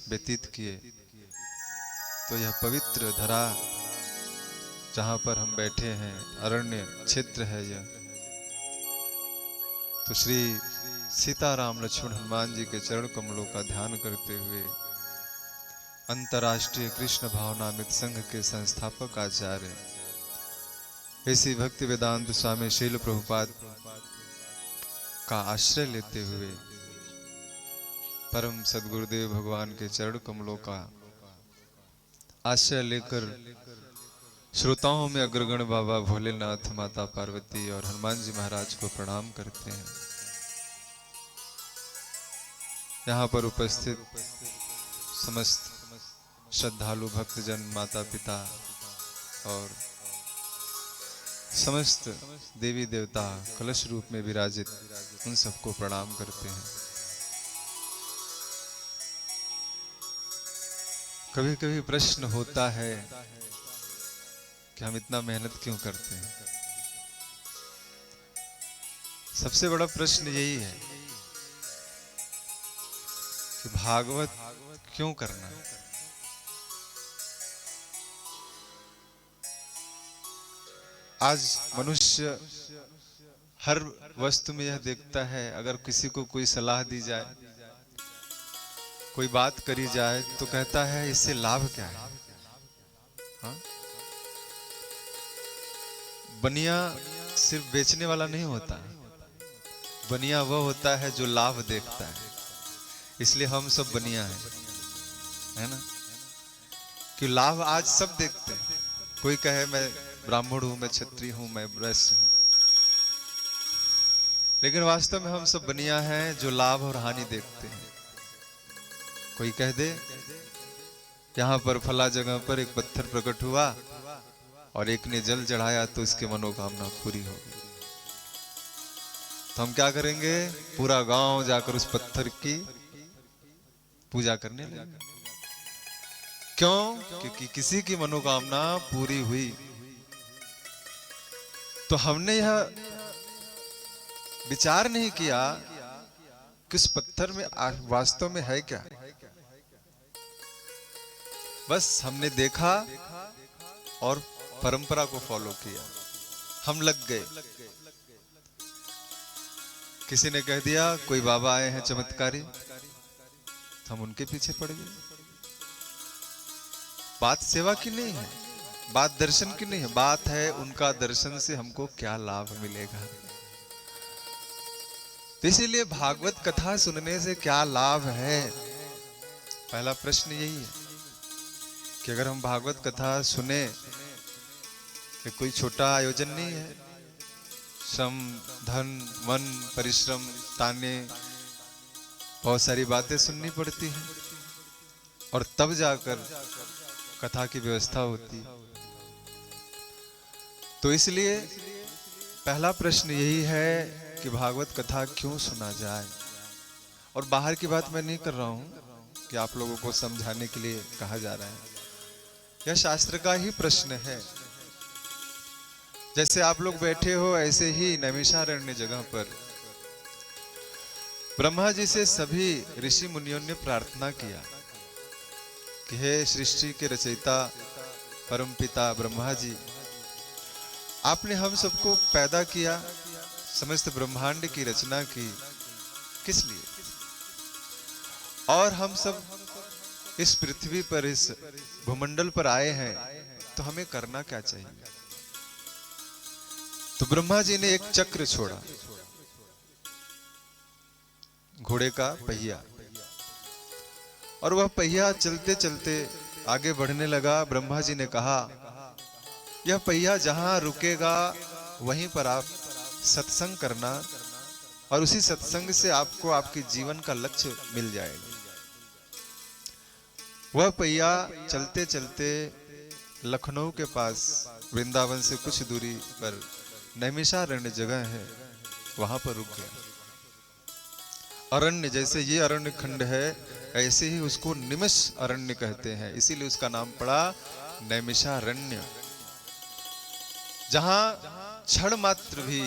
व्यतीत किए, तो यह पवित्र धरा जहाँ पर हम बैठे हैं, अरण्य क्षेत्र है यह। तो श्री सीताराम लक्ष्मण हनुमान जी के चरण कमलों का ध्यान करते हुए अंतर्राष्ट्रीय कृष्ण भावनामृत संघ के संस्थापक आचार्य ऐसी भक्ति वेदांत स्वामी शील प्रभुपाद का आश्रय लेते हुए परम सदगुरुदेव भगवान के चरण कमलों का आश्रय लेकर श्रोताओं में अग्रगण बाबा भोलेनाथ, माता पार्वती और हनुमान जी महाराज को प्रणाम करते हैं। यहाँ पर उपस्थित समस्त श्रद्धालु भक्तजन, माता पिता और समस्त देवी देवता कलश रूप में विराजित, उन सबको प्रणाम करते हैं। कभी कभी प्रश्न होता है कि हम इतना मेहनत क्यों करते हैं। सबसे बड़ा प्रश्न यही है कि भागवत क्यों करना। आज मनुष्य हर वस्तु में यह देखता है, अगर किसी को कोई सलाह दी जाए, कोई बात करी जाए, तो कहता है इससे लाभ क्या है। हाँ? बनिया सिर्फ बेचने वाला नहीं होता, बनिया वह होता है जो लाभ देखता है। इसलिए हम सब बनिया हैं, है ना। कि लाभ आज सब देखते हैं। कोई कहे मैं ब्राह्मण हूं, मैं क्षत्रिय हूं, मैं वैश्य हूं, लेकिन वास्तव में हम सब बनिया हैं जो लाभ और हानि देखते हैं। कोई कह दे यहां पर फला जगह पर एक पत्थर प्रकट हुआ और एक ने जल चढ़ाया तो इसकी मनोकामना पूरी हो गई, तो हम क्या करेंगे, पूरा गांव जाकर उस पत्थर की पूजा करने लगे। क्यों? क्योंकि किसी की मनोकामना पूरी हुई। तो हमने यह विचार नहीं किया कि उस पत्थर में वास्तव में है क्या। बस हमने देखा और परंपरा को फॉलो किया, हम लग गए। किसी ने कह दिया कोई बाबा आए हैं चमत्कारी, हम उनके पीछे पड़ गए। बात सेवा की नहीं है, बात दर्शन की नहीं है, बात है उनका दर्शन से हमको क्या लाभ मिलेगा। तो इसीलिए भागवत कथा सुनने से क्या लाभ है, पहला प्रश्न यही है कि अगर हम भागवत कथा सुने, ये कोई छोटा आयोजन नहीं है। श्रम, धन, मन, परिश्रम, ताने, बहुत सारी बातें सुननी पड़ती हैं और तब जाकर कथा की व्यवस्था होती। तो इसलिए पहला प्रश्न यही है कि भागवत कथा क्यों सुना जाए। और बाहर की बात मैं नहीं कर रहा हूं कि आप लोगों को समझाने के लिए कहा जा रहा है, यह शास्त्र का ही प्रश्न है। जैसे आप लोग बैठे हो, ऐसे ही नैमिषारण्य जगह पर ब्रह्मा जी से सभी ऋषि मुनियों ने प्रार्थना किया कि हे सृष्टि के रचयिता परमपिता ब्रह्मा जी, आपने हम सबको पैदा किया, समस्त ब्रह्मांड की रचना की, किस लिए? और हम सब इस पृथ्वी पर, इस भूमंडल पर आए हैं, तो हमें करना क्या चाहिए? तो ब्रह्मा जी ने एक चक्र छोड़ा, घोड़े का पहिया, और वह पहिया चलते चलते आगे बढ़ने लगा। ब्रह्मा जी ने कहा यह पहिया जहां रुकेगा वहीं पर आप सत्संग करना, और उसी सत्संग से आपको आपके जीवन का लक्ष्य मिल जाएगा। वह पहिया चलते चलते लखनऊ के पास, वृंदावन से कुछ दूरी पर नैमिषारण्य जगह है, वहां पर रुक गया। अरण्य, जैसे ये अरण्य खंड है, ऐसे ही उसको निमिष अरण्य कहते हैं, इसीलिए उसका नाम पड़ा नैमिषारण्य। जहां क्षण मात्र भी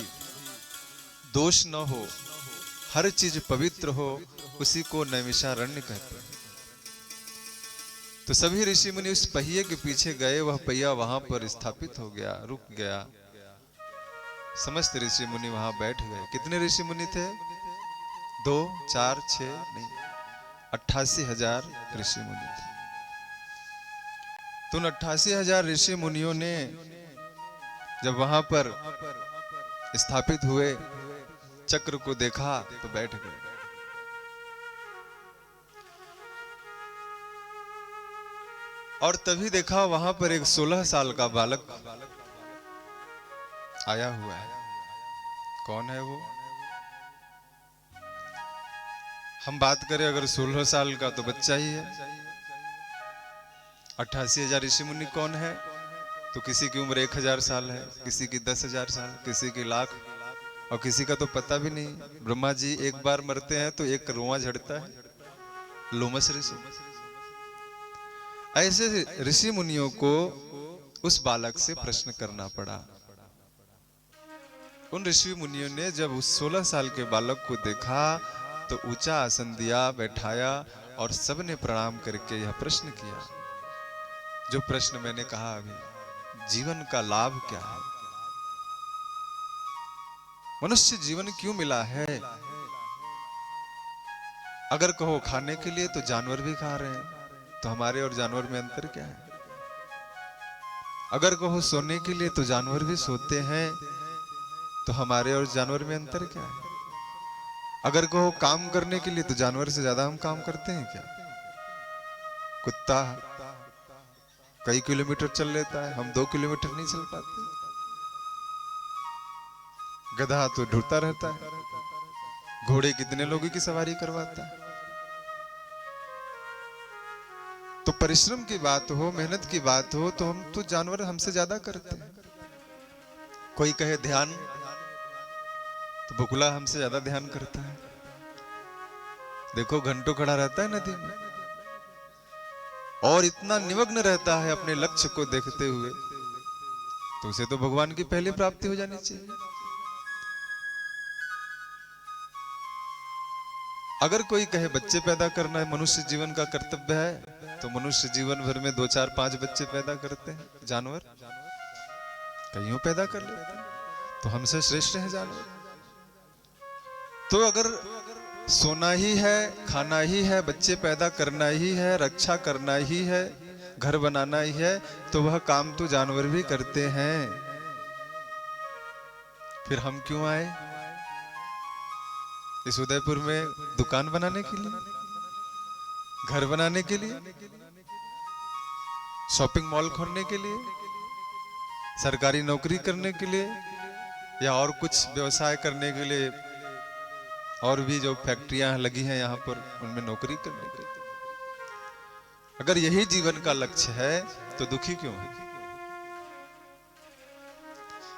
दोष न हो, हर चीज पवित्र हो, उसी को नैमिषारण्य कहते हैं। तो सभी ऋषि मुनि उस पहिए के पीछे गए, वह पहिया वहां पर स्थापित हो गया, रुक गया। समस्त ऋषि मुनि वहां बैठ गए। कितने ऋषि मुनि थे? 2, 4, 6 नहीं, 88,000 ऋषि मुनि थे। तो उन 88,000 ऋषि मुनियों ने जब वहां पर स्थापित हुए, चक्र को देखा तो बैठ गए। और तभी देखा वहां पर एक 16 साल का बालक आया हुआ है। कौन है वो? हम बात करें अगर 16 साल का तो बच्चा ही है। 88,000 ऋषि मुनि कौन है? तो किसी की उम्र 1,000 साल है, किसी की 10,000 साल, किसी की लाख, और किसी का तो पता भी नहीं। ब्रह्मा जी एक बार मरते हैं तो एक रोंवा झड़ता है, लोमस ऋषि। ऐसे ऋषि मुनियों को उस बालक से प्रश्न करना पड़ा। उन ऋषि मुनियों ने जब उस 16 साल के बालक को देखा तो ऊंचा आसन दिया, बैठाया, और सबने प्रणाम करके यह प्रश्न किया, जो प्रश्न मैंने कहा अभी, जीवन का लाभ क्या है? मनुष्य जीवन क्यों मिला है? अगर कहो खाने के लिए तो जानवर भी खा रहे हैं, तो हमारे और जानवर में अंतर क्या है? अगर कहो सोने के लिए तो जानवर भी सोते हैं, तो हमारे और जानवर में अंतर क्या है? अगर कहो काम करने के लिए तो जानवर से ज्यादा हम काम करते हैं क्या? कुत्ता कई किलोमीटर चल लेता है, हम 2 किलोमीटर नहीं चल पाते। गधा तो ढूंढता रहता है, घोड़े कितने लोगों की सवारी करवाता है। तो परिश्रम की बात हो, मेहनत की बात हो, तो हम तो जानवर हमसे ज्यादा करते हैं। कोई कहे ध्यान, तो बगुला हमसे ज्यादा ध्यान करता है। देखो घंटों खड़ा रहता है नदी में, और इतना निमग्न रहता है अपने लक्ष्य को देखते हुए, तो उसे तो भगवान की पहली प्राप्ति हो जानी चाहिए। अगर कोई कहे बच्चे पैदा करना है मनुष्य जीवन का कर्तव्य है, तो मनुष्य जीवन भर में 2, 4, 5 बच्चे पैदा करते हैं। जानवर कईयों पैदा कर लेते हैं, तो हमसे श्रेष्ठ है जानवर। तो अगर सोना ही है, खाना ही है, बच्चे पैदा करना ही है, रक्षा करना ही है, घर बनाना ही है, तो वह काम तो जानवर भी करते हैं। फिर हम क्यों आए इस उदयपुर में? दुकान बनाने के लिए, घर बनाने के लिए, शॉपिंग मॉल खोलने के लिए, सरकारी नौकरी करने के लिए, या और कुछ व्यवसाय करने के लिए, और भी जो फैक्ट्रियां लगी हैं यहाँ पर, उनमें नौकरी करने के लिए। अगर यही जीवन का लक्ष्य है तो दुखी क्यों है?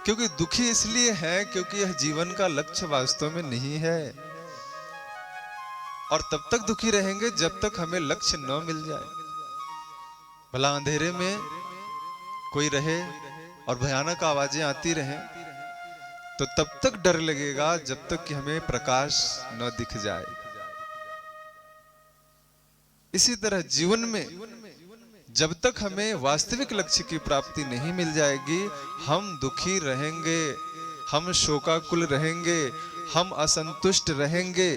क्योंकि दुखी इसलिए है क्योंकि यह जीवन का लक्ष्य वास्तव में नहीं है। और तब तक दुखी रहेंगे जब तक हमें लक्ष्य न मिल जाए। भला अंधेरे में कोई रहे और भयानक आवाजें आती रहें, तो तब तक डर लगेगा जब तक कि हमें प्रकाश न दिख जाए। इसी तरह जीवन में जब तक हमें वास्तविक लक्ष्य की प्राप्ति नहीं मिल जाएगी, हम दुखी रहेंगे, हम शोकाकुल रहेंगे, हम असंतुष्ट रहेंगे,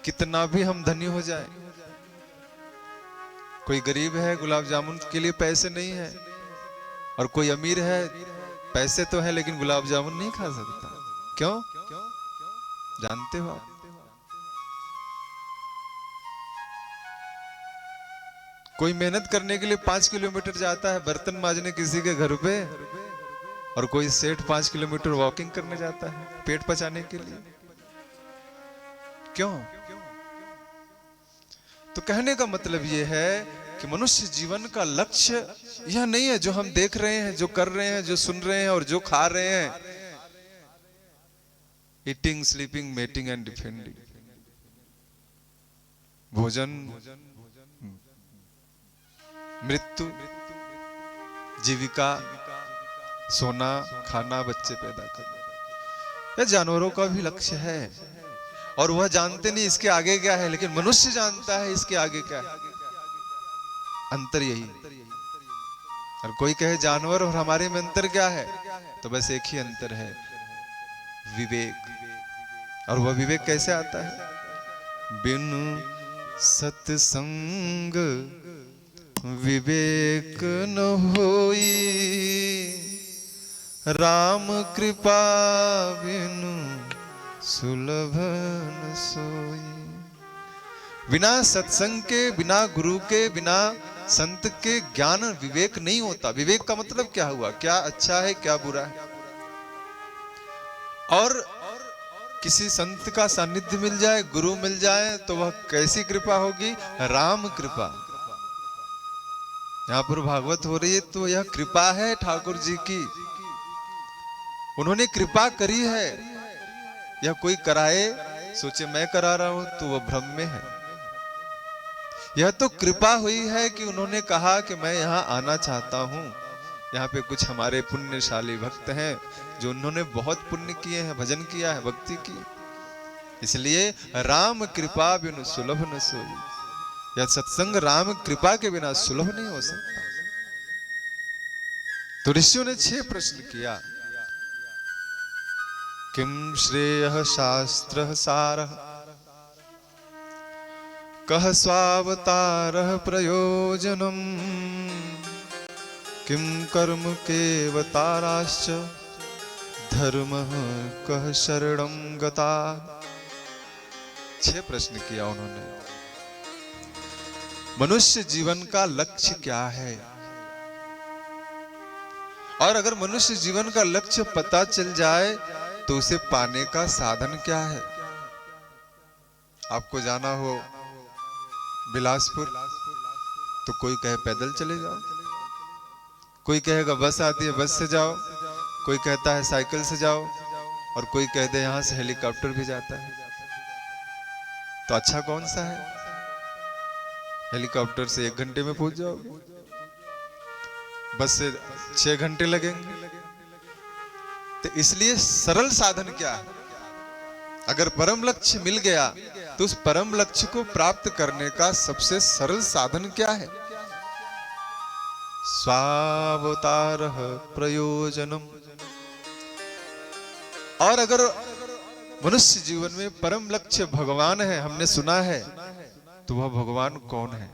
कितना भी हम धनी हो जाए। कोई गरीब है, गुलाब जामुन के लिए पैसे नहीं है, और कोई अमीर है, पैसे तो है लेकिन गुलाब जामुन नहीं खा सकता। क्यों? जानते हो आप? कोई मेहनत करने के लिए 5 किलोमीटर जाता है बर्तन मांजने किसी के घर पे, और कोई सेठ 5 किलोमीटर वॉकिंग करने जाता है पेट पचाने के लिए। क्यों? तो कहने का मतलब यह है कि मनुष्य जीवन का लक्ष्य यह नहीं है जो हम देख रहे हैं, जो कर रहे हैं, जो सुन रहे हैं और जो खा रहे हैं। Eating, sleeping, mating and defending. भोजन, मृत्यु, जीविका, सोना, खाना, बच्चे पैदा करना, यह जानवरों का भी लक्ष्य है। और वह जानते नहीं इसके आगे क्या है, लेकिन मनुष्य जानता है इसके आगे क्या है। अंतर यही। और कोई कहे जानवर और हमारे में अंतर क्या है, तो बस एक ही अंतर है, विवेक। और वह विवेक कैसे आता है? बिनु सत्संग विवेक न होई, राम कृपा बिनु सुलभ न सोई। बिना सत्संग के, बिना गुरु के, बिना संत के ज्ञान विवेक नहीं होता। विवेक का मतलब क्या हुआ? क्या अच्छा है, क्या बुरा है। और किसी संत का सानिध्य मिल जाए, गुरु मिल जाए, तो वह कैसी कृपा होगी? राम कृपा। यहां पर भागवत हो रही है तो यह कृपा है ठाकुर जी की। उन्होंने कृपा करी है। यह कोई कराए सोचे मैं करा रहा हूं तो वह भ्रम में है। यह तो कृपा हुई है कि उन्होंने कहा कि मैं यहां आना चाहता हूं। यहाँ पे कुछ हमारे पुण्यशाली भक्त हैं जो उन्होंने बहुत पुण्य किए हैं, भजन किया है, भक्ति की। इसलिए राम कृपा बिनु सुलभ न सोई। यह सत्संग राम कृपा के बिना सुलभ नहीं हो सकता। तो ऋषियों ने 6 प्रश्न किया। किम श्रेयः शास्त्रः सारः, कः स्वावतारः प्रयोजनम्, किम कर्म केवताराश्च, धर्मः कः शरणं गता। 6 प्रश्न किया उन्होंने। मनुष्य जीवन का लक्ष्य क्या है? और अगर मनुष्य जीवन का लक्ष्य पता चल जाए तो उसे पाने का साधन क्या है? आपको जाना हो बिलासपुर तो कोई कहे पैदल चले जाओ, कोई कहेगा बस आती है बस से जाओ, कोई कहता है साइकिल से जाओ, और कोई कह दे यहां से हेलीकॉप्टर भी जाता है। तो अच्छा कौन सा है? हेलीकॉप्टर से 1 घंटे में पहुंच जाओगे, बस से 6 घंटे लगेंगे। तो इसलिए सरल साधन क्या है? अगर परम लक्ष्य मिल गया तो उस परम लक्ष्य को प्राप्त करने का सबसे सरल साधन क्या है? स्वावतारः प्रयोजनम। और अगर मनुष्य जीवन में परम लक्ष्य भगवान है, हमने सुना है, तो वह भगवान कौन है?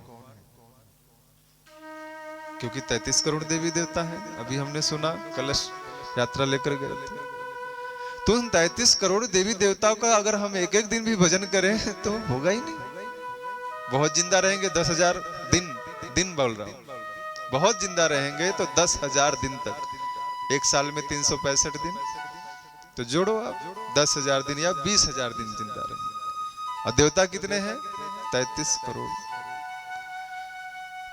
क्योंकि 33 करोड़ देवी देवता है। अभी हमने सुना, कलश यात्रा लेकर गए थे। तो उन 33 करोड़ देवी देवताओं का अगर हम एक एक दिन भी भजन करें तो होगा ही नहीं। बहुत जिंदा रहेंगे 10,000 दिन बोल रहा हूं, बहुत जिंदा रहेंगे तो 10,000 दिन तक, एक साल में 365 दिन, तो जोड़ो आप 10,000 दिन या 20,000 दिन जिंदा रहेंगे। और देवता कितने हैं? 33 करोड़।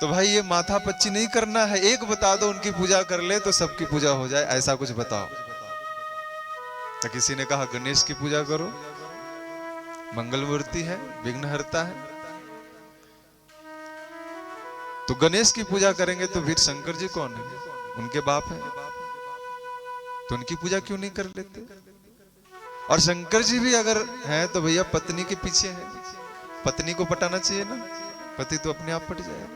तो भाई ये माथा पच्ची नहीं करना है। एक बता दो उनकी पूजा कर ले तो सबकी पूजा हो जाए, ऐसा कुछ बताओ। तो किसी ने कहा गणेश की पूजा करो, मंगल मूर्ति है, विघ्नहर्ता है। तो गणेश की पूजा करेंगे तो फिर शंकर जी कौन है? उनके बाप है, तो उनकी पूजा क्यों नहीं कर लेते? और शंकर जी भी अगर हैं तो भैया पत्नी के पीछे है, पत्नी को पटाना चाहिए ना, पति तो अपने आप पट जाएगा।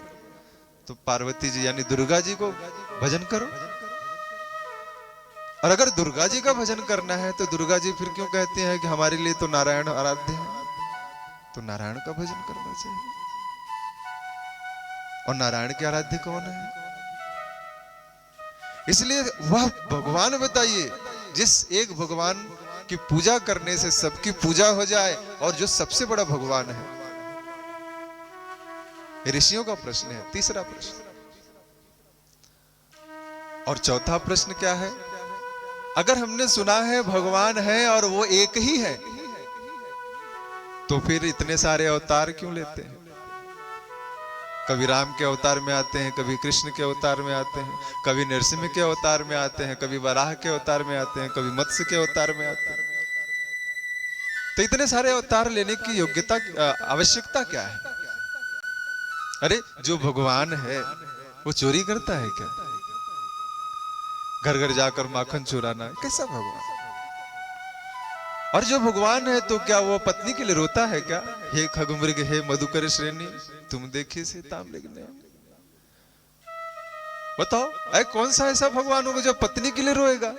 तो पार्वती जी यानी दुर्गा जी को भजन करो। और अगर दुर्गा जी का भजन करना है तो दुर्गा जी फिर क्यों कहती हैं कि हमारे लिए तो नारायण आराध्य है? तो नारायण का भजन करना चाहिए। और नारायण के आराध्य कौन है? इसलिए वह भगवान बताइए जिस एक भगवान की पूजा करने से सबकी पूजा हो जाए, और जो सबसे बड़ा भगवान है। ऋषियों का प्रश्न है, तीसरा प्रश्न। और चौथा प्रश्न क्या है? अगर हमने सुना है भगवान है और वो एक ही है, तो फिर इतने सारे अवतार क्यों लेते हैं? कभी राम के अवतार में आते हैं, कभी कृष्ण के अवतार में आते हैं, कभी नरसिंह के अवतार में आते हैं, कभी वराह के अवतार में आते हैं, कभी मत्स्य के अवतार में आते हैं। तो इतने सारे अवतार लेने की योग्यता, आवश्यकता क्या है? अरे जो भगवान है वो चोरी करता है क्या? घर घर जाकर माखन चुराना कैसा भगवान? और जो भगवान है तो क्या वो पत्नी के लिए रोता है क्या? हे खगमृग हे मधुकर श्रेणी, तुम देखे से ताम्रलिंग ने। बताओ, अरे कौन सा ऐसा भगवान होगा जो पत्नी के लिए रोएगा?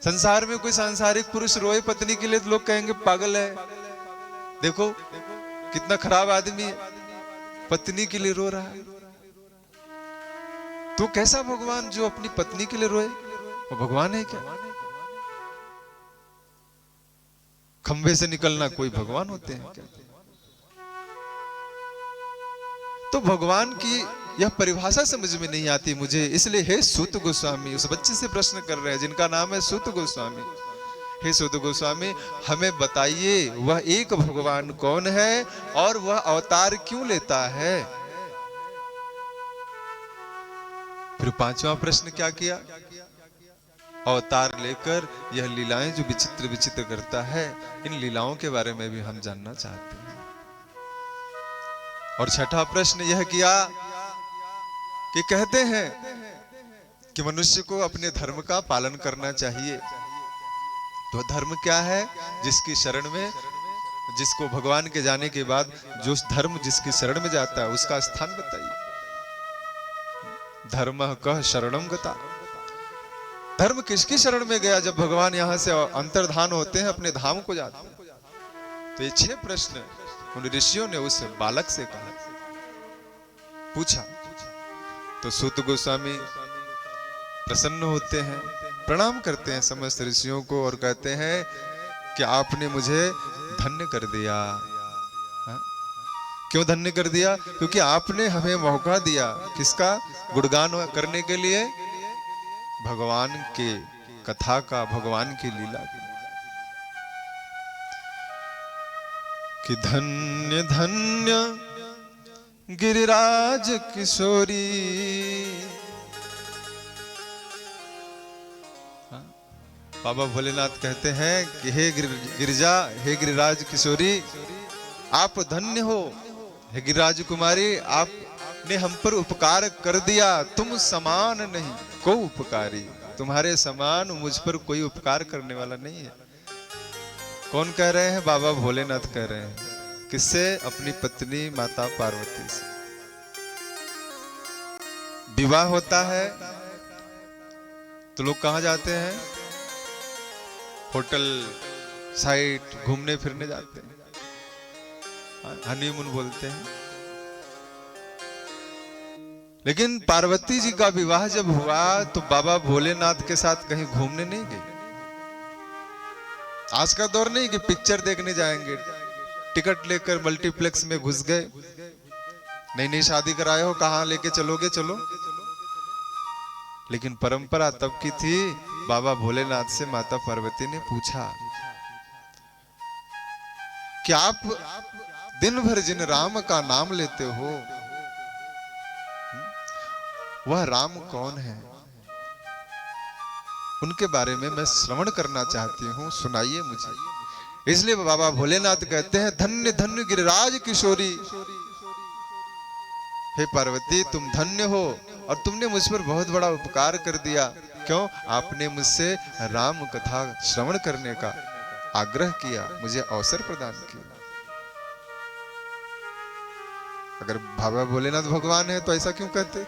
संसार में कोई सांसारिक पुरुष रोए पत्नी के लिए तो लोग कहेंगे पागल है। देखो कितना खराब आदमी है, पत्नी के लिए रो रहा है। तो कैसा भगवान जो अपनी पत्नी के लिए रोए? वो भगवान है क्या? खंभे से निकलना कोई भगवान होते हैं क्या? तो भगवान की यह परिभाषा समझ में नहीं आती मुझे, इसलिए हे सूत गोस्वामी, उस बच्चे से प्रश्न कर रहे हैं जिनका नाम है सूत गोस्वामी। हे सूत गोस्वामी, हमें बताइए वह एक भगवान कौन है और वह अवतार क्यों लेता है? फिर पांचवा प्रश्न क्या किया? अवतार लेकर यह लीलाएं जो विचित्र विचित्र करता है, इन लीलाओं के बारे में भी हम जानना चाहते हैं। और छठा प्रश्न यह किया कि कहते हैं कि मनुष्य को अपने धर्म का पालन करना चाहिए। तो धर्म क्या है? जिसकी शरण में, जिसको भगवान के जाने के बाद जो धर्म जिसकी शरण में जाता है उसका स्थान बताइए। धर्म कह शरणम गता। धर्म किसकी शरण में गया? जब भगवान यहां से अंतर्धान होते हैं, अपने धाम को जाते हैं। तो ये 6 प्रश्न उन ऋषियों ने उस बालक से कहा, पूछा। तो सूत गोस्वामी प्रसन्न होते हैं, प्रणाम करते हैं समस्त ऋषियों को और कहते हैं कि आपने मुझे धन्य कर दिया। क्यों धन्य कर दिया? क्योंकि आपने हमें मौका दिया किसका? गुणगान करने के लिए, भगवान के कथा का, भगवान की लीला की। कि धन्य धन्य गिरिराज किशोरी। बाबा भोलेनाथ कहते हैं कि हे गिरिजा, हे गिरिराज किशोरी, आप धन्य हो। हे गिरिराज कुमारी, आपने हम पर उपकार कर दिया। तुम समान नहीं को उपकारी, तुम्हारे समान मुझ पर कोई उपकार करने वाला नहीं है। कौन कह रहे हैं? बाबा भोलेनाथ कह रहे हैं। किससे? अपनी पत्नी माता पार्वती से। विवाह होता है तो लोग कहां जाते हैं? होटल साइट घूमने फिरने जाते हैं, हनीमून बोलते हैं। लेकिन पार्वती जी का विवाह जब हुआ तो बाबा भोलेनाथ के साथ कहीं घूमने नहीं गए। आज का दौर नहीं कि पिक्चर देखने जाएंगे, टिकट लेकर मल्टीप्लेक्स में घुस गए, नई नई शादी कराए हो, कहां लेके चलोगे चलो। लेकिन परंपरा तब की थी, बाबा भोलेनाथ से माता पार्वती ने पूछा कि आप दिन भर जिन राम का नाम लेते हो वह राम कौन है? उनके बारे में मैं श्रवण करना चाहती हूं, सुनाइए मुझे। इसलिए बाबा भोलेनाथ कहते हैं, धन्य धन्य गिरिराज किशोरी। हे पार्वती, तुम धन्य हो और तुमने मुझ पर बहुत बड़ा उपकार कर दिया। क्यों? आपने मुझसे राम कथा श्रवण करने का आग्रह किया, मुझे अवसर प्रदान किया। अगर बाबा भोलेनाथ भगवान है तो ऐसा क्यों कहते?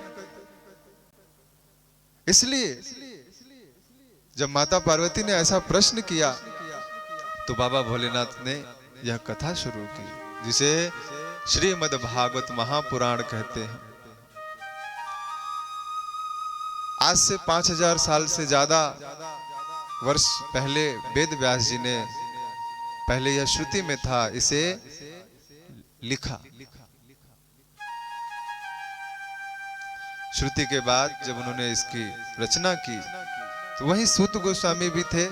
इसलिए जब माता पार्वती ने ऐसा प्रश्न किया तो बाबा भोलेनाथ ने यह कथा शुरू की, जिसे श्रीमद् भागवत महापुराण कहते हैं। आज से 5000 साल से ज्यादा वर्ष पहले वेद व्यास जी ने, पहले यह श्रुति में था, इसे लिखा। श्रुति के बाद जब उन्होंने इसकी रचना की तो वही सूत गोस्वामी भी थे,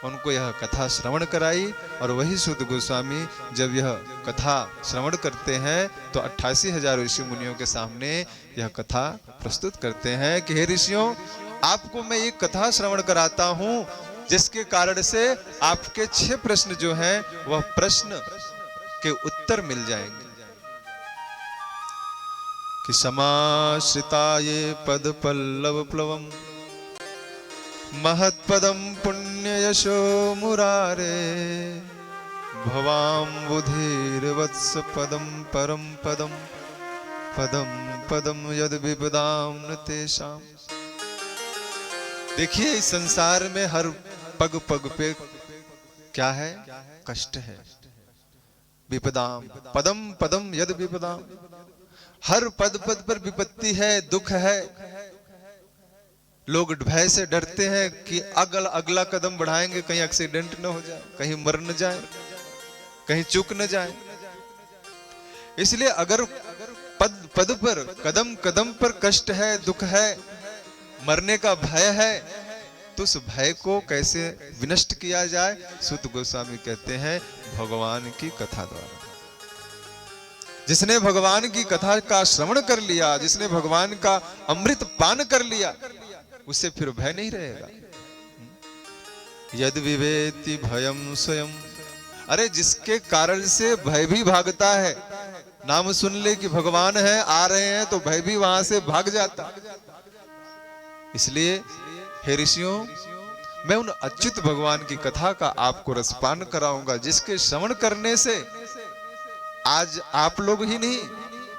उनको यह कथा श्रवण कराई। और वही सूत गोस्वामी जब यह कथा श्रवण करते हैं तो 88,000 ऋषि मुनियों के सामने यह कथा प्रस्तुत करते हैं कि हे ऋषियों, आपको मैं एक कथा श्रवण कराता हूं जिसके कारण से आपके 6 प्रश्न जो हैं वह प्रश्न के उत्तर मिल जाएंगे। कि समाश्रिताये पद पल्लव प्लवम महत्पदम पुण्य यशो मुरारे भवाम्बुधिर्वत्स पदम परम पदम पदम पदम यद विपदाम न तेषाम। देखिए इस संसार में हर पग पग पे क्या है? कष्ट है। विपदाम पदम पदम यद विपदाम, हर पद पद पर विपत्ति है, दुख है। लोग भय से डरते हैं कि अगला कदम बढ़ाएंगे कहीं एक्सीडेंट न हो जाए, कहीं मर न जाए, कहीं चूक न जाए। इसलिए अगर पद पद पर कदम कदम पर कष्ट है, दुख है, मरने का भय है, तो उस भय को कैसे विनष्ट किया जाए? सूत गोस्वामी कहते हैं भगवान की कथा द्वारा। जिसने भगवान की कथा का श्रवण कर लिया, जिसने भगवान का अमृत पान कर लिया, उससे फिर भय नहीं रहेगा। यद विवेति भयम स्वयं, अरे जिसके कारण से भय भी भागता है, नाम सुन ले कि भगवान है, आ रहे हैं, तो भय भी वहां से भाग जाता। इसलिए हे ऋषियों, मैं उन अच्युत भगवान की कथा का आपको रसपान कराऊंगा, जिसके श्रवण करने से आज आप लोग ही नहीं,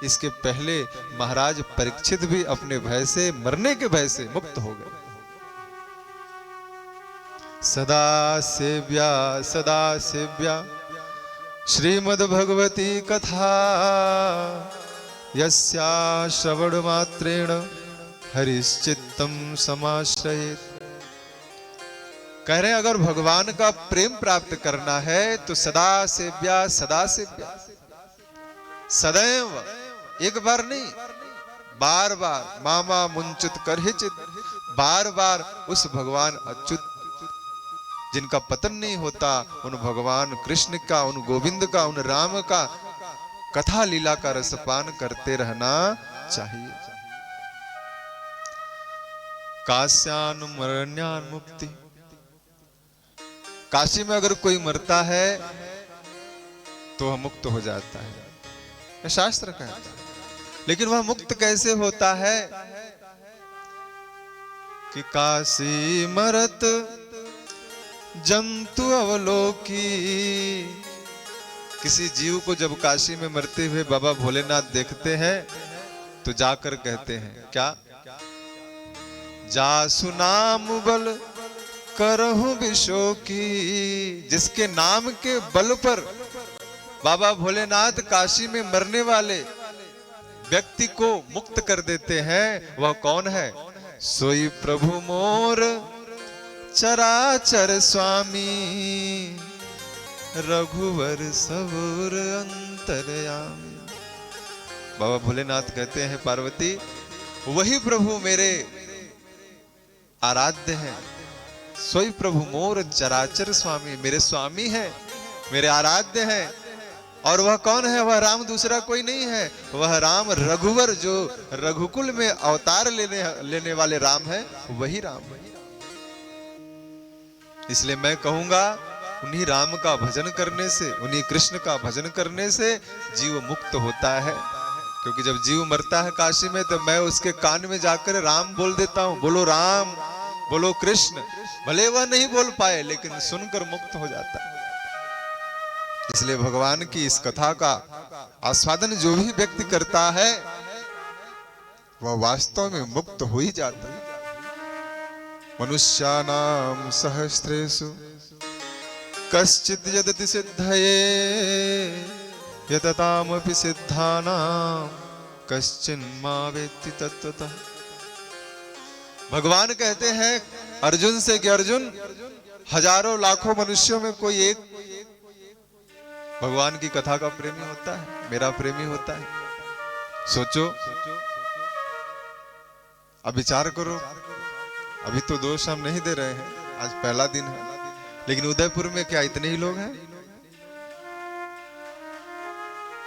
इसके पहले महाराज परीक्षित भी अपने भय से, मरने के भय से मुक्त हो गए। सदा सेव्या श्रीमद् भगवती कथा, यस्या श्रवण मात्रेण हरिश्चित्तम समाश्रयेत्। कह रहे हैं अगर भगवान का प्रेम प्राप्त करना है तो सदा सेव्या, सदैव, एक बार नहीं, बार बार, मामा मुंचित करहिचित, बार बार उस भगवान अच्युत जिनका पतन नहीं होता, उन भगवान कृष्ण का, उन गोविंद का, उन राम का कथा लीला का रसपान करते रहना चाहिए। काश्यानुमरण्यान मुक्ति, काशी में अगर कोई मरता है तो वह मुक्त हो जाता है, शास्त्र कहता है। लेकिन वह मुक्त कैसे होता है? कि काशी मरत जंतु अवलोकी, किसी जीव को जब काशी में मरते हुए बाबा भोलेनाथ देखते हैं तो जाकर कहते हैं क्या? जासु नाम बल करहु विशोकी, जिसके नाम के बल पर बाबा भोलेनाथ काशी में मरने वाले व्यक्ति को मुक्त कर देते हैं, वह कौन है? सोई प्रभु मोर चराचर स्वामी, रघुवर सबुर अंतर्यामी। बाबा भोलेनाथ कहते हैं पार्वती, वही प्रभु मेरे आराध्य हैं। सोई प्रभु मोर चराचर स्वामी, मेरे स्वामी है, मेरे आराध्य हैं। और वह कौन है? वह राम दूसरा कोई नहीं है, वह राम रघुवर, जो रघुकुल में अवतार लेने वाले राम है, वही राम है। इसलिए मैं कहूंगा उन्हीं राम का भजन करने से, उन्हीं कृष्ण का भजन करने से जीव मुक्त होता है। क्योंकि जब जीव मरता है काशी में तो मैं उसके कान में जाकर राम बोल देता हूं, बोलो राम, बोलो कृष्ण। भले वह नहीं बोल पाए लेकिन सुनकर मुक्त हो जाता है। इसलिए भगवान की इस कथा का आस्वादन जो भी व्यक्ति करता है वह वास्तव में मुक्त हो ही जाता है। मनुष्यानां सहस्रेषु कश्चित् यदति सिद्धये, यततामपि सिद्धानां कश्चिन्मा वेत्ति तत्त्वतः। भगवान कहते हैं अर्जुन से कि अर्जुन, हजारों लाखों मनुष्यों में कोई एक भगवान की कथा का प्रेमी होता है, मेरा प्रेमी होता है। सोचो, अब विचार करो। अभी तो दोष हम नहीं दे रहे हैं, आज पहला दिन है, लेकिन उदयपुर में क्या इतने ही लोग हैं?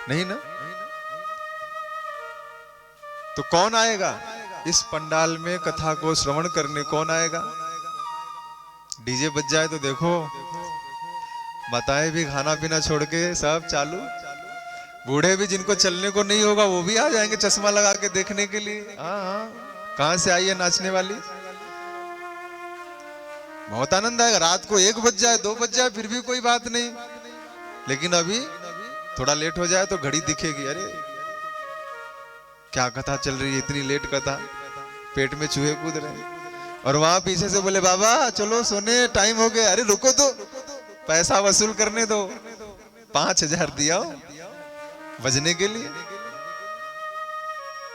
नहीं ना? तो कौन आएगा इस पंडाल में कथा को श्रवण करने? कौन आएगा? डीजे बज जाए तो देखो, माताएं भी खाना पीना छोड़ के सब चालू, बूढ़े भी जिनको चलने को नहीं होगा वो भी आ जाएंगे चश्मा लगा के देखने के लिए। हाँ, कहां से आई है नाचने वाली? बहुत आनंद आएगा। रात को 1 बज जाए, 2 बज जाए, फिर भी कोई बात नहीं, लेकिन अभी थोड़ा लेट हो जाए तो घड़ी दिखेगी, अरे क्या कथा चल रही है, इतनी लेट कथा, पेट में चूहे कूद रहे हैं। और वहां पीछे से बोले बाबा चलो सोने टाइम हो गया। अरे रुको तो, पैसा वसूल करने दो। 5,000 दिया बजने के लिए।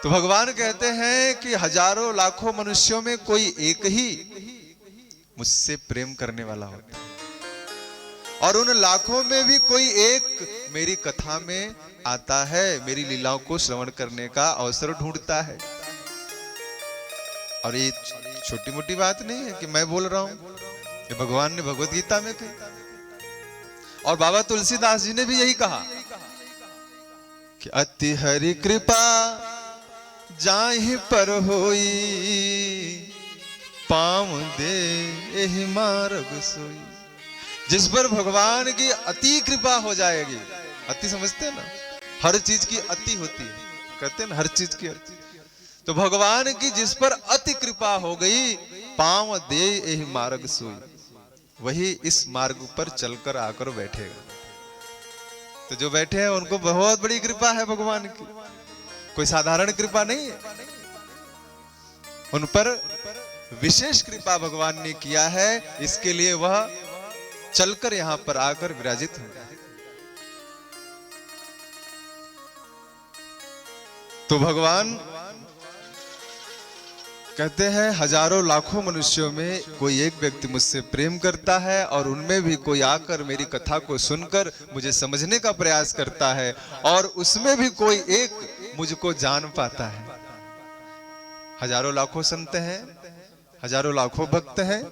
तो भगवान कहते हैं कि हजारों लाखों मनुष्यों में कोई एक ही मुझसे प्रेम करने वाला होता है, और उन लाखों में भी कोई एक मेरी कथा में आता है, मेरी लीलाओं को श्रवण करने का अवसर ढूंढता है। और ये छोटी मोटी बात नहीं है कि मैं बोल रहा हूं, ये भगवान ने भगवत गीता में कही। और बाबा तुलसीदास जी ने भी यही कहा कि अति हरि कृपा जाहि पर होई, पाम दे एहि मार्ग सोई। जिस पर भगवान की अति कृपा हो जाएगी, अति समझते हैं ना, हर चीज की अति होती है, कहते हैं ना हर चीज की अति। तो भगवान की जिस पर अति कृपा हो गई, पांव दे एहि मार्ग सोई, वही इस मार्ग पर चलकर आकर बैठेगा। तो जो बैठे हैं उनको बहुत बड़ी कृपा है भगवान की, कोई साधारण कृपा नहीं है। उन पर विशेष कृपा भगवान ने किया है, इसके लिए वह चलकर यहां पर आकर विराजित हो। तो भगवान कहते हैं हजारों लाखों मनुष्यों में कोई एक व्यक्ति मुझसे प्रेम करता है, और उनमें भी कोई आकर मेरी कथा को सुनकर मुझे समझने का प्रयास करता है, और उसमें भी कोई एक मुझको जान पाता है। हजारों लाखों संत हैं, हजारों लाखों भक्त हैं,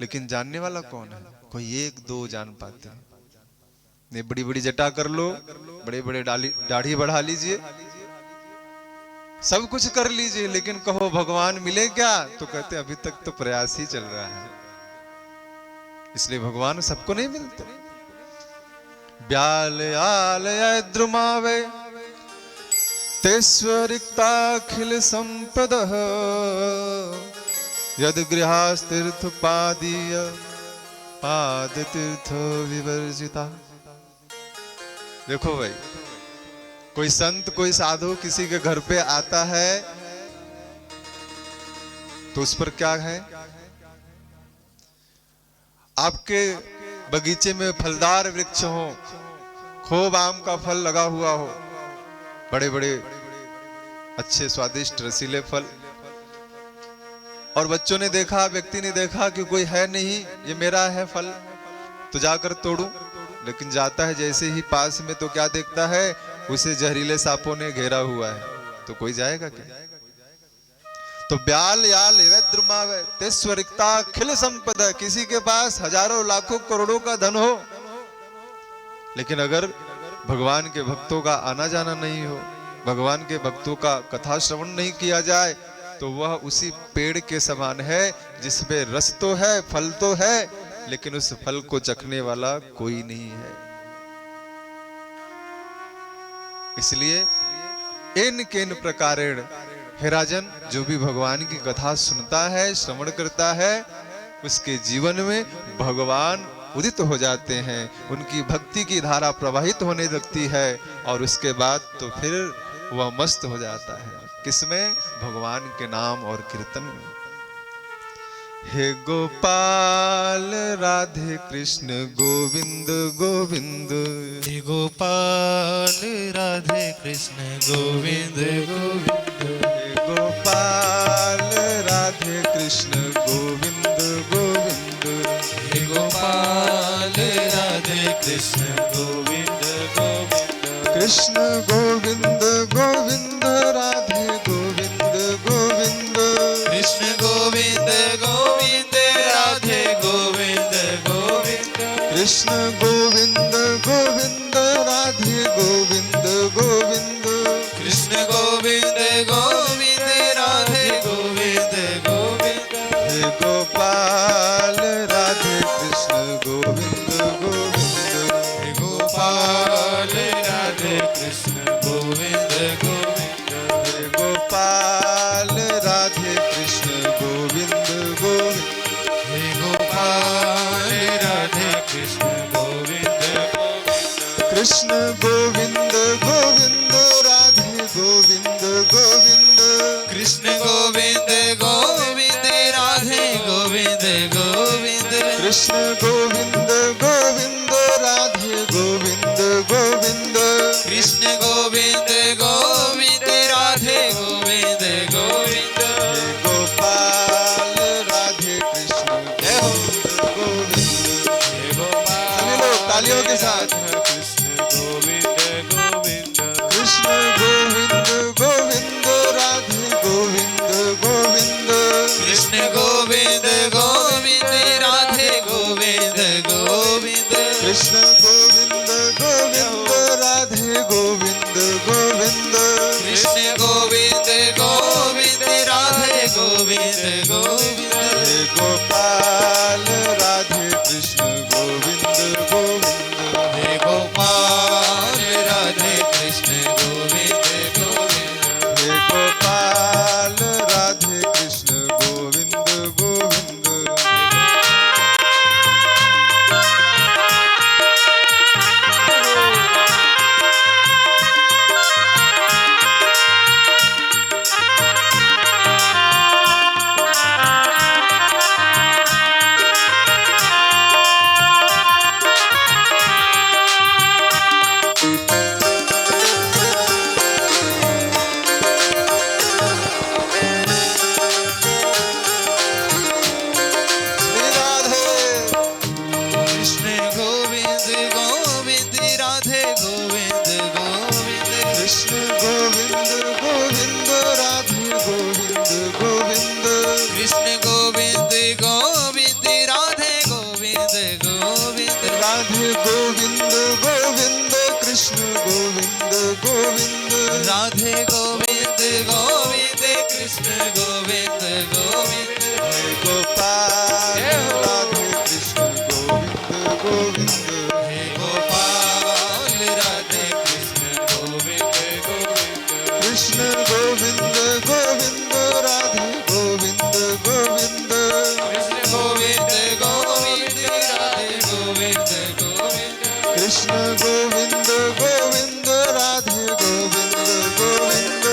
लेकिन जानने वाला कौन है? कोई एक दो जान पाते हैं। ने बड़ी बड़ी जटा कर लो, बड़े बड़े दाढ़ी बढ़ा लीजिए, सब कुछ कर लीजिए, लेकिन कहो भगवान मिले क्या, तो कहते अभी तक तो प्रयास ही चल रहा है। इसलिए भगवान सबको नहीं मिलते। ब्याल आल द्रुमावे तेस्वरिक्ताखिल संपद, यद गृहास्तीर्थ पादीय पाद तीर्थ विवर्जिता। देखो भाई, कोई संत कोई साधु किसी के घर पे आता है तो उस पर क्या है? आपके बगीचे में फलदार वृक्ष हो, खूब आम का फल लगा हुआ हो, बड़े बड़े अच्छे स्वादिष्ट रसीले फल, और बच्चों ने देखा, व्यक्ति ने देखा कि कोई है नहीं, ये मेरा है फल, तो जाकर तोड़ूं। लेकिन जाता है जैसे ही पास में तो क्या देखता है? उसे जहरीले सांपों ने घेरा हुआ है, तो कोई जाएगा क्या? तो ब्याल याल द्रुमावे तेस्वरिक्ता खिल संपद, किसी के पास हजारों लाखों करोड़ों का धन हो, लेकिन अगर भगवान के भक्तों का आना जाना नहीं हो, भगवान के भक्तों का कथा श्रवण नहीं किया जाए, तो वह उसी पेड़ के समान है जिसमें रस तो है, फल तो है, लेकिन उस फल को चखने वाला कोई नहीं है। इसलिए इन किन प्रकारेण हे राजन, जो भी भगवान की कथा सुनता है, श्रवण करता है, उसके जीवन में भगवान उदित हो जाते हैं, उनकी भक्ति की धारा प्रवाहित होने लगती है, और उसके बाद तो फिर वह मस्त हो जाता है। किसमें? भगवान के नाम और कीर्तन में। हे गोपाल राधे कृष्ण गोविंद गोविंद, हे गोपाल राधे कृष्ण गोविंद गोविंद, हे गोपाल राधे कृष्ण गोविंद गोविंद, हे गोपाल राधे कृष्ण गोविंद गोविंद, कृष्ण गोविंद गोविंद राधे गोविंद गोविंद, कृष्ण गोविंद गोविंद राधे गोविंद गोविंद, कृष्ण गोविंद गोविंद राधे गोविंद गोविंद, कृष्ण गोविंद गोविंद राधे गोविंद गोविंद, हे गोपाल राधे कृष्ण गोविंद गोविंद, हे गोपाल राधे कृष्ण गोविंद गोविंद, हे गोपाल राधे कृष्ण गोविंद गोविंद, हे गोपाल राधे कृष्ण गोविंद गोविंद, कृष्ण गोविंद गोविंद राधे गोविंद गोविंद, कृष्ण गोविंद गोविंद राधे गोविंद गोविंद कृष्ण गोविंद गोविंद राधे गोविंद गोविंद हे गोपाल राधे कृष्ण गोविंद हे गोपाल सभी लोग तालियों के साथ कृष्ण गोविंद गोविंद कृष्ण गोविंद गोविंद राधे गोविंद गोविंद कृष्ण गोविंद गोविंद राधे गोविंद गोविंद कृष्ण गोविंद गोविंद राधे गोविंद गोविंद कृष्ण गोविंद गोविंद राधे गोविंद गोविंद हे गोपाल राधे कृष्ण गोविंद गोविंद हे गोपाल राधे कृष्ण गोविंद गोविंद हे गोपाल राधे कृष्ण गोविंद गोविंद श्री राधे कृष्ण गोविंद गोविंद राधे गोविंद गोविंद कृष्ण गोविंद गोविंद राधे गोविंद गोविंद कृष्ण गोविंद गोविंद राधे गोविंद गोविंद राधे गोविंद गोविंद कृष्ण गोविंद गोविंद राधे गोविंद गोविंद कृष्ण गोविंद गोविंद हे गोपाल राधे कृष्ण गोविंद गोविंद हे गोपाल राधे कृष्ण गोविंद गोविंद कृष्ण गोविंद गोविंद राधे गोविंद गोविंद कृष्ण गोविंद गोविंद राधे गोविंद गोविंद कृष्ण गोविंद गोविंद राधे गोविंद गोविंद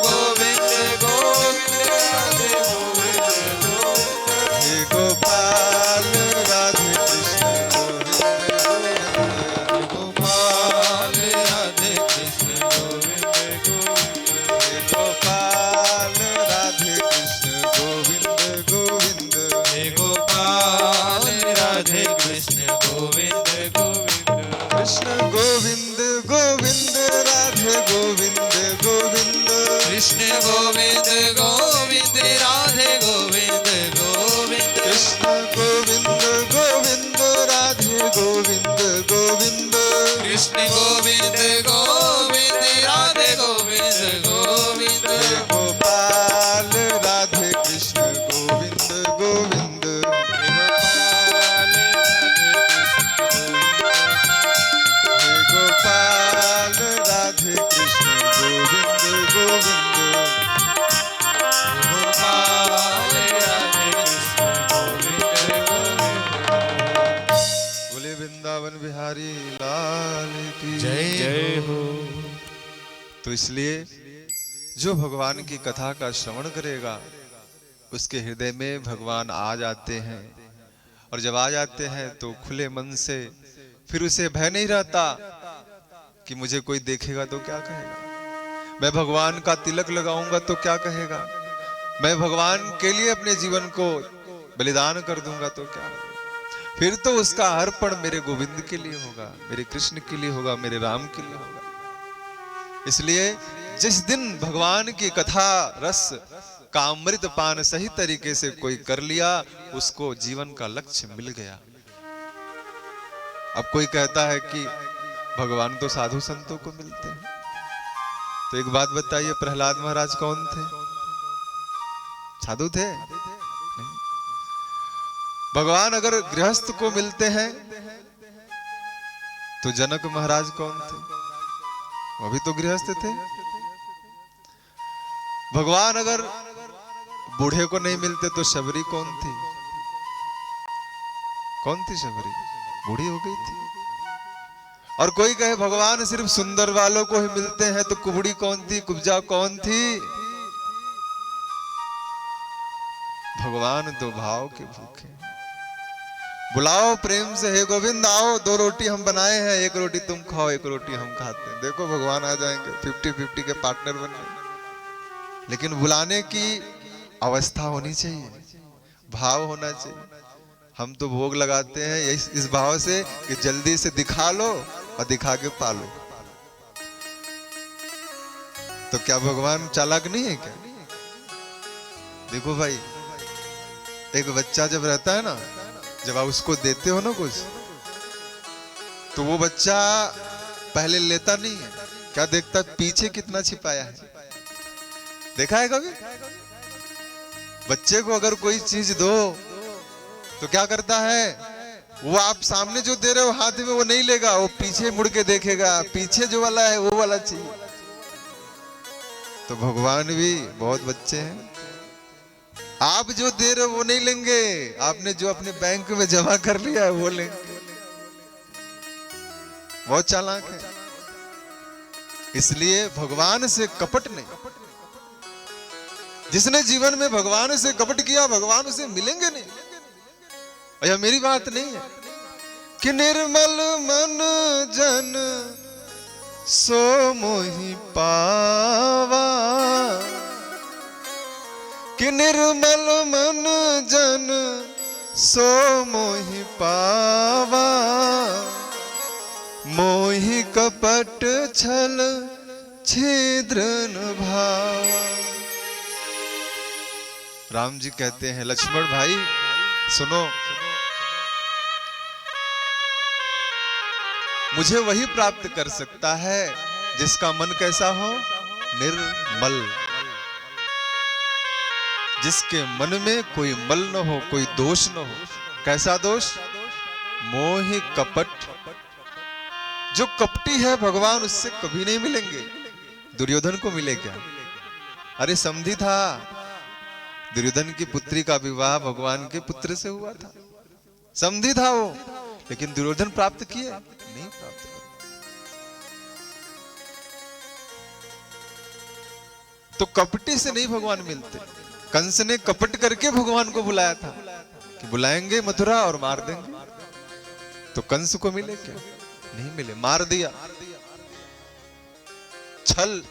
गोविंद गोविंद राधे गोविंद गोविंद हे गोपाल राधे कृष्ण गोविंद गोपाल राधे कृष्ण गोविंद गोविंद हे गोपाल राधे कृष्ण गोविंद गोविंद हे गोपाल राधे कृष्ण गोविंद गोविंद कृष्ण गोविंद गोविंद राधे गोविंद गोविंद कृष्ण गोविंद गोविंद राधे गोविंद गोविंद कृष्ण गोविंद गोविंद राधे गोविंद गोविंद कृष्ण गोविंद गोविंद राधे गोविंद गोविंद हे गोपाल राधे कृष्ण गोविंद गोविंद हे गोपाल राधे कृष्ण गोविंद गोविंद बोले वृंदावन बिहारी लाल की जय हो। तो इसलिए जो भगवान की कथा का श्रवण करेगा उसके हृदय में भगवान आ जाते हैं, और जब आ जाते हैं तो खुले मन से फिर उसे भय नहीं रहता कि मुझे कोई देखेगा तो क्या कहेगा, मैं भगवान का तिलक लगाऊंगा तो क्या कहेगा, मैं भगवान के लिए अपने जीवन को बलिदान कर दूंगा तो क्या होगा। फिर तो उसका अर्पण मेरे गोविंद के लिए होगा, मेरे कृष्ण के लिए होगा, मेरे राम के लिए होगा। इसलिए जिस दिन भगवान की कथा रस का अमृत पान सही तरीके से कोई कर लिया, उसको जीवन का लक्ष्य मिल गया। अब कोई कहता है कि भगवान तो साधु संतों को मिलते हैं, तो एक बात बताइए, प्रहलाद महाराज कौन थे? साधु थे? नहीं। भगवान अगर गृहस्थ को मिलते हैं तो जनक महाराज कौन थे? वो भी तो गृहस्थ थे। भगवान अगर बूढ़े को नहीं मिलते तो शबरी कौन थी? कौन थी शबरी? बूढ़ी हो गई थी। और कोई कहे भगवान सिर्फ सुंदर वालों को ही मिलते हैं, तो कुबड़ी कौन थी, कुब्जा कौन थी? भगवान तो भाव के भूखे। बुलाओ प्रेम से, हे गोविंद आओ, 2 रोटी हम बनाए हैं, 1 रोटी तुम खाओ, 1 रोटी हम खाते हैं। देखो भगवान आ जाएंगे, 50-50 के पार्टनर बनने। लेकिन बुलाने की अवस्था होनी चाहिए, भाव होना चाहिए। हम तो भोग लगाते हैं इस भाव से कि जल्दी से दिखा लो और दिखा के पालो। तो क्या भगवान चालाक नहीं है क्या? देखो भाई, एक बच्चा जब रहता है ना, जब आप उसको देते हो ना कुछ, तो वो बच्चा पहले लेता नहीं है, क्या देखता है पीछे कितना छिपाया है। देखा है कभी? बच्चे को अगर कोई चीज दो तो क्या करता है, वो आप सामने जो दे रहे हो हाथ में वो नहीं लेगा, वो पीछे मुड़ के देखेगा, पीछे जो वाला है वो वाला चाहिए। तो भगवान भी बहुत बच्चे हैं, आप जो दे रहे हो वो नहीं लेंगे, आपने जो अपने बैंक में जमा कर लिया है वो लेंगे। बहुत चालाक है। इसलिए भगवान से कपट नहीं। जिसने जीवन में भगवान से कपट किया, भगवान उसे मिलेंगे नहीं। और यह मेरी बात नहीं है कि निर्मल मन जन सो मोहि पावा, कि निर्मल मन जन सो मोहि पावा, मोहि कपट छल छिद्र न भावा। राम जी कहते हैं, लक्ष्मण भाई सुनो, मुझे वही प्राप्त कर सकता है जिसका मन कैसा हो, निर्मल, जिसके मन में कोई मल न हो, कोई दोष न हो। कैसा दोष? मोहि कपट। जो कपटी है भगवान उससे कभी नहीं मिलेंगे। दुर्योधन को मिले क्या? अरे समधी था, दुर्योधन की पुत्री का विवाह भगवान के पुत्र से हुआ था, समधी था वो, लेकिन दुर्योधन प्राप्त किए नहीं, प्राप्त किए। तो कपटी से नहीं भगवान मिलते। कंस ने कपट करके भगवान को बुलाया था कि बुलाएंगे मथुरा और मार देंगे, तो कंस को मिले क्या? नहीं मिले, मार दिया। छल,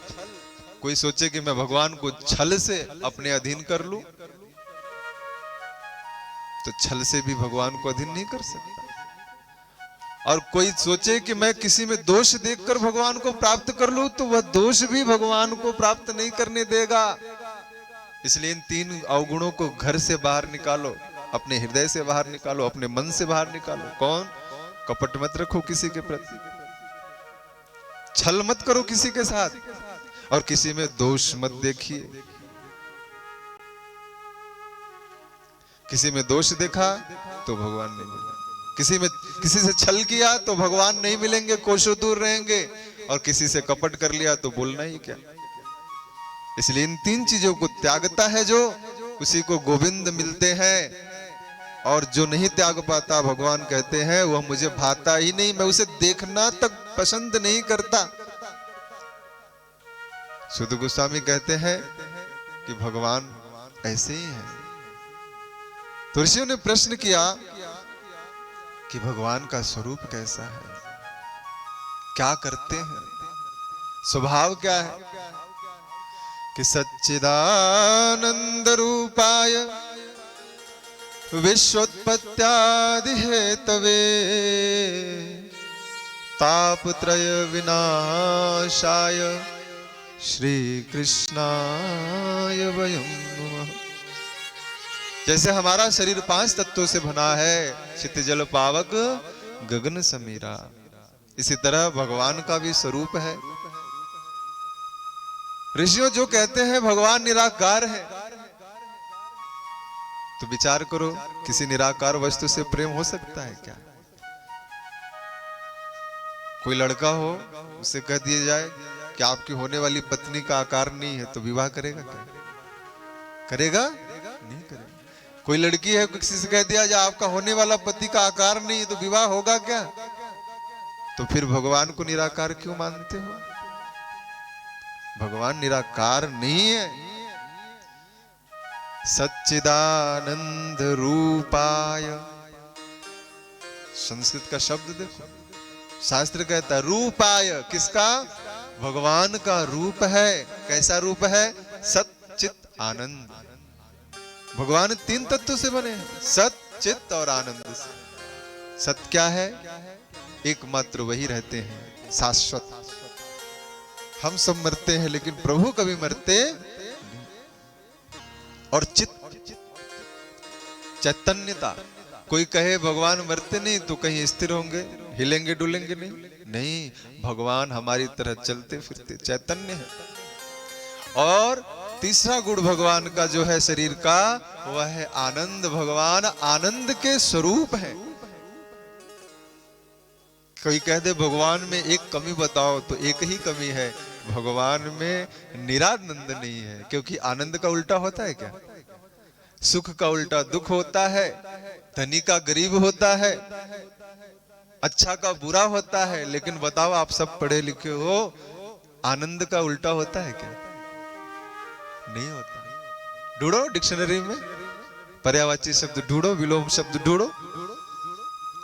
कोई सोचे कि मैं भगवान को छल से अपने अधीन कर लूं, तो छल से भी भगवान को अधीन नहीं कर सकता। और कोई सोचे कि मैं किसी में दोष देखकर भगवान को प्राप्त कर लूं, तो वह दोष भी भगवान को प्राप्त नहीं करने देगा। इसलिए इन 3 अवगुणों को घर से बाहर निकालो, अपने हृदय से बाहर निकालो, अपने मन से बाहर निकालो। कौन? कपट मत रखो किसी के प्रति, छल मत करो किसी के साथ, और किसी में दोष मत देखिए। किसी में दोष देखा तो भगवान नहीं मिलेंगे, किसी से छल किया तो भगवान नहीं मिलेंगे, कोसों दूर रहेंगे, और किसी से कपट कर लिया तो बोलना ही क्या। इसलिए इन 3 चीजों को त्यागता है जो, उसी को गोविंद मिलते हैं। और जो नहीं त्याग पाता, भगवान कहते हैं वह मुझे भाता ही नहीं, मैं उसे देखना तक पसंद नहीं करता। सुध गोस्वामी कहते हैं कि भगवान ऐसे ही हैं। तो ऋषियों ने प्रश्न किया कि भगवान का स्वरूप कैसा है, क्या करते हैं, स्वभाव क्या है? कि सच्चिदानंद रूपाय विश्वोत्पत्त्यादि हेतवे तापत्रय विनाशाय श्री कृष्णाय वयं नमः। जैसे हमारा शरीर 5 तत्वों से बना है, चित्त जल पावक गगन समीरा, इसी तरह भगवान का भी स्वरूप है। ऋषियों जो कहते हैं भगवान निराकार है, तो विचार करो, किसी निराकार वस्तु से प्रेम हो सकता है क्या? कोई लड़का हो, उससे कह दिया जाए कि आपकी होने वाली पत्नी का आकार नहीं है, तो विवाह करेगा क्या? करेगा? नहीं करेगा। कोई लड़की है, किसी से कह दिया जाए आपका होने वाला पति का आकार नहीं है, तो विवाह होगा क्या? तो फिर भगवान को निराकार क्यों मानते हो? भगवान निराकार नहीं है। सच्चिदानंद रूपाय संस्कृत का शब्द देखो, शास्त्र कहता है रूपाय, किसका? भगवान का रूप है। कैसा रूप है? सत चित आनंद। भगवान 3 तत्व से बने हैं, सत चित और आनंद से। सत क्या है? एकमात्र वही रहते हैं, शाश्वत। हम सब मरते हैं लेकिन प्रभु कभी मरते नहीं। और चित, चैतन्यता। कोई कहे भगवान मरते नहीं तो कहीं स्थिर होंगे, हिलेंगे डुलेंगे नहीं? नहीं, भगवान हमारी तरह चलते फिरते चैतन्य है। और तीसरा गुण भगवान का जो है शरीर का, वह है आनंद। भगवान आनंद के स्वरूप है। कोई कह दे भगवान में एक कमी बताओ, तो एक ही कमी है, भगवान में निरानंद नहीं है। क्योंकि आनंद का उल्टा होता है क्या? सुख का उल्टा दुख होता है, धनी का गरीब होता है, अच्छा का बुरा होता है। लेकिन बताओ, आप सब पढ़े लिखे हो, आनंद का उल्टा होता है क्या? नहीं होता। ढूंढो डिक्शनरी में, पर्यायवाची शब्द ढूंढो, विलोम शब्द ढूंढो।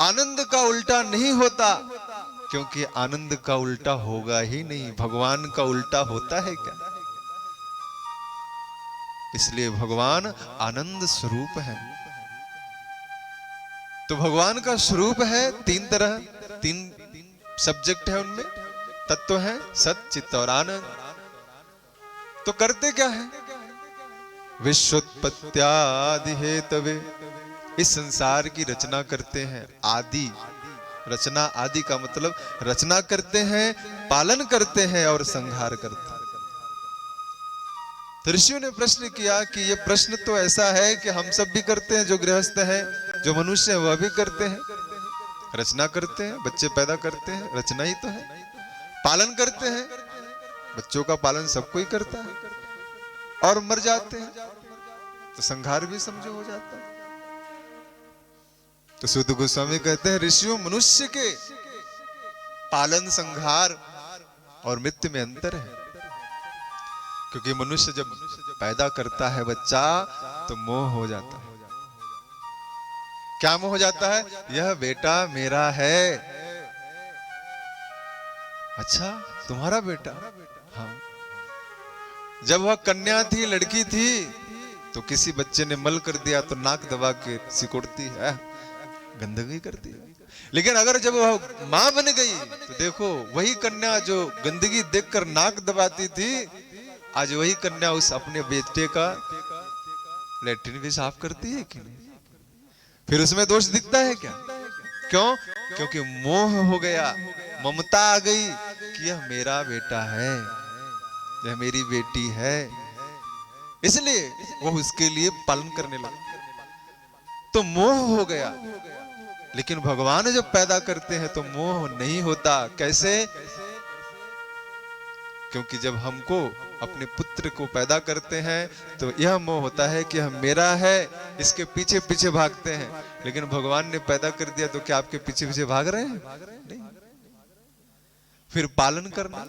आनंद का उल्टा नहीं होता, क्योंकि आनंद का उल्टा होगा ही नहीं। भगवान का उल्टा होता है क्या? इसलिए भगवान आनंद स्वरूप है। तो भगवान का स्वरूप है 3 तरह, 3 सब्जेक्ट है उनमें, तत्व है सत चित और आनंद। तो करते क्या है? विश्वोत्पत्त्यादि हेतवे, इस संसार की रचना करते हैं। आदि रचना, आदि का मतलब रचना करते हैं, पालन करते हैं और संहार करते हैं। तो ऋषियों ने प्रश्न किया कि ये प्रश्न तो ऐसा है कि हम सब भी करते हैं, जो गृहस्थ है, जो मनुष्य है, वह भी करते हैं। रचना करते हैं, बच्चे पैदा करते हैं, रचना ही तो है। पालन करते हैं, बच्चों का पालन सब कोई करता है। और मर जाते हैं तो संहार भी समझो हो जाता है। तो सूत गोस्वामी कहते हैं, ऋषियों, मनुष्य के पालन, संहार और मृत्यु में अंतर है। क्योंकि मनुष्य जब पैदा करता है बच्चा, तो मोह हो जाता है। क्या मोह हो जाता है? यह बेटा मेरा है। अच्छा, तुम्हारा बेटा? हाँ। जब वह कन्या थी, लड़की थी, तो किसी बच्चे ने मल कर दिया तो नाक दबा के सिकोड़ती है, गंदगी करती है। लेकिन अगर जब वह मां बन गई, तो देखो, वही कन्या जो गंदगी देखकर नाक दबाती थी, आज वही कन्या उस अपने बेटे का लैट्रिन भी साफ करती है कि नहीं? फिर उसमें दोष दिखता है क्या? क्यों? क्योंकि मोह हो गया, ममता आ गई कि यह मेरा बेटा है, यह मेरी बेटी है, इसलिए वो उसके लिए पालन करने लगा। तो मोह हो गया। लेकिन भगवान जब पैदा करते हैं तो मोह नहीं होता। कैसे? क्योंकि जब हमको अपने पुत्र को पैदा करते हैं तो यह मोह होता है कि हम मेरा है, इसके पीछे पीछे भागते हैं। लेकिन भगवान ने पैदा कर दिया तो क्या आपके पीछे पीछे भाग रहे हैं? नहीं। फिर पालन करना,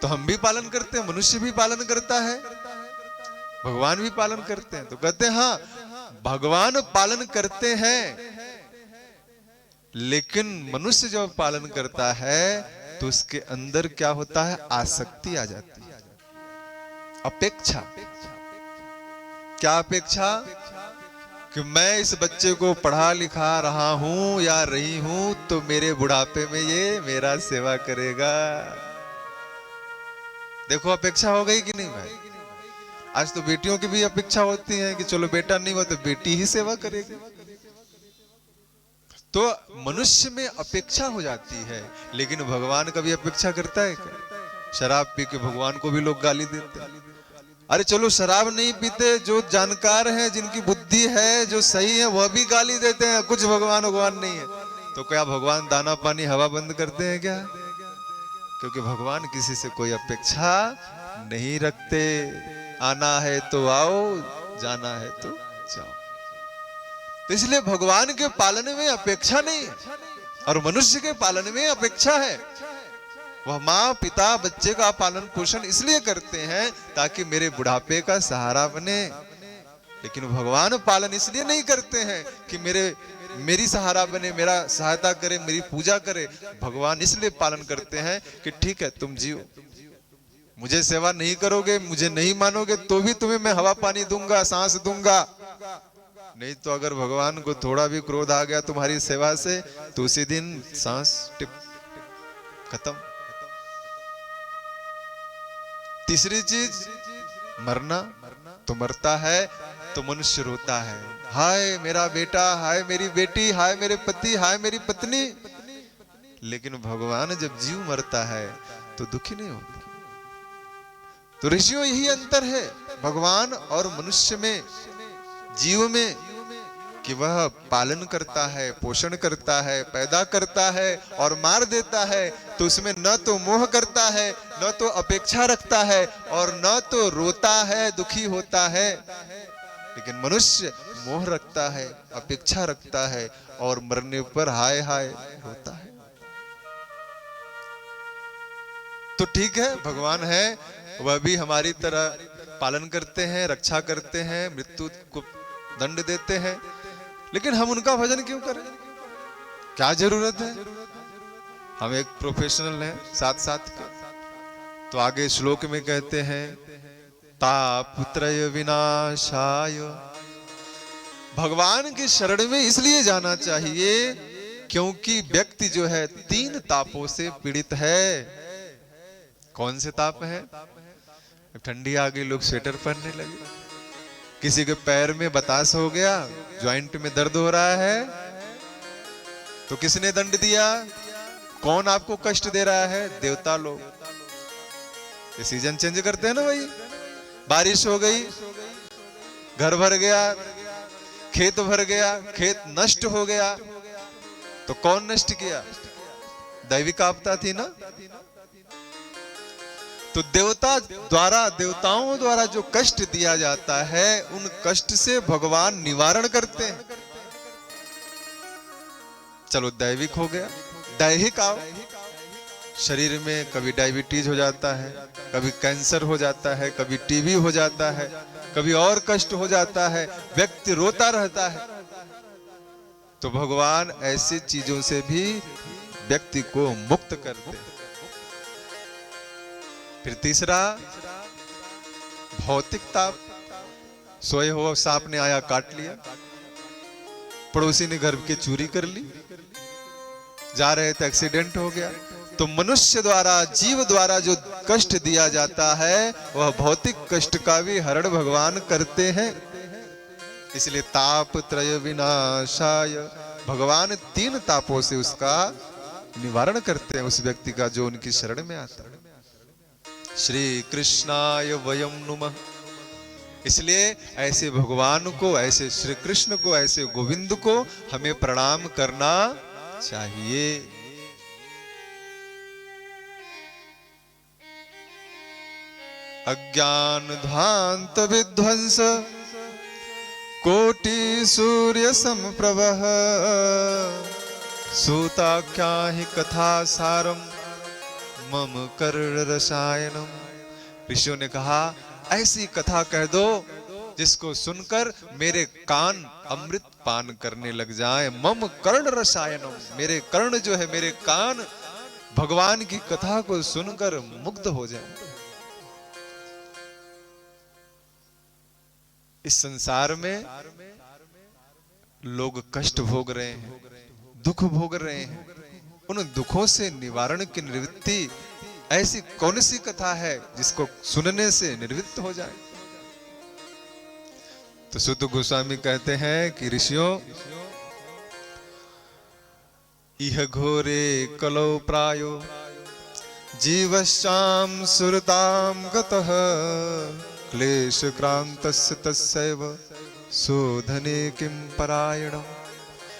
तो हम भी पालन करते हैं, मनुष्य भी पालन करता है, भगवान भी पालन करते हैं। तो कहते हैं हाँ, भगवान पालन करते हैं, लेकिन मनुष्य जब पालन करता है तो उसके अंदर क्या होता है? आसक्ति आ जाती है, अपेक्षा। क्या अपेक्षा? कि मैं इस बच्चे को पढ़ा लिखा रहा हूं या रही हूं तो मेरे बुढ़ापे में ये मेरा सेवा करेगा। देखो, अपेक्षा हो गई कि नहीं भाई? आज तो बेटियों की भी अपेक्षा होती है कि चलो बेटा नहीं हुआ तो बेटी ही सेवा करेगी। तो मनुष्य में अपेक्षा हो जाती है, लेकिन भगवान कभी अपेक्षा करता है क्या? शराब पी के भगवान को भी लोग गाली देते हैं। अरे चलो, शराब नहीं पीते, जो जानकार हैं, जिनकी बुद्धि है, जो सही है, वह भी गाली देते हैं, कुछ भगवान नहीं है। तो क्या भगवान दाना पानी हवा बंद करते हैं क्या? क्योंकि भगवान किसी से कोई अपेक्षा नहीं रखते। आना है तो आओ, जाना है तो जाओ। तो इसलिए भगवान के पालन में अपेक्षा नहीं है और मनुष्य के पालन में अपेक्षा है। वह माँ पिता बच्चे का पालन पोषण इसलिए करते हैं ताकि मेरे बुढ़ापे का सहारा बने, लेकिन भगवान पालन इसलिए नहीं करते हैं कि मेरे मेरी सहारा बने, मेरा सहायता करे, मेरी पूजा करे। भगवान इसलिए पालन करते हैं कि ठीक है तुम जियो, मुझे सेवा नहीं करोगे, मुझे नहीं मानोगे तो भी तुम्हें मैं हवा पानी दूंगा, सांस दूंगा। नहीं तो अगर भगवान को थोड़ा भी क्रोध आ गया तुम्हारी सेवा से तो उसी दिन सांस टिप खत्म। तीसरी चीज, मरना। तो मरता है तो मनुष्य रोता है, हाय मेरा बेटा, हाय मेरी बेटी, हाय मेरे पति, हाय मेरी पत्नी। लेकिन भगवान जब जीव मरता है तो दुखी नहीं होते। तो ऋषियों यही अंतर है भगवान और मनुष्य में, जीव में, कि वह पालन करता है, पोषण करता है, पैदा करता है और मार देता है। तो उसमें न तो मोह करता है, न तो अपेक्षा रखता है, और न तो रोता है, दुखी होता है। लेकिन मनुष्य मोह रखता है, अपेक्षा रखता है और मरने पर हाय हाय रोता है। तो ठीक है, भगवान है, वह भी हमारी तरह पालन करते हैं, रक्षा करते हैं, मृत्यु को दंड देते हैं। लेकिन हम उनका भजन क्यों करें? क्या जरूरत है? हम एक प्रोफेशनल हैं साथ साथ के। तो आगे श्लोक में कहते हैं, तापत्रय विनाशाय। भगवान की शरण में इसलिए जाना चाहिए क्योंकि व्यक्ति जो है 3 तापों से पीड़ित है। कौन से ताप है? ठंडी आ गई, लोग स्वेटर पहनने लगे। किसी के पैर में बतास हो गया, ज्वाइंट में दर्द हो रहा है, तो किसने दंड दिया? कौन आपको कष्ट दे रहा है? देवता लोग। ये सीजन चेंज करते हैं ना भाई। बारिश हो गई, घर भर गया, खेत भर गया, खेत नष्ट हो गया, तो कौन नष्ट किया? दैविक आपदा थी ना। तो देवताओं द्वारा जो कष्ट दिया जाता है, उन कष्ट से भगवान निवारण करते हैं। चलो दैविक हो गया, दैहिक आओ। शरीर में कभी डायबिटीज हो जाता है, कभी कैंसर हो जाता है, कभी टीबी हो जाता है, कभी और कष्ट हो जाता है, व्यक्ति रोता रहता है। तो भगवान ऐसी चीजों से भी व्यक्ति को मुक्त करते हैं। फिर तीसरा, भौतिक ताप। सोए हो, सांप ने आया काट लिया, पड़ोसी ने घर की चोरी कर ली, जा रहे थे एक्सीडेंट हो गया। तो मनुष्य द्वारा, जीव द्वारा जो कष्ट दिया जाता है, वह भौतिक कष्ट का भी हरण भगवान करते हैं। इसलिए ताप त्रय विनाशाय, भगवान 3 तापों से उसका निवारण करते हैं, उस व्यक्ति का जो उनकी शरण में आता है। श्री कृष्णाय वयम नुमः। इसलिए ऐसे भगवान को, ऐसे श्री कृष्ण को, ऐसे गोविंद को हमें प्रणाम करना चाहिए। अज्ञान ध्वांत विध्वंस कोटि सूर्य समप्रभः सूताख्या हि कथा सारम मम कर्ण रसायनम। ऋषियों ने कहा, ऐसी कथा कह दो जिसको सुनकर मेरे कान अमृत पान करने लग जाए। मम कर्ण रसायनम, मेरे कर्ण जो है, मेरे कान भगवान की कथा को सुनकर मुग्ध हो जाए। इस संसार में लोग कष्ट भोग रहे हैं, दुख भोग रहे हैं। उन दुखों से निवारण की निवृत्ति ऐसी कौन सी कथा है जिसको सुनने से निवृत्त हो जाए? तो सुत गोस्वामी कहते हैं कि ऋषियों, इह घोरे कलौ प्रायो जीवश्चाम सुरताम गतः क्लेश क्रांतस्य तस्सैव शोधने किम परायणम्।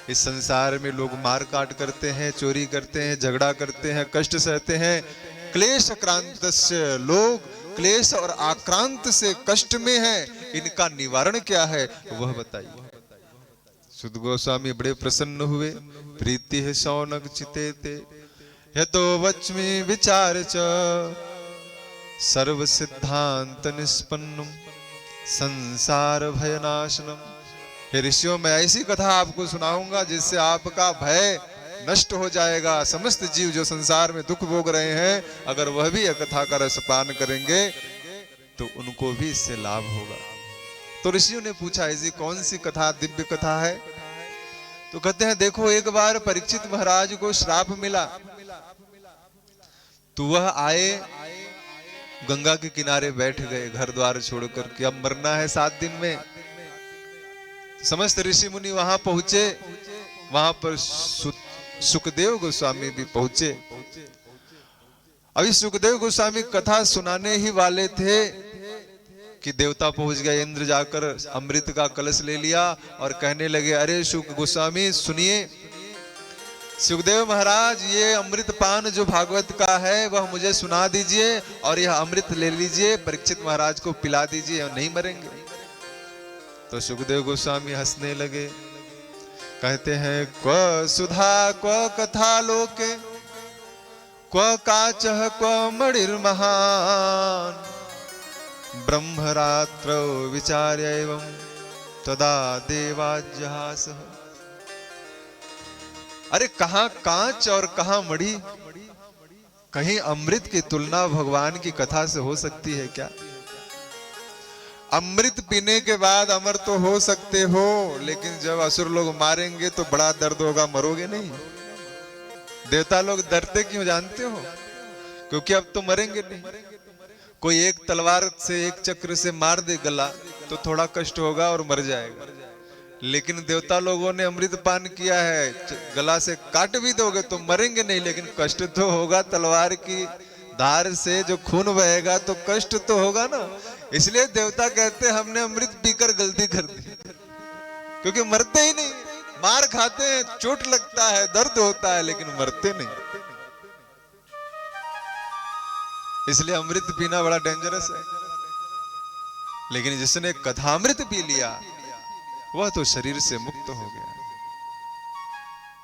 इस संसार में लोग मार काट करते हैं, चोरी करते हैं, झगड़ा करते हैं, कष्ट सहते हैं। क्लेश क्रांतस्य, लोग क्लेश और आक्रांत से कष्ट में हैं। इनका निवारण क्या है वह बताइए। सुत गोस्वामी बड़े प्रसन्न हुए। प्रीति है शौनक चिते ते यतो वच्मि विचार च सर्व सिद्धांत निष्पन्नम संसार भयनाशनम। हे ऋषियों, मैं ऐसी कथा आपको सुनाऊंगा जिससे आपका भय नष्ट हो जाएगा। समस्त जीव जो संसार में दुख भोग रहे हैं, अगर वह भी यह कथा का रसपान करेंगे तो उनको भी इससे लाभ होगा। तो ऋषियों ने पूछा, ऐसी कौन सी कथा, दिव्य कथा है? तो कहते हैं, देखो, एक बार परीक्षित महाराज को श्राप मिला, तो वह आए, गंगा के किनारे बैठ गए घर द्वार छोड़कर कि अब मरना है 7 दिन में। समस्त ऋषि मुनि वहां पहुंचे, वहां पर सुखदेव गोस्वामी भी पहुंचे। अभी सुखदेव गोस्वामी कथा सुनाने ही वाले थे कि देवता पहुंच गए। इंद्र जाकर अमृत का कलश ले लिया और कहने लगे, अरे सुख गोस्वामी सुनिए, सुखदेव महाराज, ये अमृत पान जो भागवत का है वह मुझे सुना दीजिए और यह अमृत ले लीजिए, परीक्षित महाराज को पिला दीजिए, नहीं मरेंगे। तो सुखदेव गोस्वामी हंसने लगे, कहते हैं, क्व सुधा क्व कथा लोके क्व काचः क्व मणिर्महान् ब्रह्मरात्रौ विचार्य एवं तदा देवाज्जहासः। अरे कहां कांच और कहां मणि, कहीं अमृत की तुलना भगवान की कथा से हो सकती है क्या? अमृत पीने के बाद अमर तो हो सकते हो, लेकिन जब असुर लोग मारेंगे तो बड़ा दर्द होगा, मरोगे नहीं। देवता लोग डरते क्यों जानते हो? क्योंकि अब तो मरेंगे नहीं। कोई एक तलवार से, एक चक्र से मार दे गला तो थोड़ा कष्ट होगा और मर जाएगा, लेकिन देवता लोगों ने अमृत पान किया है, गला से काट भी दोगे तो मरेंगे नहीं, लेकिन कष्ट तो होगा। तलवार की धार से जो खून बहेगा तो कष्ट तो होगा ना। इसलिए देवता कहते हमने अमृत पीकर गलती कर दी, क्योंकि मरते ही नहीं। मार खाते हैं, चोट लगता है, दर्द होता है, लेकिन मरते नहीं। इसलिए अमृत पीना बड़ा डेंजरस है। लेकिन जिसने कथामृत पी लिया वह तो शरीर से मुक्त हो गया।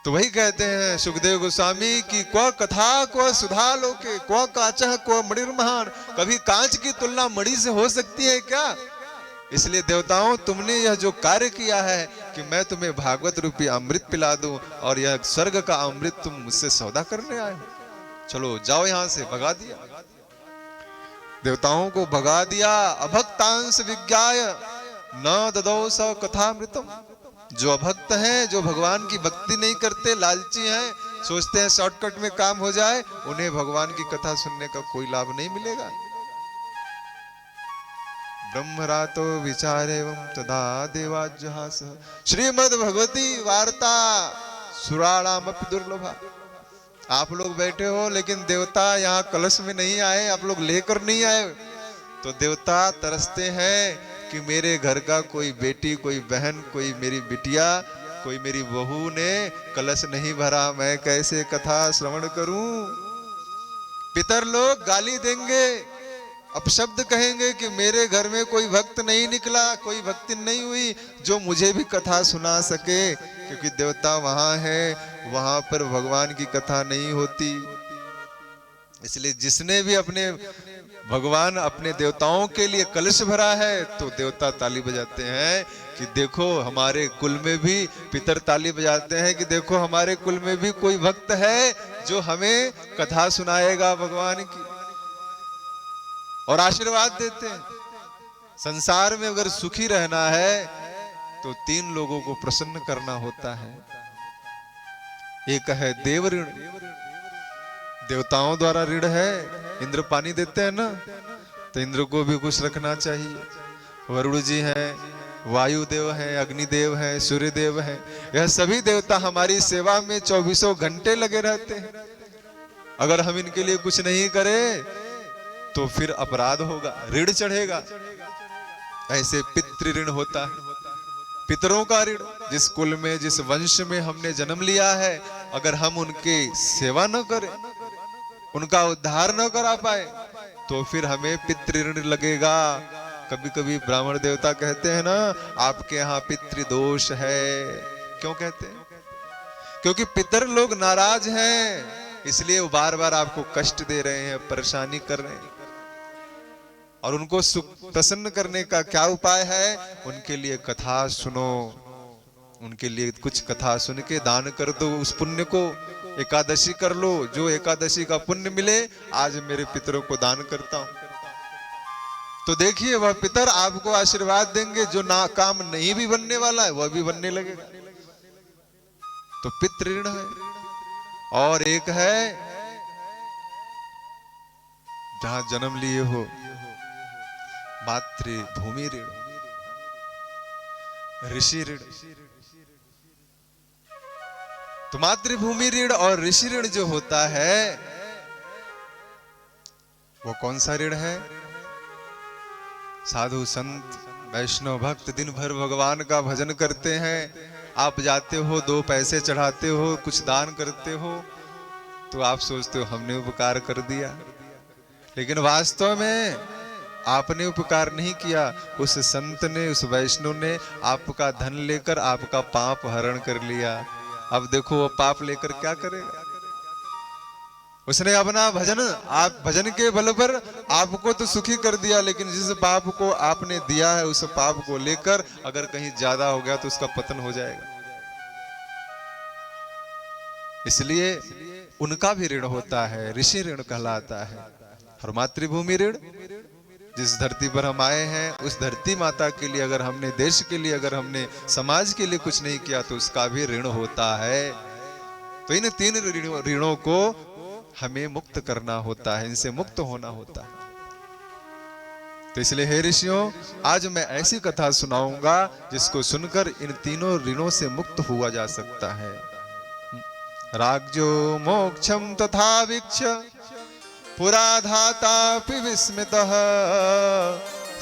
तो वही कहते हैं सुखदेव गोस्वामी की क्व कथा क्व सुधा लोके क्व काचः क्व मणिर्महान्। कभी कांच की तुलना मणि से हो सकती है क्या? इसलिए देवताओं, तुमने यह जो कार्य किया है कि मैं तुम्हें भागवत रूपी अमृत पिला दूं और यह स्वर्ग का अमृत तुम मुझसे सौदा करने आए हो, चलो जाओ यहां से। भगा दिया, देवताओं को भगा दिया। अभक्तांश विज्ञाय न ददौ स कथामृतम। जो अभक्त हैं, जो भगवान की भक्ति नहीं करते, लालची हैं, सोचते हैं शॉर्टकट में काम हो जाए, उन्हें भगवान की कथा सुनने का कोई लाभ नहीं मिलेगा। ब्रह्मरातो विचारे एवं तदा देवाज्जहासः। श्रीमद् भगवती वार्ता सुराणामपि दुर्लभा। आप लोग बैठे हो, लेकिन देवता यहाँ कलश में नहीं आए, आप लोग लेकर नहीं आए। तो देवता तरसते हैं कि मेरे घर का कोई बेटी, कोई बहन, कोई मेरी बिटिया, कोई मेरी बहू ने कलश नहीं भरा, मैं कैसे कथा श्रवण करूं। पितर लोग गाली देंगे, अपशब्द कहेंगे कि मेरे घर में कोई भक्त नहीं निकला, कोई भक्ति नहीं हुई जो मुझे भी कथा सुना सके, क्योंकि देवता वहां है, वहां पर भगवान की कथा नहीं होती। इसलिए जिसने भी अपने भगवान अपने देवताओं के लिए कलश भरा है, तो देवता ताली बजाते हैं कि देखो हमारे कुल में भी, पितर ताली बजाते हैं कि देखो हमारे कुल में भी कोई भक्त है जो हमें कथा सुनाएगा भगवान की, और आशीर्वाद देते हैं। संसार में अगर सुखी रहना है तो 3 लोगों को प्रसन्न करना होता है। एक है देव ऋण, देवताओं द्वारा ऋण है। इंद्र पानी देते हैं ना, तो इंद्र को भी कुछ रखना चाहिए। वरुण जी हैं, वायुदेव हैं, अग्निदेव हैं, सूर्यदेव हैं, यह सभी देवता हमारी सेवा में 24 घंटे लगे रहते हैं। अगर हम इनके लिए कुछ नहीं करें तो फिर अपराध होगा, ऋण चढ़ेगा। ऐसे पितृ ऋण होता है, पितरों का ऋण। जिस कुल में, जिस वंश में हमने जन्म लिया है, अगर हम उनकी सेवा न करें, उनका उद्धार न करा पाए, तो फिर हमें पितृ ऋण लगेगा। कभी कभी ब्राह्मण देवता कहते हैं ना, आपके यहाँ पितृदोष है। क्यों कहते हैं? क्योंकि पितर लोग नाराज हैं, इसलिए वो बार बार आपको कष्ट दे रहे हैं, परेशानी कर रहे हैं। और उनको सुख प्रसन्न करने का क्या उपाय है? उनके लिए कथा सुनो, उनके लिए कुछ कथा सुन के दान कर दो उस पुण्य को, एकादशी कर लो, जो एकादशी का पुण्य मिले आज मेरे पितरों को दान करता हूं। तो देखिए वह पितर आपको आशीर्वाद देंगे, जो ना काम नहीं भी बनने वाला है वह भी बनने लगेगा। तो पितृ ऋण है। और एक है जहां जन्म लिए हो, मातृभूमि ऋण, ऋषि ऋण। तो मातृभूमि ऋण और ऋषि ऋण जो होता है वो कौन सा ऋण है? साधु संत वैष्णव भक्त दिन भर भगवान का भजन करते हैं, आप जाते हो 2 पैसे चढ़ाते हो, कुछ दान करते हो, तो आप सोचते हो हमने उपकार कर दिया, लेकिन वास्तव में आपने उपकार नहीं किया। उस संत ने, उस वैष्णव ने आपका धन लेकर आपका पाप हरण कर लिया। अब देखो वो पाप लेकर क्या करेगा। उसने अपना भजन, आप भजन के बल पर आपको तो सुखी कर दिया, लेकिन जिस पाप को आपने दिया है उस पाप को लेकर अगर कहीं ज्यादा हो गया तो उसका पतन हो जाएगा। इसलिए उनका भी ऋण होता है, ऋषि ऋण कहलाता है। और मातृभूमि ऋण, जिस धरती पर हम आए हैं उस धरती माता के लिए अगर हमने, देश के लिए अगर हमने, समाज के लिए कुछ नहीं किया तो उसका भी ऋण होता है। तो इन 3 ऋणों को हमें मुक्त करना होता है, इनसे मुक्त होना होता है। तो इसलिए हे ऋषियों, आज मैं ऐसी कथा सुनाऊंगा जिसको सुनकर इन 3 ऋणों से मुक्त हुआ जा सकता है। राग्यो मोक्षम तथा वीक्ष पुरा धातापि विस्मितः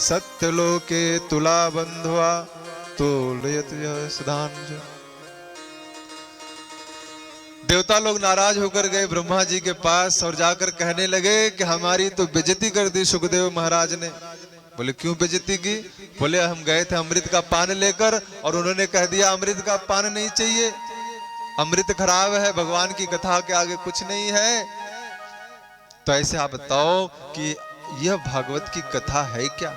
सत्यलोके तुला बंधुआ तोलयत सुधांज। देवता लोग नाराज होकर गए ब्रह्मा जी के पास और जाकर कहने लगे कि हमारी तो बेइज्जती कर दी सुखदेव महाराज ने। बोले क्यों बेइज्जती की? बोले हम गए थे अमृत का पान लेकर और उन्होंने कह दिया अमृत का पान नहीं चाहिए, अमृत खराब है, भगवान की कथा के आगे कुछ नहीं है। तो ऐसे आप बताओ कि यह भागवत की कथा है क्या?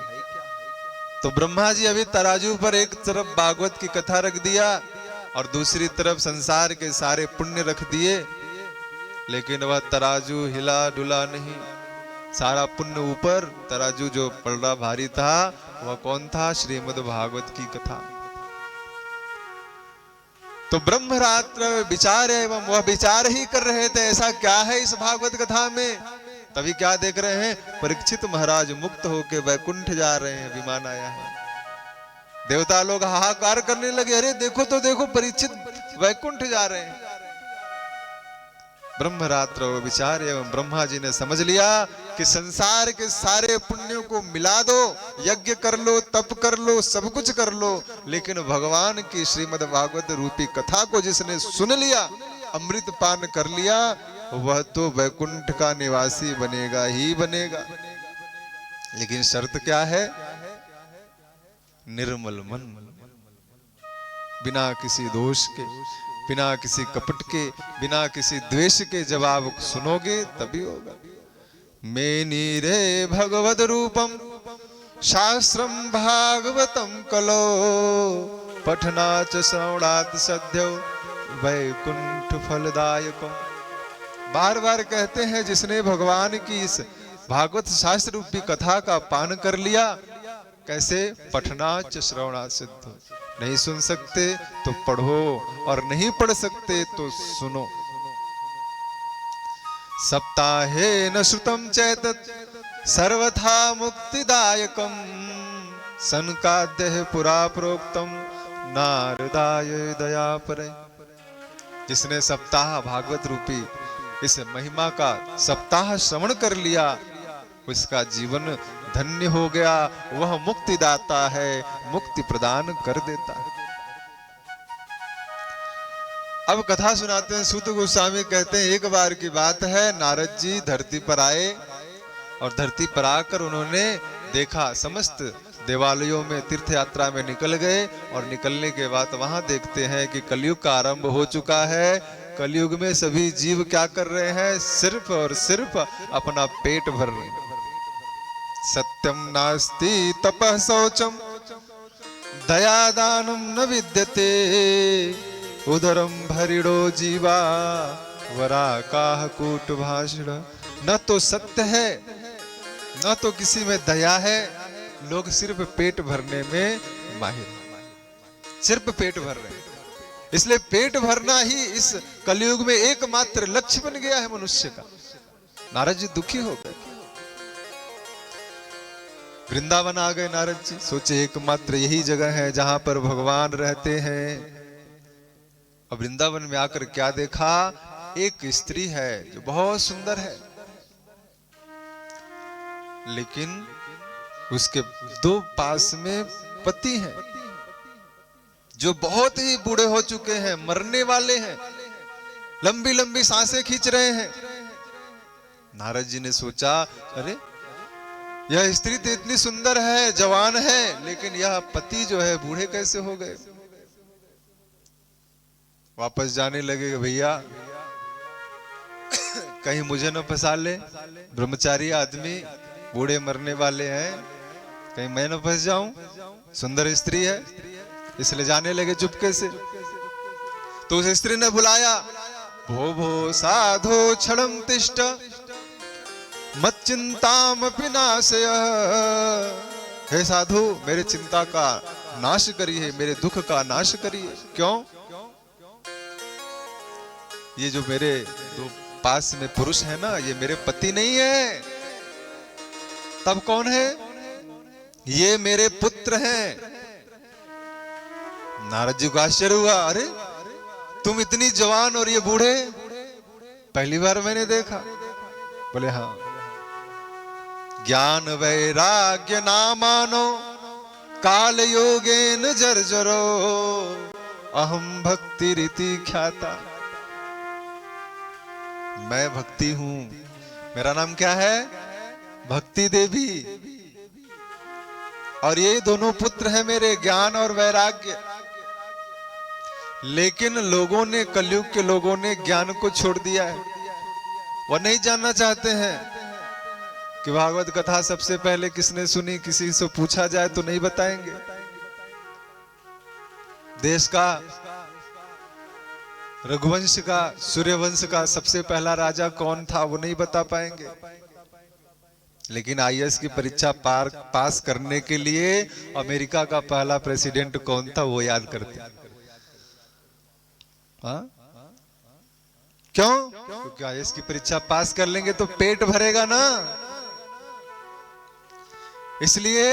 तो ब्रह्मा जी अभी तराजू पर एक तरफ भागवत की कथा रख दिया और दूसरी तरफ संसार के सारे पुण्य रख दिए, लेकिन वह तराजू हिला डुला नहीं। सारा पुण्य ऊपर, तराजू जो पलड़ा भारी था वह कौन था? श्रीमद् भागवत की कथा। तो ब्रह्मरात्र विचार एवं वह विचार ही कर रहे थे ऐसा क्या है इस भागवत कथा में। तभी क्या देख रहे हैं? परीक्षित महाराज मुक्त होके वैकुंठ जा रहे हैं, विमान आया है। देवता लोग हाहाकार करने लगे, अरे देखो तो देखो परीक्षित वैकुंठ जा रहे हैं। ब्रह्मरात्र विचार एवं ब्रह्मा जी ने समझ लिया कि संसार के सारे पुण्यों को मिला दो, यज्ञ कर लो, तप कर लो, सब कुछ कर लो, लेकिन भगवान की श्रीमद् भागवत रूपी कथा को जिसने सुन लिया, अमृत पान कर लिया, वह तो वैकुंठ का निवासी बनेगा ही बनेगा। लेकिन शर्त क्या है? निर्मल मन, बिना किसी दोष के, बिना किसी कपट के, बिना किसी द्वेष के जब आप सुनोगे तभी होगा। मेनी रे भगवद रूपम शास्त्रम भागवतम कलो पठना च श्रवणात् सद्यो वैकुंठ फलदायकम। बार बार कहते हैं जिसने भगवान की इस भागवत शास्त्र रूपी कथा का पान कर लिया, कैसे? पठनाच श्रवणात् सिद्ध। नहीं सुन सकते तो पढ़ो और नहीं पढ़ सकते तो सुनो। सप्ताहे न श्रुतम चैतत सर्वथा मुक्तिदायकम सनकाद्य पुरा प्रोक्तम नारदाय दयापरे। जिसने सप्ताह भागवत रूपी इस महिमा का सप्ताह श्रवण कर लिया, उसका जीवन धन्य हो गया, वह मुक्तिदाता है, मुक्ति प्रदान कर देता है। अब कथा सुनाते हैं। सूत गोस्वामी कहते हैं एक बार की बात है, नारद जी धरती पर आए और धरती पर आकर उन्होंने देखा, समस्त देवालयों में तीर्थ यात्रा में निकल गए और निकलने के बाद वहां देखते हैं कि कलयुग का आरंभ हो चुका है। कलयुग में सभी जीव क्या कर रहे हैं? सिर्फ और सिर्फ अपना पेट भर रहे हैं। सत्यम नास्ति तपः शौचम दयादानं न विद्यते उदरम भरिणो जीवा वराकाह कूट भाषण। न तो सत्य है न तो किसी में दया है, लोग सिर्फ पेट भरने में माहिर हैं, सिर्फ पेट भर रहे हैं। इसलिए पेट भरना ही इस कलयुग में एकमात्र लक्ष्य बन गया है मनुष्य का। नारद जी दुखी हो गए, वृंदावन आ गए नारद जी, सोचे एकमात्र यही जगह है जहां पर भगवान रहते हैं। अब वृंदावन में आकर क्या देखा, एक स्त्री है जो बहुत सुंदर है, लेकिन उसके दो पास में पति हैं जो बहुत ही बूढ़े हो चुके हैं, मरने वाले हैं, लंबी लंबी सांसें खींच रहे हैं। नारद जी ने सोचा, अरे यह स्त्री तो इतनी सुंदर है, जवान है, लेकिन यह पति जो है बूढ़े कैसे हो गए। वापस जाने लगे, भैया कहीं मुझे न फंसा ले, ब्रह्मचारी आदमी बूढ़े मरने वाले हैं, कहीं मैं न फंस जाऊं, सुंदर स्त्री है। इसलिए जाने लगे चुपके से। तो उस स्त्री ने बुलाया, भो भो साधो क्षणम तिष्ठ मत चिंताम विनाशय। हे साधु, मेरे चिंता का नाश करिए, मेरे दुख का नाश करिए। क्यों? ये जो मेरे दो पास में पुरुष है ना, ये मेरे पति नहीं है। तब कौन है? ये मेरे पुत्र हैं। नारद जी को आश्चर्य हुआ, अरे तुम इतनी जवान और ये बूढ़े, पहली बार मैंने देखा। बोले हाँ, ज्ञान वैराग्य नामानो काल योगेन जर्जरो अहम भक्ति रीति ख्याता। मैं भक्ति हूं, मेरा नाम क्या है? भक्ति देवी। और ये दोनों पुत्र हैं मेरे, ज्ञान और वैराग्य। लेकिन लोगों ने, कलयुग के लोगों ने ज्ञान को छोड़ दिया है। वो नहीं जानना चाहते हैं कि भागवत कथा सबसे पहले किसने सुनी। किसी से पूछा जाए तो नहीं बताएंगे। देश का, रघुवंश का, सूर्यवंश का सबसे पहला राजा कौन था वो नहीं बता पाएंगे। लेकिन आईएएस की परीक्षा पास करने के लिए अमेरिका का पहला प्रेसिडेंट कौन था वो याद करते। हाँ? क्यों? क्योंकि आईएएस की परीक्षा पास कर लेंगे तो पेट भरेगा ना। इसलिए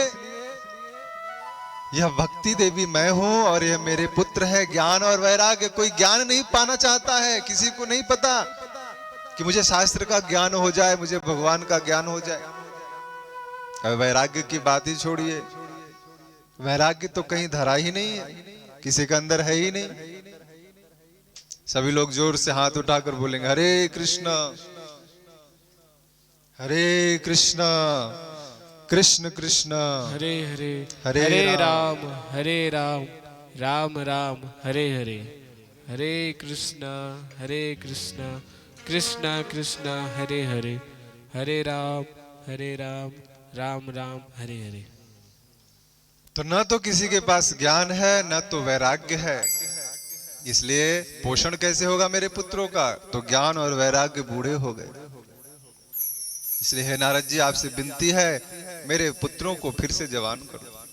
यह भक्ति देवी मैं हूं और यह मेरे पुत्र है। ज्ञान और वैराग्य, कोई ज्ञान नहीं पाना चाहता है, किसी को नहीं पता कि मुझे शास्त्र का ज्ञान हो जाए, मुझे भगवान का ज्ञान हो जाए। अब वैराग्य की बात ही छोड़िए, वैराग्य तो कहीं धरा ही नहीं है, किसी के अंदर है ही नहीं। सभी लोग जोर से हाथ उठाकर बोलेंगे, हरे कृष्ण कृष्ण कृष्ण हरे हरे, हरे हरे राम राम राम हरे हरे, हरे कृष्ण कृष्ण कृष्ण हरे हरे, हरे राम राम राम हरे हरे। तो न तो किसी के पास ज्ञान है न तो वैराग्य है। इसलिए पोषण कैसे होगा मेरे पुत्रों का? तो ज्ञान और वैराग्य बूढ़े हो गए। इसलिए हे नारद जी, आपसे विनती है, मेरे पुत्रों को फिर से जवान करो।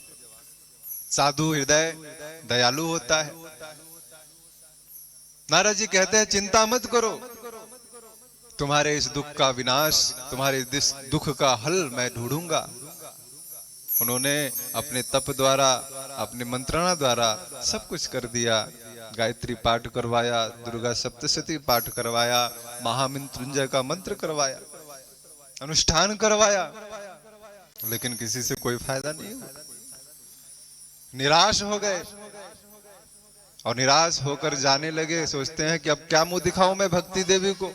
साधु हृदय दयालु होता है। नारद जी कहते हैं, चिंता मत करो, तुम्हारे इस दुख का विनाश, तुम्हारे इस दुख का हल मैं ढूंढूंगा। उन्होंने अपने तप द्वारा, अपने मंत्रणा द्वारा सब कुछ कर दिया। गायत्री पाठ करवाया, दुर्गा सप्तशती पाठ करवाया, महामृत्युंजय का मंत्र करवाया, अनुष्ठान करवाया, लेकिन किसी से कोई फायदा नहीं हुआ। निराश हो गए और निराश होकर जाने लगे। सोचते हैं कि अब क्या मुंह दिखाऊं मैं भक्ति देवी को।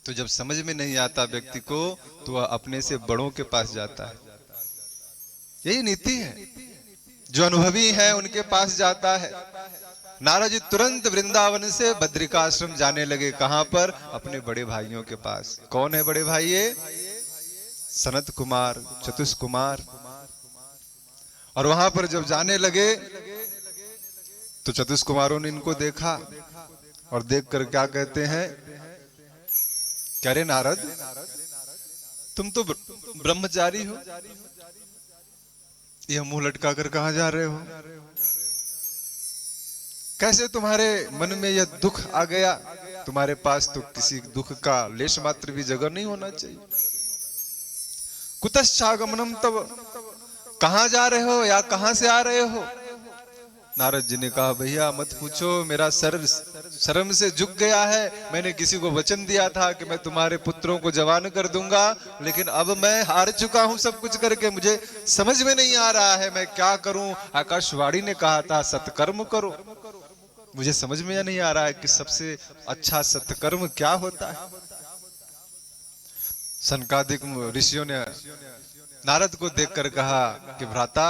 तो जब समझ में नहीं आता व्यक्ति को, तो वह अपने से बड़ों के पास जाता है। यही नीति है, जो अनुभवी है उनके पास जाता है। नारद जी तुरंत वृंदावन से बद्रिकाश्रम जाने लगे। कहां पर? अपने बड़े भाइयों के पास। कौन है बड़े भाई? ये सनत कुमार, चतुष कुमार। और वहां पर जब जाने लगे तो चतुष कुमारों ने इनको देखा और देखकर क्या कहते हैं, कह रहे नारद तुम तो ब्रह्मचारी हो, यह मुंह लटका कर कहां जा रहे हो? कैसे तुम्हारे मन में यह दुख आ गया? तुम्हारे पास तो किसी दुख का लेश मात्र भी जगह नहीं होना चाहिए। कुतश्चागमनम, तब कहां जा रहे हो या कहां से आ रहे हो? नारद जी ने कहा भैया मत पूछो, मेरा सर शर्म से झुक गया है। मैंने किसी को वचन दिया था कि मैं तुम्हारे पुत्रों को जवान कर दूंगा, लेकिन अब मैं हार चुका हूं सब कुछ करके। मुझे समझ में नहीं आ रहा है मैं क्या करूं। आकाशवाणी ने कहा था सत्कर्म करो, मुझे समझ में नहीं आ रहा है कि सबसे अच्छा सत्कर्म क्या होता है। सनकादिक ऋषियों ने नारद को देखकर कहा कि भ्राता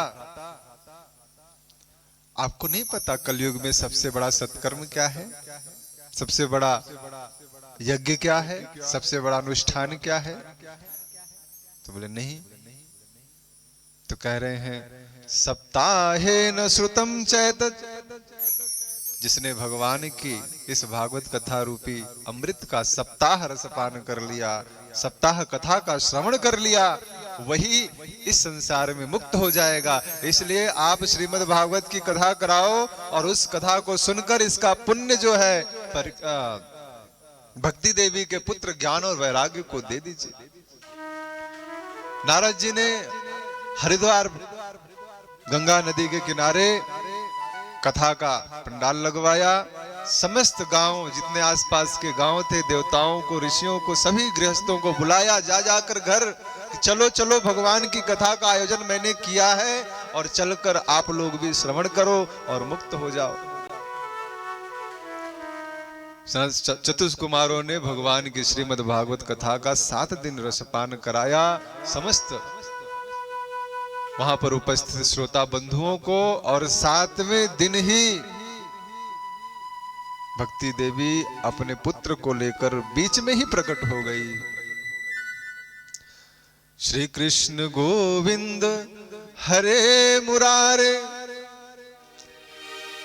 आपको नहीं पता कलयुग में सबसे बड़ा सत्कर्म क्या है, सबसे बड़ा यज्ञ क्या है, सबसे बड़ा अनुष्ठान क्या है? तो बोले नहीं। तो कह रहे हैं सप्ताहेन श्रुतम चैतत, जिसने भगवान की इस भागवत कथा रूपी अमृत का सप्ताह रसपान कर लिया, सप्ताह कथा का श्रवण कर लिया, वही इस संसार में मुक्त हो जाएगा। इसलिए आप श्रीमद् भागवत की कथा कराओ और उस कथा को सुनकर इसका पुण्य जो है भक्ति देवी के पुत्र ज्ञान और वैराग्य को दे दीजिए। नारद जी ने हरिद्वार गंगा नदी के किनारे कथा का पंडाल लगवाया। समस्त गांव, जितने आसपास के गांव थे, देवताओं को, ऋषियों को, सभी गृहस्थों को बुलाया जा जाकर घर, चलो चलो भगवान की कथा का आयोजन मैंने किया है और चलकर आप लोग भी श्रवण करो और मुक्त हो जाओ। चतुष कुमारों ने भगवान की श्रीमद् भागवत कथा का 7 दिन रसपान कराया। समस्त वहां पर उपस्थित श्रोता बंधुओं को, और 7वें दिन ही भक्ति देवी अपने पुत्र को लेकर बीच में ही प्रकट हो गई। श्री कृष्ण गोविंद हरे मुरारे।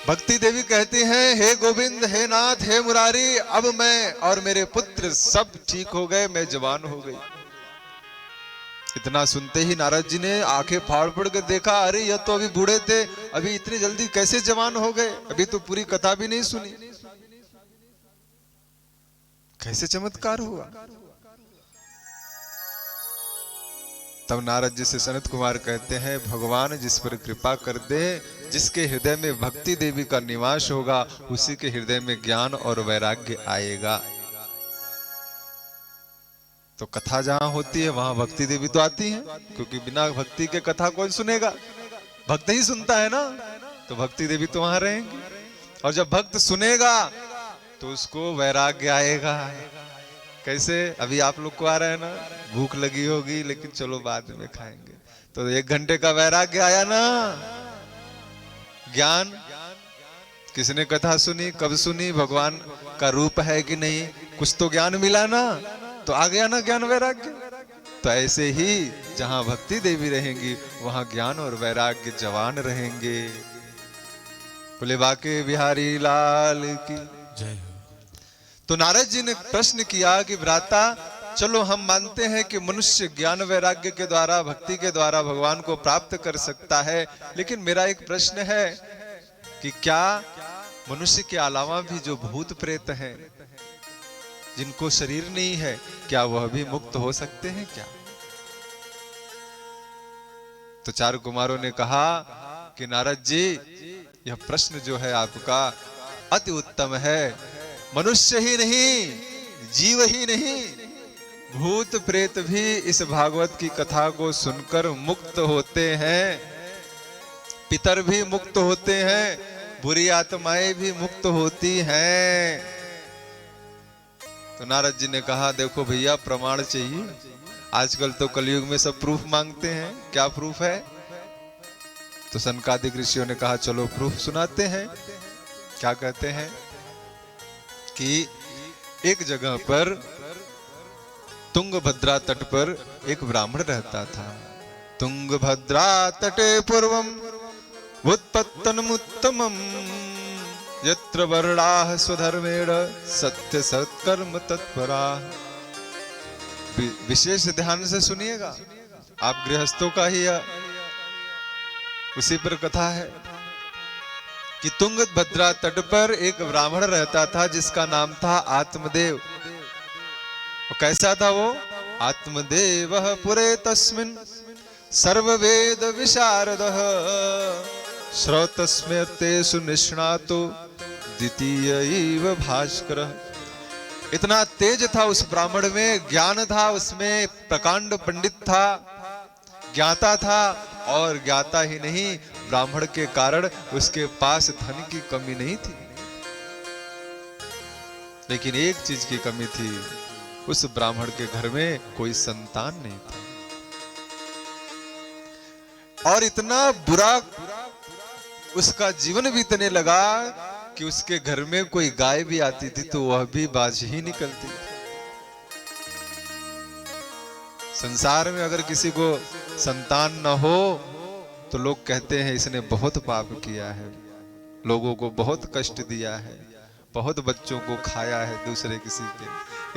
भक्ति देवी कहती हैं हे गोविंद, हे नाथ, हे मुरारी, अब मैं और मेरे पुत्र सब ठीक हो गए, मैं जवान हो गई। इतना सुनते ही नारद जी ने आंखें फाड़ फाड़ कर देखा, अरे यह तो अभी बूढ़े थे, अभी इतनी जल्दी कैसे जवान हो गए? अभी तो पूरी कथा भी नहीं सुनी, कैसे चमत्कार हुआ? तब नारद जी से सनत कुमार कहते हैं भगवान जिस पर कृपा कर दे, जिसके हृदय में भक्ति देवी का निवास होगा, उसी के हृदय में ज्ञान और वैराग्य आएगा। तो कथा जहां होती है वहां भक्ति देवी तो आती है, क्योंकि बिना भक्ति के कथा कौन सुनेगा? भक्त ही सुनता है ना, तो भक्ति देवी तो वहां रहेंगी। और जब भक्त सुनेगा तो उसको वैराग्य आएगा। कैसे? अभी आप लोग को आ रहा है ना, भूख लगी होगी लेकिन चलो बाद में खाएंगे, तो 1 घंटे का वैराग्य आया ना। ज्ञान, किसने कथा सुनी, कब सुनी, भगवान का रूप है कि नहीं, कुछ तो ज्ञान मिला ना, तो आ गया ना ज्ञान वैराग्य। तो ऐसे ही जहां भक्ति देवी रहेंगी वहां ज्ञान और वैराग्य जवान रहेंगे। बोले बाके बिहारी लाल की जय। तो नारद जी ने प्रश्न किया कि भ्राता चलो हम मानते हैं कि मनुष्य ज्ञान वैराग्य के द्वारा, भक्ति के द्वारा भगवान को प्राप्त कर सकता है, लेकिन मेरा एक प्रश्न है कि क्या मनुष्य के अलावा भी जो भूत प्रेत हैं, जिनको शरीर नहीं है, क्या वह भी मुक्त हो सकते हैं क्या? तो 4 कुमारों ने कहा कि नारद जी यह प्रश्न जो है आपका अति उत्तम है। मनुष्य ही नहीं, जीव ही नहीं, भूत प्रेत भी इस भागवत की कथा को सुनकर मुक्त होते हैं। पितर भी मुक्त होते हैं, बुरी आत्माएं भी मुक्त होती हैं। तो नारद जी ने कहा देखो भैया प्रमाण चाहिए। आजकल तो कलयुग में सब प्रूफ मांगते हैं, क्या प्रूफ है? तो सनकादिक ऋषियों ने कहा चलो प्रूफ सुनाते हैं। क्या कहते हैं कि एक जगह पर तुंगभद्रा तट पर एक ब्राह्मण रहता था। तुंगभद्रा तटे पूर्वम उत्पत्तनमुत्तमम् यत्र वर्णाः स्वधर्मेण सत्य सत्कर्म तत्पराः। विशेष ध्यान से सुनिएगा, आप गृहस्थों का ही उसी पर कथा है कि तुंगभद्रा तट पर एक ब्राह्मण रहता था जिसका नाम था आत्मदेव। और कैसा था वो? आत्मदेवः पुरे तस्मिन् सर्ववेद विशारदः श्रौतस्मृतेषु निष्णातो द्वितीय भास्करः। इतना तेज था उस ब्राह्मण में, ज्ञान था उसमें, प्रकांड पंडित था, ज्ञाता था। और ज्ञाता ही नहीं, ब्राह्मण के कारण उसके पास धन की कमी नहीं थी, लेकिन एक चीज की कमी थी, उस ब्राह्मण के घर में कोई संतान नहीं था। और इतना बुरा उसका जीवन बीतने लगा कि उसके घर में कोई गाय भी आती थी तो वह भी बाज ही निकलती थी। संसार में अगर किसी को संतान न हो तो लोग कहते हैं इसने बहुत पाप किया है, लोगों को बहुत कष्ट दिया है, बहुत बच्चों को खाया है दूसरे किसी के,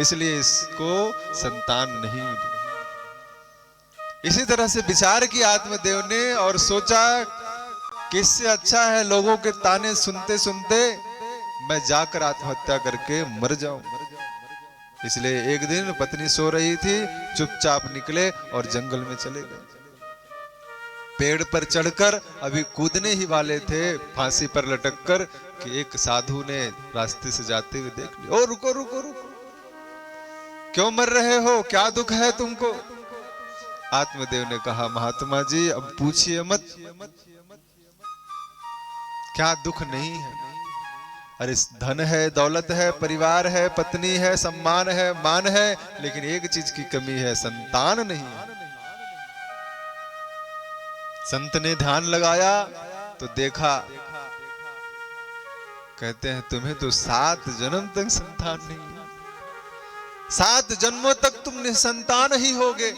इसलिए इसको संतान नहीं मिली। इसी तरह से विचार किया आत्मदेव ने और सोचा कि इससे अच्छा है लोगों के ताने सुनते सुनते मैं जाकर आत्महत्या करके मर जाऊं। इसलिए एक दिन पत्नी सो रही थी, चुपचाप निकले और जंगल में चले गए। पेड़ पर चढ़कर अभी कूदने ही वाले थे फांसी पर लटककर कि एक साधु ने रास्ते से जाते हुए देख लिया। ओ रुको रुको रुको, क्यों मर रहे हो, क्या दुख है तुमको? आत्मदेव ने कहा महात्मा जी अब पूछिए मत, क्या दुख नहीं है। अरे धन है, दौलत है, परिवार है, पत्नी है, सम्मान है, मान है, लेकिन एक चीज की कमी है, संतान नहीं है। संत ने ध्यान लगाया तो देखा, कहते हैं तुम्हें तो 7 जन्म तक संतान नहीं है, 7 जन्मों तक तुम निसंतान ही होगे।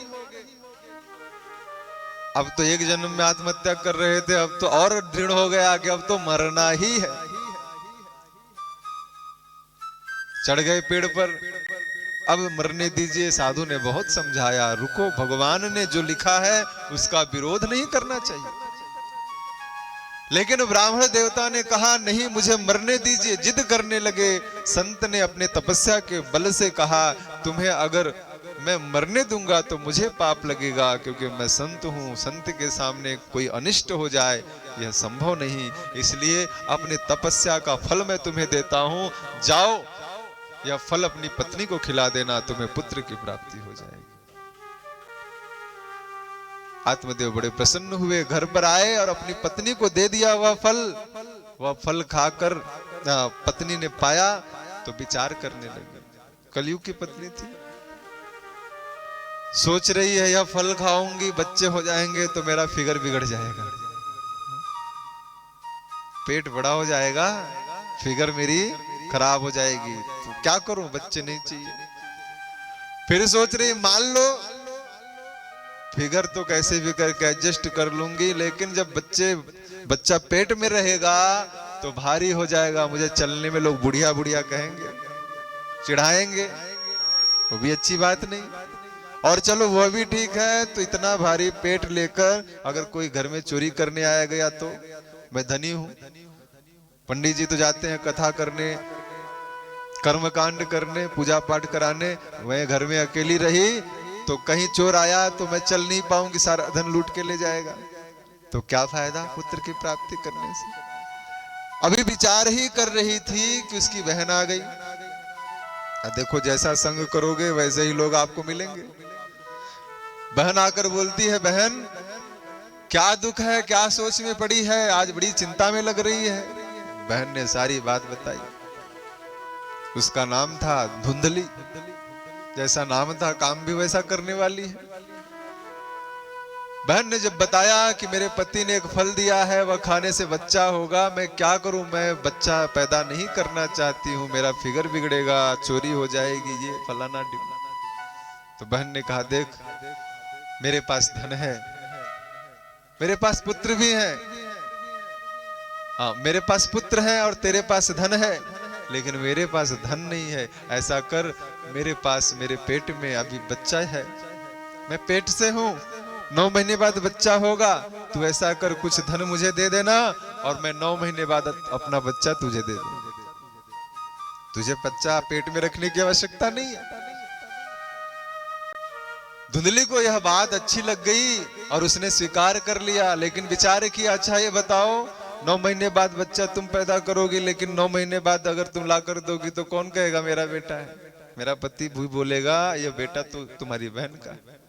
अब तो एक जन्म में आत्महत्या कर रहे थे, अब तो और दृढ़ हो गया कि अब तो मरना ही है। चढ़ गए पेड़ पर, अब मरने दीजिए। साधु ने बहुत समझाया, रुको, भगवान ने जो लिखा है उसका विरोध नहीं करना चाहिए। लेकिन ब्राह्मण देवता ने कहा नहीं, मुझे मरने दीजिए, जिद करने लगे। संत ने अपने तपस्या के बल से कहा तुम्हें अगर मैं मरने दूंगा तो मुझे पाप लगेगा, क्योंकि मैं संत हूं, संत के सामने कोई अनिष्ट हो जाए यह संभव नहीं, इसलिए अपने तपस्या का फल मैं तुम्हें देता हूं, जाओ यह फल अपनी पत्नी को खिला देना, तुम्हें पुत्र की प्राप्ति हो जाएगी। आत्मदेव बड़े प्रसन्न हुए, घर पर आए और अपनी पत्नी को दे दिया वह फल। वह फल खाकर पत्नी ने पाया तो विचार करने लगी। कलयुग की पत्नी थी, सोच रही है यह फल खाऊंगी, बच्चे हो जाएंगे तो मेरा फिगर बिगड़ जाएगा, पेट बड़ा हो जाएगा, फिगर मेरी खराब हो जाएगी, तो क्या करूं, बच्चे नहीं चाहिए। फिर सोच रही मान लो फिगर तो कैसे भी करके एडजस्ट कर लूंगी, लेकिन जब बच्चा पेट में रहेगा तो भारी हो जाएगा, मुझे चलने में लोग बुढ़िया बुढ़िया कहेंगे, चिढ़ाएंगे, वो भी अच्छी बात नहीं। और चलो वो भी ठीक है, तो इतना भारी पेट लेकर अगर कोई घर में चोरी करने आया गया तो मैं धनी हूं, पंडित जी तो जाते हैं कथा करने, कर्मकांड करने, पूजा पाठ कराने, मैं घर में अकेली रही तो कहीं चोर आया तो मैं चल नहीं पाऊंगी, सारा धन लूट के ले जाएगा, तो क्या फायदा पुत्र की प्राप्ति करने से। अभी विचार ही कर रही थी कि उसकी बहन आ गई। देखो जैसा संग करोगे वैसे ही लोग आपको मिलेंगे। बहन आकर बोलती है, बहन क्या दुख है, क्या सोच में पड़ी है, आज बड़ी चिंता में लग रही है। बहन ने सारी बात बताई। उसका नाम था धुंधली, जैसा नाम था काम भी वैसा करने वाली है। बहन ने जब बताया कि मेरे पति ने एक फल दिया है, वह खाने से बच्चा होगा, मैं क्या करूं, मैं बच्चा पैदा नहीं करना चाहती हूं, मेरा फिगर बिगड़ेगा, चोरी हो जाएगी, ये फलाना डिमना। तो बहन ने कहा देख मेरे पास धन है, मेरे पास पुत्र भी हैं, हाँ मेरे पास पुत्र हैं और तेरे पास धन है, लेकिन मेरे पास धन नहीं है। ऐसा कर, मेरे पास मेरे पेट में अभी बच्चा है, मैं पेट से हूं, 9 महीने बाद बच्चा होगा। तू ऐसा कर, कुछ धन मुझे दे देना और मैं 9 महीने बाद अपना बच्चा तुझे दे दूं। तुझे बच्चा पेट में रखने की आवश्यकता नहीं है। धुंधली को यह बात अच्छी लग गई और उसने स्वीकार कर लिया, लेकिन विचार किया, अच्छा ये बताओ 9 महीने बाद बच्चा तुम पैदा करोगी, लेकिन 9 महीने बाद अगर तुम ला कर दोगी तो कौन कहेगा मेरा बेटा है? मेरा पति भी बोलेगा ये बेटा तो तुम्हारी बहन का है।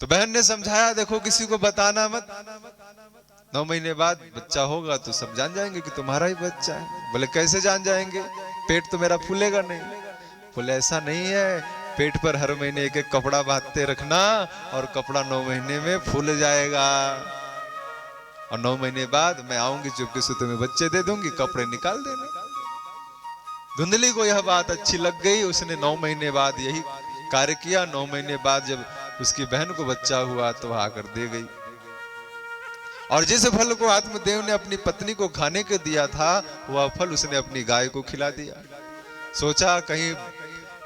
तो बहन ने समझाया, देखो किसी को बताना मत, 9 महीने बाद बच्चा होगा तो सब जान जाएंगे कि तुम्हारा ही बच्चा है। बोले कैसे जान जाएंगे, पेट तो मेरा फूलेगा नहीं। बोले ऐसा नहीं है, पेट पर हर महीने एक एक कपड़ा बांधते रखना और कपड़ा 9 महीने में फूल जाएगा और 9 महीने बाद मैं आऊंगी, चुपके से तुम्हें बच्चे दे दूंगी, कपड़े निकाल देना। धुंधली को यह बात अच्छी लग गई, उसने 9 महीने बाद यही कार्य किया। 9 महीने बाद जब उसकी बहन को बच्चा हुआ तो वह आकर दे गई। और जिस फल को आत्मदेव ने अपनी पत्नी को खाने के दिया था, वह फल उसने अपनी गाय को खिला दिया। सोचा कहीं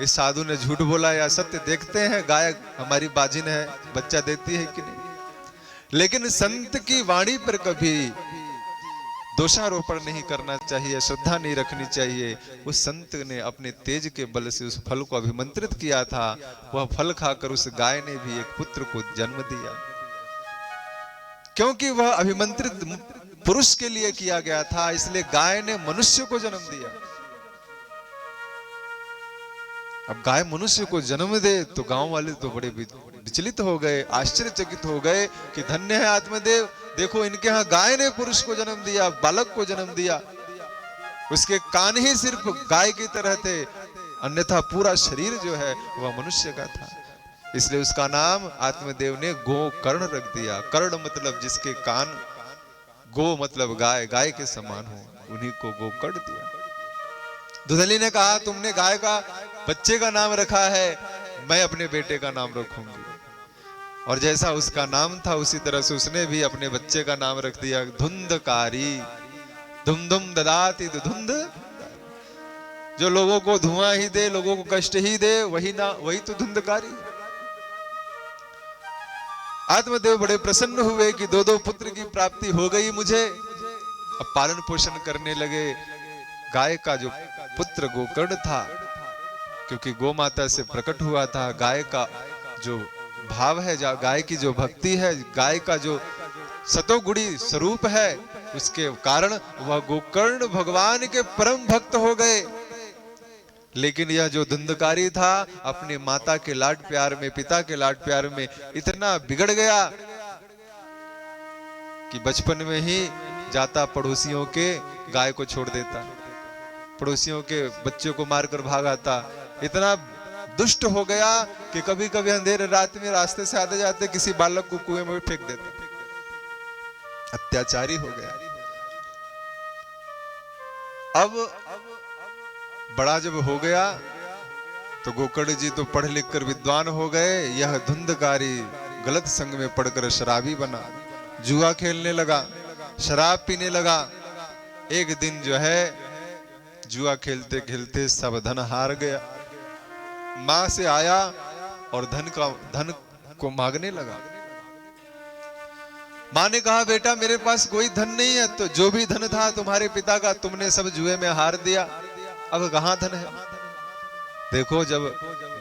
इस साधु ने झूठ बोला या सत्य, देखते हैं गाय हमारी बाजिन है, बच्चा देती है कि नहीं। लेकिन संत की वाणी पर कभी दोषारोपण नहीं करना चाहिए, श्रद्धा नहीं रखनी चाहिए। उस संत ने अपने तेज के बल से उस फल को अभिमंत्रित किया था। वह फल खाकर उस गाय ने भी एक पुत्र को जन्म दिया, क्योंकि वह अभिमंत्रित पुरुष के लिए किया गया था, इसलिए गाय ने मनुष्य को जन्म दिया। अब गाय मनुष्य को जन्म दे तो गांव वाले तो बड़े विचलित हो गए, आश्चर्यचकित हो गए कि धन्य है आत्मदेव, देखो इनके यहाँ गाय ने पुरुष को जन्म दिया, बालक को जन्म दिया। उसके कान ही सिर्फ गाय की तरह थे, अन्यथा पूरा शरीर जो है वह मनुष्य का था। इसलिए उसका नाम आत्मदेव ने गोकर्ण रख दिया। कर्ण मतलब जिसके कान, गो मतलब गाय, गाय के समान हो, उन्हीं को गोकर्ण दिया। धुंधली ने कहा, तुमने गाय का बच्चे का नाम रखा है, मैं अपने बेटे का नाम रखूंगी। और जैसा उसका नाम था उसी तरह से उसने भी अपने बच्चे का नाम रख दिया, धुंधकारी। धुम धुम ददाति धुंध, जो लोगों को धुआं ही दे, लोगों को कष्ट ही दे, वही तो धुंधकारी। आत्मदेव बड़े प्रसन्न हुए कि 2 पुत्र की प्राप्ति हो गई मुझे। अब पालन पोषण करने लगे। गाय का जो पुत्र गोकर्ण था, क्योंकि गो माता से प्रकट हुआ था, गाय का जो भाव है, गाय की जो भक्ति है, गाय का जो सतोगुणी स्वरूप है, उसके कारण वह गोकर्ण भगवान के परम भक्त हो गए। लेकिन यह जो धुंधकारी था, अपने माता के लाड प्यार में, पिता के लाड प्यार में इतना बिगड़ गया कि बचपन में ही जाता पड़ोसियों के गाय को छोड़ देता, पड़ोसियों के बच्चों को मारकर भाग आता। इतना दुष्ट हो गया कि कभी कभी अंधेरे रात में रास्ते से आते जाते किसी बालक को कुएं में फेंक देता। अत्याचारी हो गया। अब बड़ा जब हो गया तो गोकर्ण जी तो पढ़ लिख कर विद्वान हो गए। यह धुंधकारी गलत संग में पढ़कर शराबी बना, जुआ खेलने लगा, शराब पीने लगा। एक दिन जो है जुआ खेलते खेलते सब धन हार गया। मां से आया और धन को मांगने लगा। मां ने कहा, बेटा मेरे पास कोई धन नहीं है, तो जो भी धन था तुम्हारे पिता का तुमने सब जुए में हार दिया, अब कहां धन है। देखो जब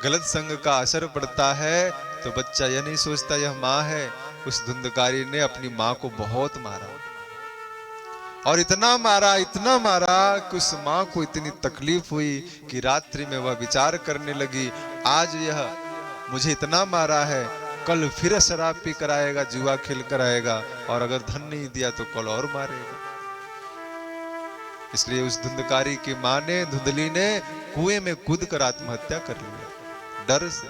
गलत संग का असर पड़ता है तो बच्चा यह नहीं सोचता यह मां है। उस धुंधकारी ने अपनी मां को बहुत मारा और इतना मारा कि उस मां को इतनी तकलीफ हुई कि रात्रि में वह विचार करने लगी, आज यह मुझे इतना मारा है, कल फिर शराब पी कर आएगा, जुआ खेल कर आएगा, और अगर धन नहीं दिया तो कल और मारेगा। इसलिए उस धुंधकारी की मां ने, धुंधली ने कुएं में कूद कर आत्महत्या कर लिया डर से।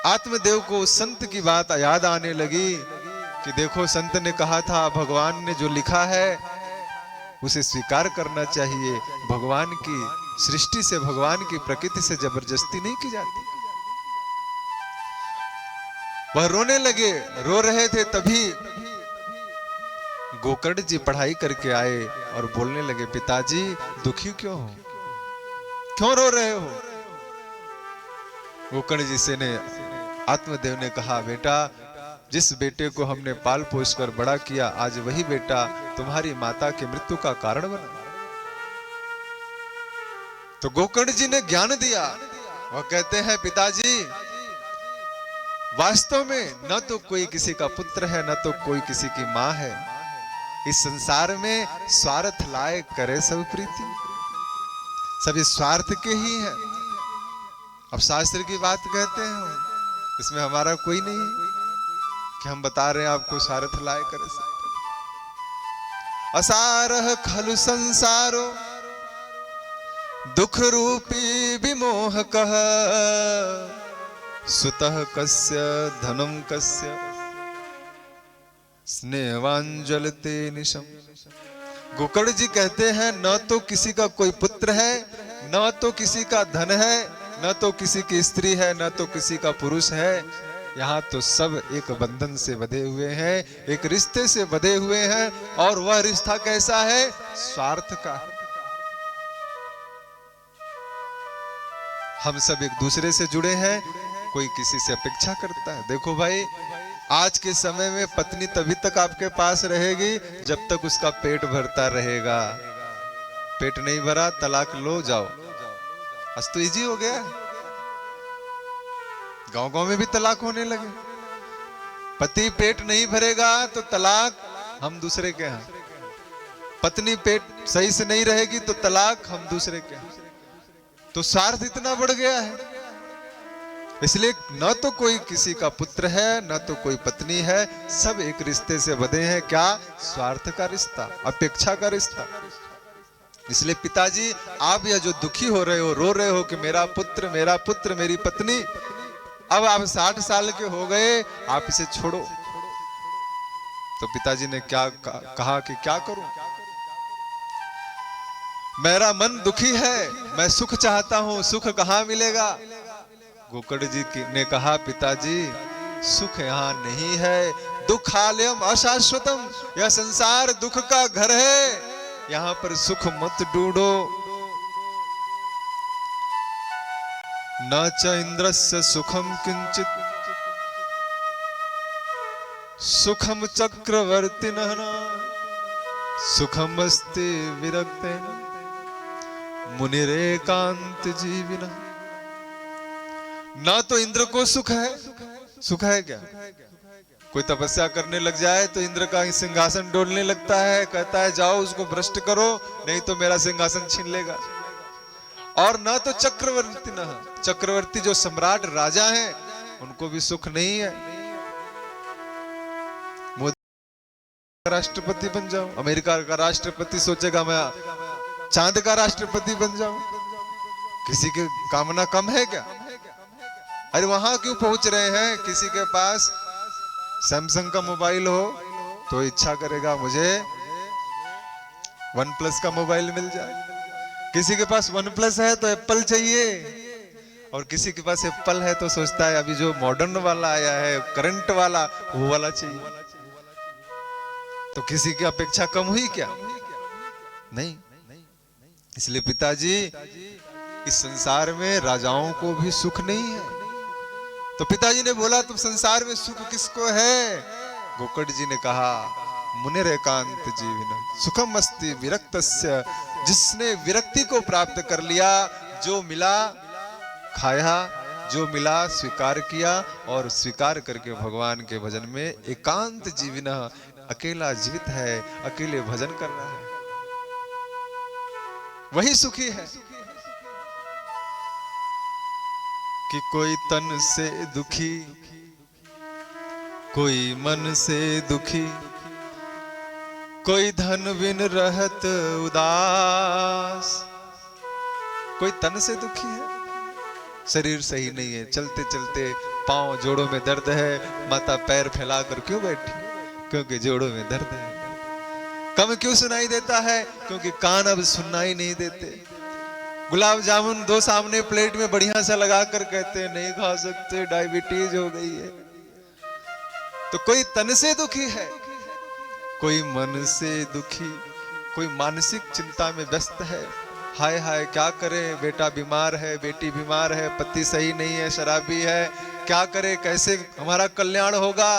आत्मदेव को संत की बात याद आने लगी कि देखो संत ने कहा था भगवान ने जो लिखा है उसे स्वीकार करना चाहिए। भगवान की सृष्टि से, भगवान की प्रकृति से जबरदस्ती नहीं की जाती। वह रोने लगे। रो रहे थे तभी गोकर्ण जी पढ़ाई करके आए और बोलने लगे, पिताजी दुखी क्यों हो, क्यों रो रहे हो? गोकर्ण जी से ने आत्मदेव ने कहा, बेटा जिस बेटे को हमने पाल पोस कर बड़ा किया, आज वही बेटा तुम्हारी माता की मृत्यु का कारण बना। तो गोकर्ण जी ने ज्ञान दिया। वह कहते हैं, पिताजी वास्तव में न तो कोई किसी का पुत्र है, न तो कोई किसी की मां है। इस संसार में स्वार्थ लाए करे सब प्रीति, सभी स्वार्थ के ही हैं। अब शास्त्र की बात कहते हैं, इसमें हमारा कोई नहीं है कि हम बता रहे हैं आपको स्वार्थ लाए करे सब। असारह खलु संसारो दुख रूपी विमोह कह, सुतः कस्य धनम कस्य स्नेहांजलते निशम। गोकर्ण जी कहते हैं, न तो किसी का कोई पुत्र है, न तो किसी का धन है, न तो किसी की स्त्री है, न तो किसी का पुरुष है। यहाँ तो सब एक बंधन से बंधे हुए हैं, एक रिश्ते से बंधे हुए हैं। और वह रिश्ता कैसा है? स्वार्थ का। हम सब एक दूसरे से जुड़े हैं, कोई किसी से अपेक्षा करता है। देखो भाई, आज के समय में पत्नी तभी तक आपके पास रहेगी जब तक उसका पेट भरता रहेगा। पेट नहीं भरा, तलाक लो, जाओ। आज तो इजी हो गया, गांव गांव में भी तलाक होने लगे। पति पेट नहीं भरेगा तो तलाक हम दूसरे के यहाँ, पत्नी पेट सही से नहीं रहेगी तो तलाक हम दूसरे के यहाँ। तो स्वार्थ इतना बढ़ गया है। इसलिए न तो कोई किसी का पुत्र है, न तो कोई पत्नी है, सब एक रिश्ते से बंधे हैं। क्या? स्वार्थ का रिश्ता, अपेक्षा का रिश्ता। इसलिए पिताजी आप यह जो दुखी हो रहे हो, रो रहे हो कि मेरा पुत्र मेरी पत्नी, अब आप 60 साल के हो गए, आप इसे छोड़ो। तो पिताजी ने क्या कहा कि क्या करूं, मेरा मन दुखी है, मैं सुख चाहता हूं, सुख कहां मिलेगा? गोकर्ण जी ने कहा, पिताजी सुख यहाँ नहीं है, दुखालयम अशाश्वतम, यह संसार दुख का घर है, यहाँ पर सुख मत ढूंढो। न च इंद्रस्य सुखम किंचित सुखम चक्रवर्तिनः सुखम अस्ति विरक्तेन मुनिरेकांत जीविनः। ना तो इंद्र को सुख है क्या? कोई तपस्या करने लग जाए तो इंद्र का सिंहासन डोलने लगता है, कहता है जाओ उसको भ्रष्ट करो, नहीं तो मेरा सिंहासन छीन लेगा। और ना तो चक्रवर्ती, ना चक्रवर्ती जो सम्राट राजा हैं, उनको भी सुख नहीं है। मोदी का राष्ट्रपति बन जाऊं, अमेरिका का राष्ट्रपति सोचेगा मैं चांद का राष्ट्रपति बन जाऊं। किसी की कामना कम है क्या? अरे वहां क्यों पहुंच रहे हैं? किसी के पास सैमसंग का मोबाइल हो तो इच्छा करेगा मुझे OnePlus का मोबाइल मिल जाए, किसी के पास OnePlus है तो एप्पल चाहिए, और किसी के पास एप्पल है तो सोचता है अभी जो मॉडर्न वाला आया है करंट वाला, वो वाला चाहिए। तो किसी की अपेक्षा कम हुई क्या? नहीं। इसलिए पिताजी इस संसार में राजाओं को भी सुख नहीं है। तो पिताजी ने बोला, तुम संसार में सुख किसको है? गोकर्ण जी ने कहा, मुनिरेकांत जीविनः सुखम अस्ति विरक्तस्य, जिसने विरक्ति को प्राप्त कर लिया, जो मिला खाया, जो मिला स्वीकार किया, और स्वीकार करके भगवान के भजन में एकांत जीविनः, अकेला जीवित है, अकेले भजन कर रहा है, वही सुखी है। कि कोई तन से दुखी, कोई मन से दुखी, कोई धन बिन रहत उदास। कोई तन से दुखी है, शरीर सही नहीं है, चलते चलते पांव जोड़ों में दर्द है, माता पैर फैलाकर क्यों बैठी? क्योंकि जोड़ों में दर्द है। कम क्यों सुनाई देता है? क्योंकि कान अब सुनाई नहीं देते। गुलाब जामुन दो सामने प्लेट में बढ़िया सा लगा कर कहते हैं नहीं खा सकते, डायबिटीज हो गई है। तो कोई तन से दुखी है, कोई मन से दुखी, कोई मानसिक चिंता में व्यस्त है। हाय हाय क्या करे, बेटा बीमार है, बेटी बीमार है, पति सही नहीं है, शराबी है, क्या करे, कैसे हमारा कल्याण होगा।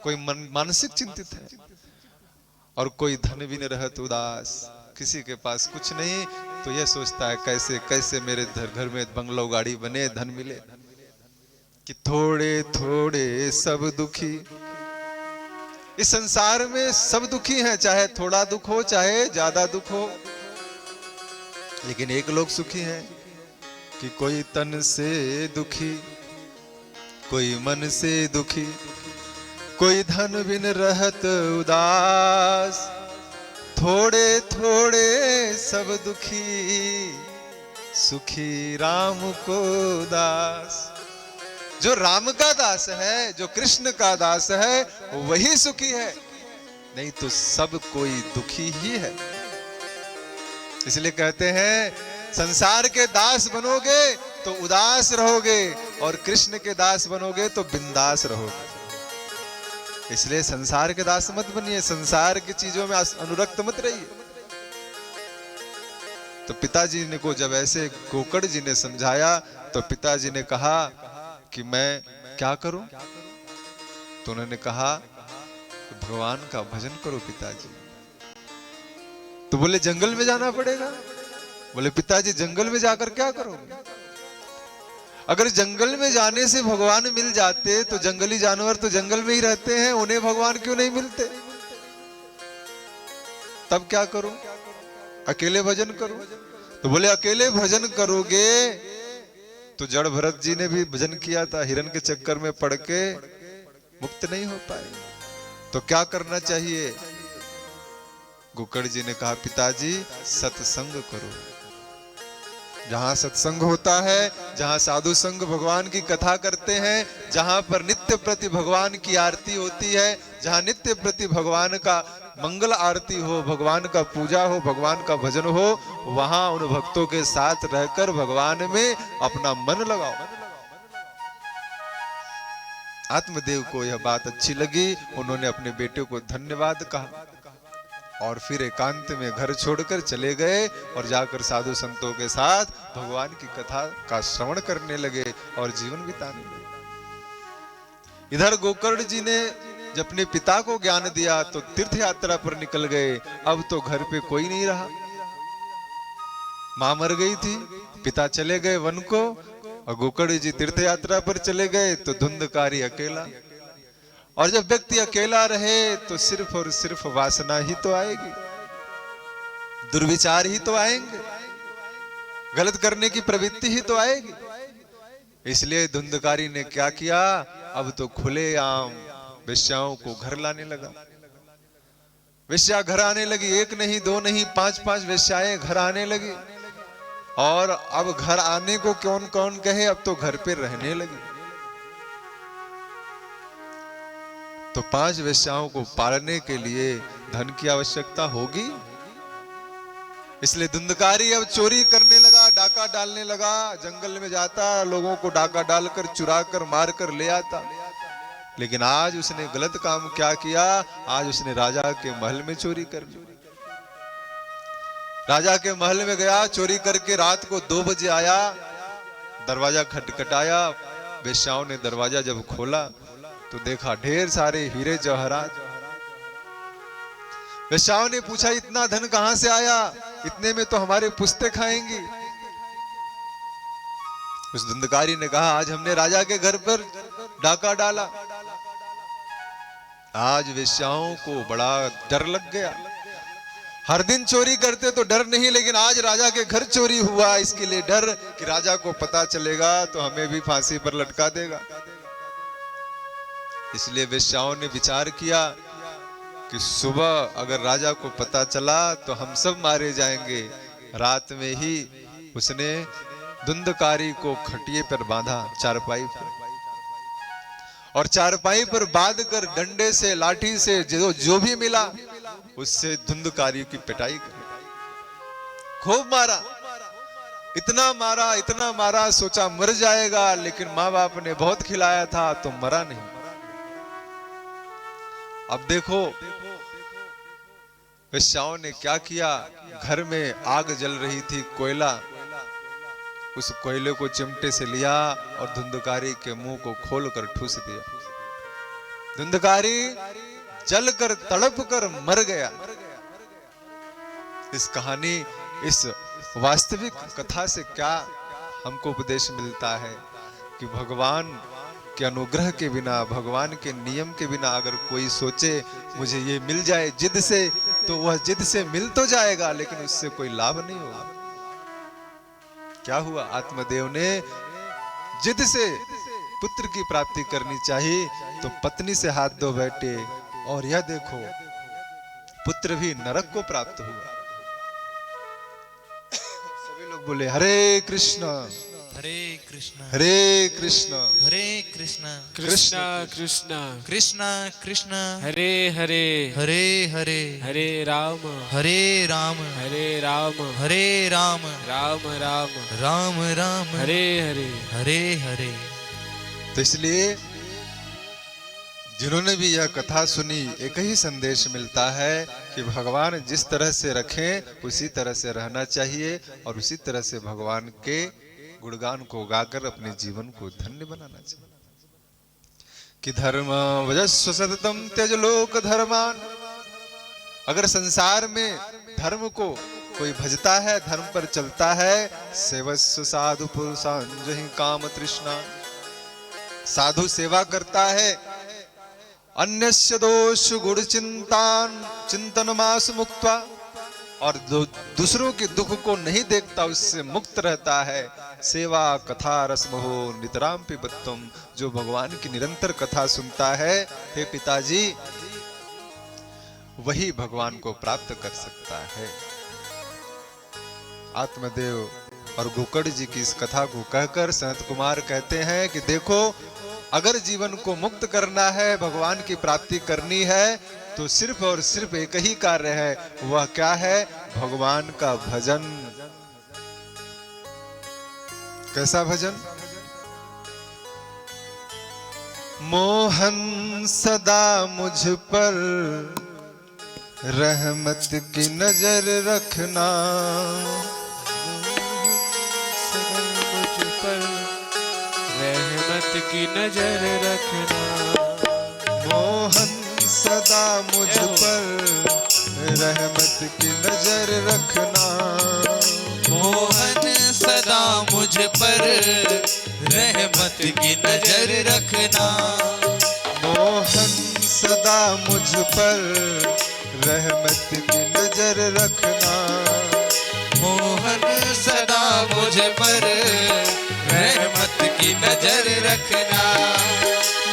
कोई मानसिक चिंतित है। और कोई धन भी न रहत उदास, किसी के पास कुछ नहीं तो यह सोचता है कैसे कैसे मेरे घर में बंगलो गाड़ी बने, धन मिले। कि थोड़े थोड़े सब दुखी, इस संसार में सब दुखी हैं, चाहे थोड़ा दुख हो चाहे ज्यादा दुख हो, लेकिन एक लोग सुखी हैं कि कोई तन से दुखी, कोई मन से दुखी, कोई धन बिन रहत उदास, थोड़े थोड़े सब दुखी, सुखी राम को दास। जो राम का दास है, जो कृष्ण का दास है, वही सुखी है, नहीं तो सब कोई दुखी ही है। इसलिए कहते हैं संसार के दास बनोगे तो उदास रहोगे, और कृष्ण के दास बनोगे तो बिंदास रहोगे। इसलिए संसार के दास मत बनिए, संसार की चीजों में अनुरक्त मत रहिए। तो पिताजी ने को जब ऐसे गोकर्ण जी ने समझाया तो पिताजी ने कहा कि मैं क्या करूं? तो उन्होंने कहा भगवान का भजन करो पिताजी। तो बोले जंगल में जाना पड़ेगा। बोले पिताजी जंगल में जाकर क्या करोगे? अगर जंगल में जाने से भगवान मिल जाते तो जंगली जानवर तो जंगल में ही रहते हैं, उन्हें भगवान क्यों नहीं मिलते? तब क्या करूं? अकेले भजन करूं? तो बोले अकेले भजन करोगे तो जड़ भरत जी ने भी भजन किया था, हिरण के चक्कर में पड़ के मुक्त नहीं हो पाए। तो क्या करना चाहिए? गोकर्ण जी ने कहा पिताजी सत्संग करो। जहां सत्संग होता है, जहां साधु संग भगवान की कथा करते हैं, जहां पर नित्य प्रति भगवान की आरती होती है, जहां नित्य प्रति भगवान का मंगल आरती हो, भगवान का पूजा हो, भगवान का भजन हो, वहां उन भक्तों के साथ रहकर भगवान में अपना मन लगाओ। आत्मदेव को यह बात अच्छी लगी, उन्होंने अपने बेटे को धन्यवाद कहा और फिर एकांत में घर छोड़कर चले गए और जाकर साधु संतों के साथ भगवान की कथा का श्रवण करने लगे और जीवन बिताने लगे। इधर गोकर्ण जी ने जब अपने पिता को ज्ञान दिया तो तीर्थ यात्रा पर निकल गए। अब तो घर पे कोई नहीं रहा, मां मर गई थी, पिता चले गए वन को और गोकर्ण जी तीर्थ यात्रा पर चले गए तो धुंधकारी अकेला। और जब व्यक्ति अकेला रहे तो सिर्फ और सिर्फ वासना ही तो आएगी, दुर्विचार ही तो आएंगे, गलत करने की प्रवृत्ति ही तो आएगी। इसलिए धुंधकारी ने क्या किया, अब तो खुलेआम वेश्याओं को घर लाने लगा। वेश्या घर आने लगी, एक नहीं दो नहीं 5-5 वेश्याएं घर आने लगी। और अब घर आने को कौन कौन कहे, अब तो घर पे रहने लगी। तो 5 वेश्याओं को पालने के लिए धन की आवश्यकता होगी। इसलिए धुंधकारी अब चोरी करने लगा, डाका डालने लगा, जंगल में जाता, लोगों को डाका डालकर चुराकर मारकर ले आता। लेकिन आज उसने गलत काम क्या किया, आज उसने राजा के महल में चोरी कर ली। राजा के महल में गया, चोरी करके रात को 2 बजे आया, दरवाजा खटखटाया। वेश्याओं ने दरवाजा जब खोला तो देखा ढेर सारे हीरे जवाहरात। वेश्याओं ने पूछा इतना धन कहां से आया, इतने में तो हमारे पुश्ते खाएंगी। उस धुंधकारी ने कहा आज हमने राजा के घर पर डाका डाला। आज वेश्याओं को बड़ा डर लग गया। हर दिन चोरी करते तो डर नहीं, लेकिन आज राजा के घर चोरी हुआ, इसके लिए डर कि राजा को पता चलेगा तो हमें भी फांसी पर लटका देगा। इसलिए वेश्याओं ने विचार किया कि सुबह अगर राजा को पता चला तो हम सब मारे जाएंगे। रात में ही उसने धुंधकारी को खटिए पर बांधा, चारपाई पर, और चारपाई पर बांधकर डंडे से लाठी से जो भी मिला उससे धुंधकारी की पिटाई कर खूब मारा। इतना मारा सोचा मर जाएगा, लेकिन माँ बाप ने बहुत खिलाया था तो मरा नहीं। अब देखो वेश्याओं ने क्या किया, घर में आग जल रही थी, कोयला, उस कोयले को चिमटे से लिया और धुंधकारी के मुंह को खोलकर ठूस दिया। धुंधकारी जलकर तड़प कर मर गया। इस कहानी, इस वास्तविक कथा से क्या हमको उपदेश मिलता है कि भगवान के अनुग्रह के बिना, भगवान के नियम के बिना अगर कोई सोचे मुझे ये मिल जाए जिद से, तो वह जिद से मिल तो जाएगा लेकिन उससे कोई लाभ नहीं होगा। क्या हुआ, आत्मदेव ने जिद से पुत्र की प्राप्ति करनी चाहिए तो पत्नी से हाथ धो बैठे, और यह देखो पुत्र भी नरक को प्राप्त हुआ। सभी लोग बोले हरे कृष्ण हरे कृष्ण हरे कृष्ण हरे कृष्ण कृष्ण कृष्ण कृष्ण कृष्ण हरे हरे हरे हरे हरे राम हरे राम हरे राम हरे राम राम राम राम राम हरे हरे हरे हरे। तो इसलिए जिन्होंने भी यह कथा सुनी, एक ही संदेश मिलता है कि भगवान जिस तरह से रखें उसी तरह से रहना चाहिए और उसी तरह से भगवान के गुणगान को गाकर अपने जीवन को धन्य बनाना चाहिए। कि धर्म वजस्व सततम त्यज लोक धर्मान। अगर संसार में धर्म को कोई भजता है, धर्म पर चलता है, सेवस्व साधु पुरुषांजहि काम तृष्णा। साधु सेवा करता है, अन्यस्य दोष गुण चिंतान चिंतन मास मुक्त्वा, और दूसरों के दुख को नहीं देखता, उससे मुक्त रहता है। सेवा कथा रसमहो नितराम पिबत्तम। जो भगवान की निरंतर कथा सुनता है, हे पिताजी, वही भगवान को प्राप्त कर सकता है। आत्मदेव और गोकर्ण जी की इस कथा को कहकर सनत कुमार कहते हैं कि देखो, अगर जीवन को मुक्त करना है, भगवान की प्राप्ति करनी है, तो सिर्फ और सिर्फ एक ही कार्य है। वह क्या है? भगवान का भजन। कैसा भजन? मोहन सदा मुझ पर रहमत की नजर रखना, सदा मुझ पर रहमत की नजर रखना। मोहन सदा मुझ पर रहमत की नजर रखना। मोहन सदा मुझ पर रहमत की नजर रखना। मोहन सदा मुझ पर रहमत की नजर रखना। मोहन सदा मुझ पर रहमत की नजर रखना।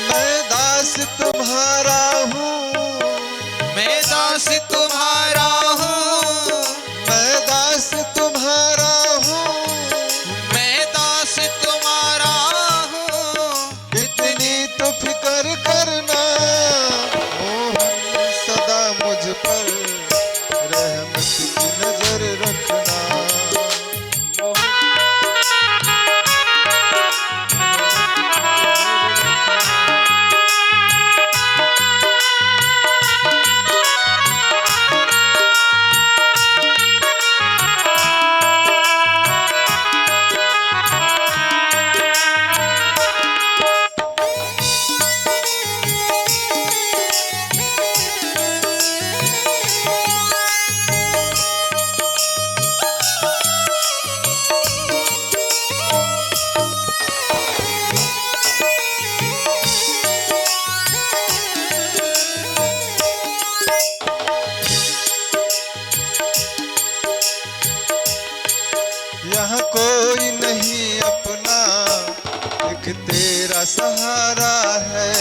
मैं दास तुम्हारा हूँ, मैं दास तुम्हारा हूँ, मैं दास तुम्हारा हूँ, मैं दास तुम्हारा हूँ। इतनी तो फिक्र करना। मोहन सदा मुझ पर रहमत की नजर रखना। यहाँ कोई नहीं अपना, एक तेरा सहारा है।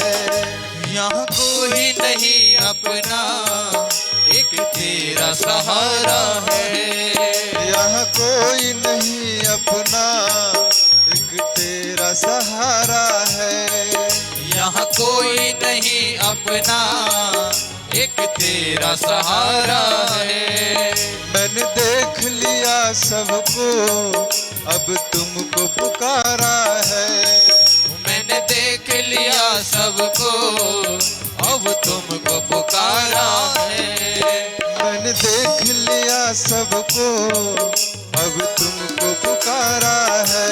यहाँ कोई नहीं अपना, एक तेरा सहारा है। यहाँ कोई नहीं अपना, एक तेरा सहारा है। यहाँ कोई नहीं अपना, एक तेरा सहारा है। मैंने देख लिया सबको, अब तुमको पुकारा है। मैंने देख लिया सबको, अब तुमको पुकारा सहारा है। मैंने देख लिया सबको, अब तुमको पुकारा है।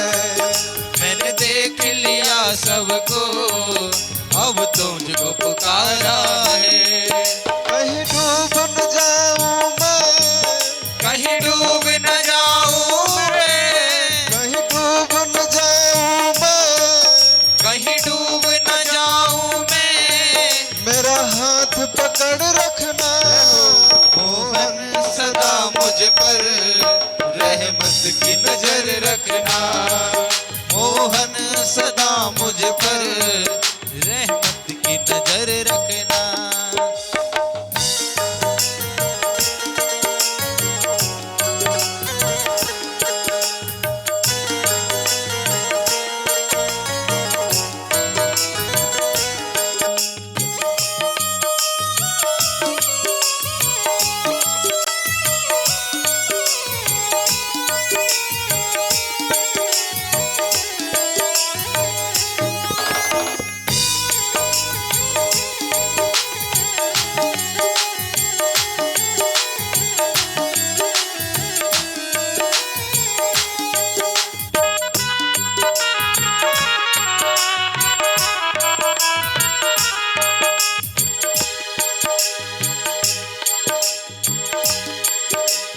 मैंने देख लिया सबको, अब तुझको पुकारा है। कहीं डूब न जाऊं मैं, कहीं डूब न जाऊं मैं, कहीं डूब न जाऊं मैं, कहीं डूब न जाऊं मैं। मेरा हाथ पकड़ रखना, मोहन सदा मुझ पर रहमत की नजर रखना। मोहन सदा मुझ पर रहमत की नजर रखना।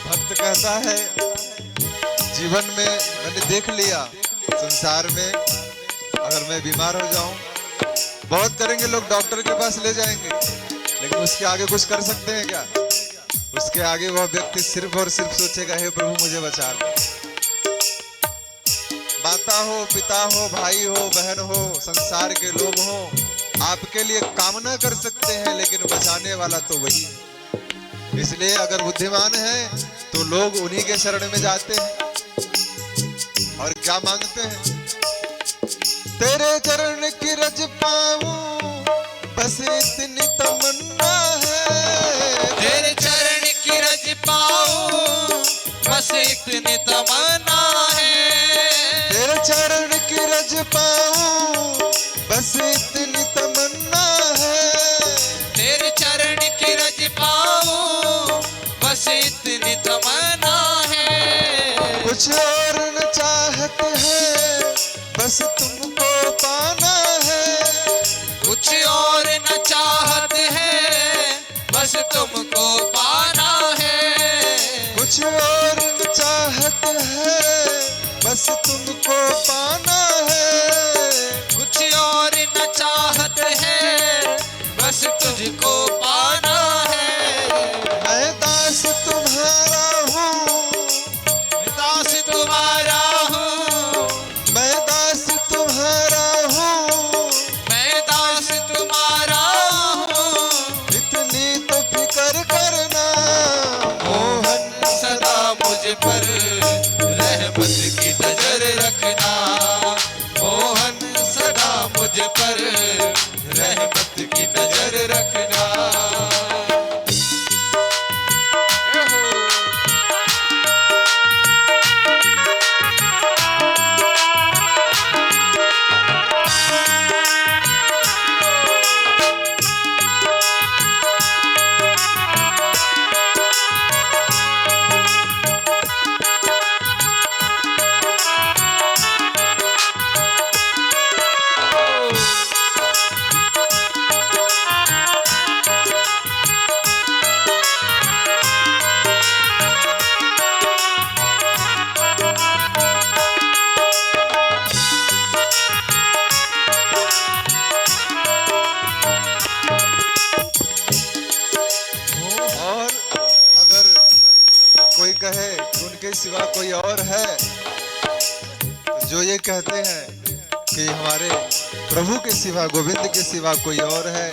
भक्त कहता है जीवन में मैंने देख लिया, संसार में अगर मैं बीमार हो जाऊं, बहुत करेंगे लोग, डॉक्टर के पास ले जाएंगे, लेकिन उसके आगे कुछ कर सकते हैं क्या? उसके आगे वह व्यक्ति सिर्फ और सिर्फ सोचेगा, हे प्रभु मुझे बचा लो। माता हो, पिता हो, भाई हो, बहन हो, संसार के लोग हो, आपके लिए कामना कर सकते हैं, लेकिन बचाने वाला तो वही है। इसलिए अगर बुद्धिमान है तो लोग उन्हीं के शरण में जाते हैं और क्या मांगते हैं? तेरे चरण की रज पाऊं बस इतनी तमन्ना है। तेरे चरण की रज पाऊं बस इतनी तमन्ना है। तेरे चरण की रज पाऊं बस इतनी तमन्ना है। तेरे चरण की रज पाऊं बस इतनी तमन्ना है। कुछ और न चाहत है, बस तुमको पाना है। कुछ और न चाहत है, बस तुमको पाना है। कुछ और न चाहत है, बस तुमको पाना है। कुछ और न चाहत है, बस तुझको पाना है। मैं दास तुम्हारा हूँ, मैं दास तुम्हारा हूँ। मैं दास तुम्हारा हूँ, मैं दास तुम्हारा हूँ। इतनी तो फिक्र करना। मोहन सदा मुझ पर रहमत की नजर रखना। मोहन सदा मुझ पर रहमत की नजर रखना। और अगर कोई कहे कि उनके सिवा कोई और है, तो जो ये कहते हैं कि हमारे प्रभु के सिवा, गोविंद के सिवा कोई और है,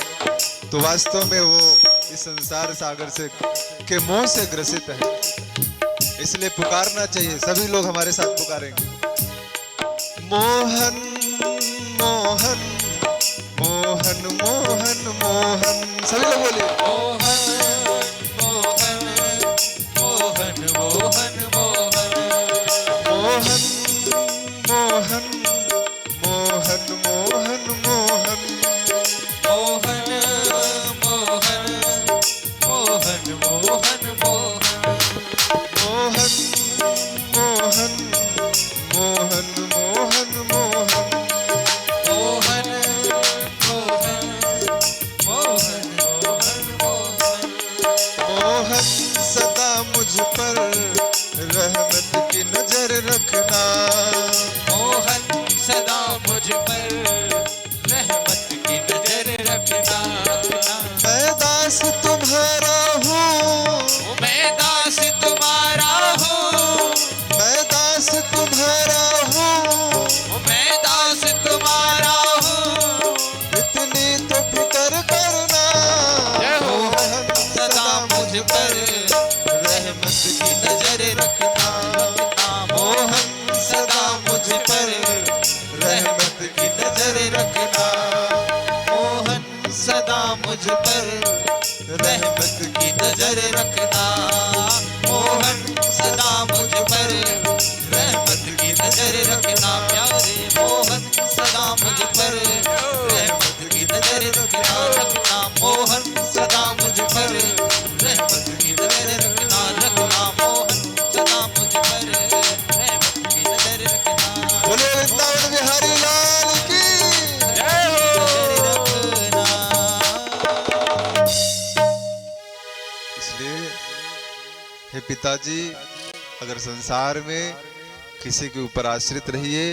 तो वास्तव में वो इस संसार सागर से के मोह से ग्रसित है। इसलिए पुकारना चाहिए, सभी लोग हमारे साथ पुकारेंगे, मोहन मोहन मोहन मोहन मोहन। सभी लोग बोलिए, मोहन मोहन मोहन मोहन मोहन। मोहन मोहन मोहन मोहन मोहन। मोहन मोहन मोहन सदा मुझ पर रहमत की नजर रखना। मोहन सदा मुझ पर रहमत की नजर रखना। मैं दास तुम्हारा हूँ, मैं दास तुम्हारा हूँ, मैं दास तुम्हारा हूँ, मैं दास तुम्हारा हूँ। इतनी तो फिक्र करना। मोहन सदा मुझ पर रहमत की नजर रखना। मोहन सदा मुझ पर रहमत की नजर रखना। मोहन सदा मुझ पर रहमत की नजर रखना। मोहन सदा मुझ पर रहमत की नजर रखना। प्यारे मोहन सदा मुझ पर रहमत की नजर रखना। रखना मोहन सदा मुझ पर रहमत की नजर रखना। रखना मोहन सदा मुझ पर रहमत की नजर रखना। बोले वृंदावन बिहारी लाल की। जय हो रखना। इसलिए हे पिताजी, अगर संसार में किसी के ऊपर आश्रित रहिए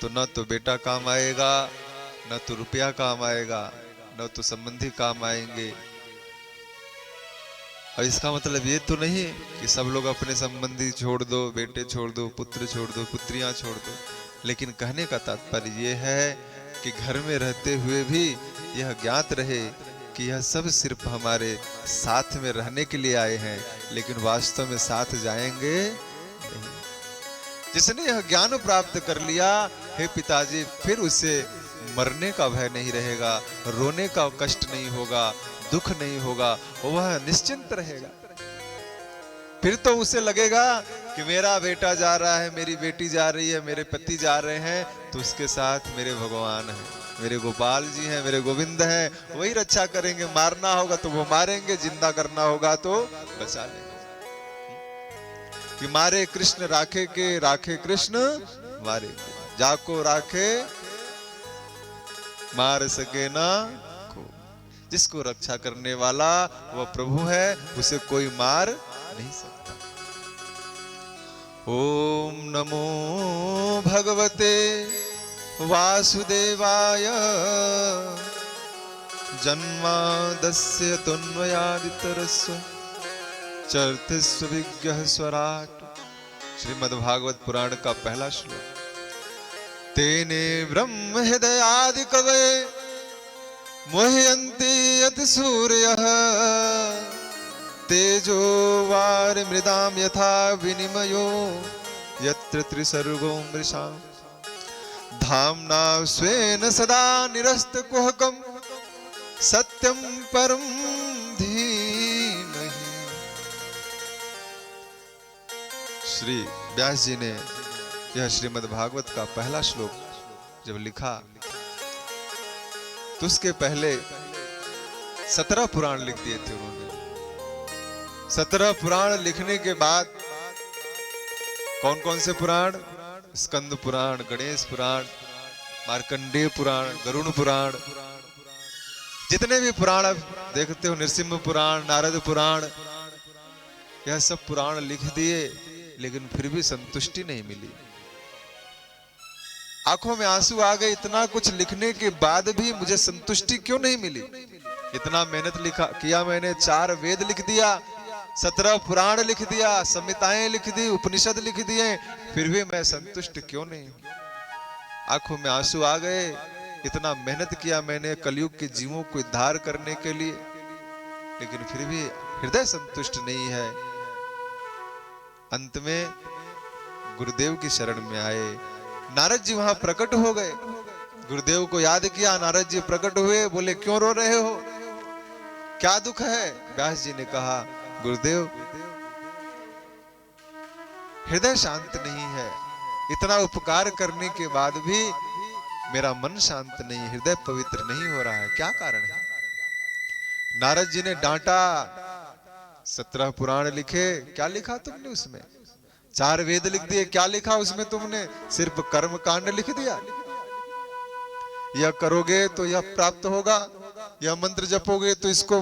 तो न तो बेटा काम आएगा, न तो रुपया काम आएगा, न तो संबंधी काम आएंगे। और इसका मतलब ये तो नहीं कि सब लोग अपने संबंधी छोड़ दो, बेटे छोड़ दो, पुत्र छोड़ दो, पुत्रियां छोड़ दो। लेकिन कहने का तात्पर्य ये है कि घर में रहते हुए भी यह ज्ञात रहे कि यह सब सिर्फ हमारे साथ में रहने के लिए आए हैं, लेकिन वास्तव में साथ जाएंगे नहीं। जिसने यह ज्ञान प्राप्त कर लिया, हे पिताजी, फिर उसे मरने का भय नहीं रहेगा, रोने का कष्ट नहीं होगा, दुख नहीं होगा, वह निश्चिंत रहेगा। फिर तो उसे लगेगा कि मेरा बेटा जा रहा है, मेरी बेटी जा रही है, मेरे पति जा रहे हैं, तो उसके साथ मेरे भगवान हैं, मेरे गोपाल जी हैं, मेरे गोविंद हैं, वही रक्षा करेंगे। मारना होगा तो वो मारेंगे, जिंदा करना होगा तो बचा लेंगे। कि मारे कृष्ण राखे के, राखे कृष्ण मारे के, जाको राखे मार सके ना को। जिसको रक्षा करने वाला वह प्रभु है, उसे कोई मार नहीं सकता। ओम नमो भगवते वासुदेवाय जन्मादस्य तन्मयादितरस्य चर्थिस्व विज्ञः स्वराट। श्रीमद्भागवत पुराण का पहला श्लोक। तेने ब्रह्म हृदयादि कवये मुह्यन्ति यत् सूर्यः तेजो वारि मृदाम यथा विनिमयो यत्र त्रिसर्गो मृषा धाम्ना स्वेन सदा निरस्तकुहकं सत्यं परं धीमहि। श्री व्यास जी ने यह श्रीमद् भागवत का पहला श्लोक जब लिखा तो उसके पहले 17 पुराण लिख दिए थे उन्होंने। 17 पुराण लिखने के बाद कौन कौन से पुराण? स्कंद पुराण, गणेश पुराण, मार्कंडेय पुराण, गरुड़ पुराण, जितने भी पुराण आप देखते हो, नरसिंह पुराण, नारद पुराण, यह सब पुराण लिख दिए, लेकिन फिर भी संतुष्टि नहीं मिली। आंखों में आंसू आ गए, इतना कुछ लिखने के बाद भी मुझे संतुष्टि क्यों नहीं मिली? इतना मेहनत किया मैंने, 4 वेद लिख दिया, 17 पुराण लिख दिया, संहिताएं लिख दी, उपनिषद लिख दिए, फिर भी मैं संतुष्ट क्यों नहीं? आंखों में आंसू आ गए। इतना मेहनत किया मैंने कलयुग के जीवों को उद्धार करने के लिए, लेकिन फिर भी हृदय संतुष्ट नहीं है। अंत में गुरुदेव की शरण में आए। नारद जी वहां प्रकट हो गए, गुरुदेव को याद किया, नारद जी प्रकट हुए, बोले क्यों रो रहे हो, क्या दुख है? व्यास जी ने कहा, गुरुदेव हृदय शांत नहीं है, इतना उपकार करने के बाद भी मेरा मन शांत नहीं, हृदय पवित्र नहीं हो रहा है, क्या कारण है? नारद जी ने डांटा, 17 पुराण लिखे, क्या लिखा तुमने उसमें? 4 वेद लिख दिए, क्या लिखा उसमें तुमने? सिर्फ कर्म कांड लिख दिया। यह करोगे तो यह प्राप्त होगा, यह मंत्र जपोगे तो इसको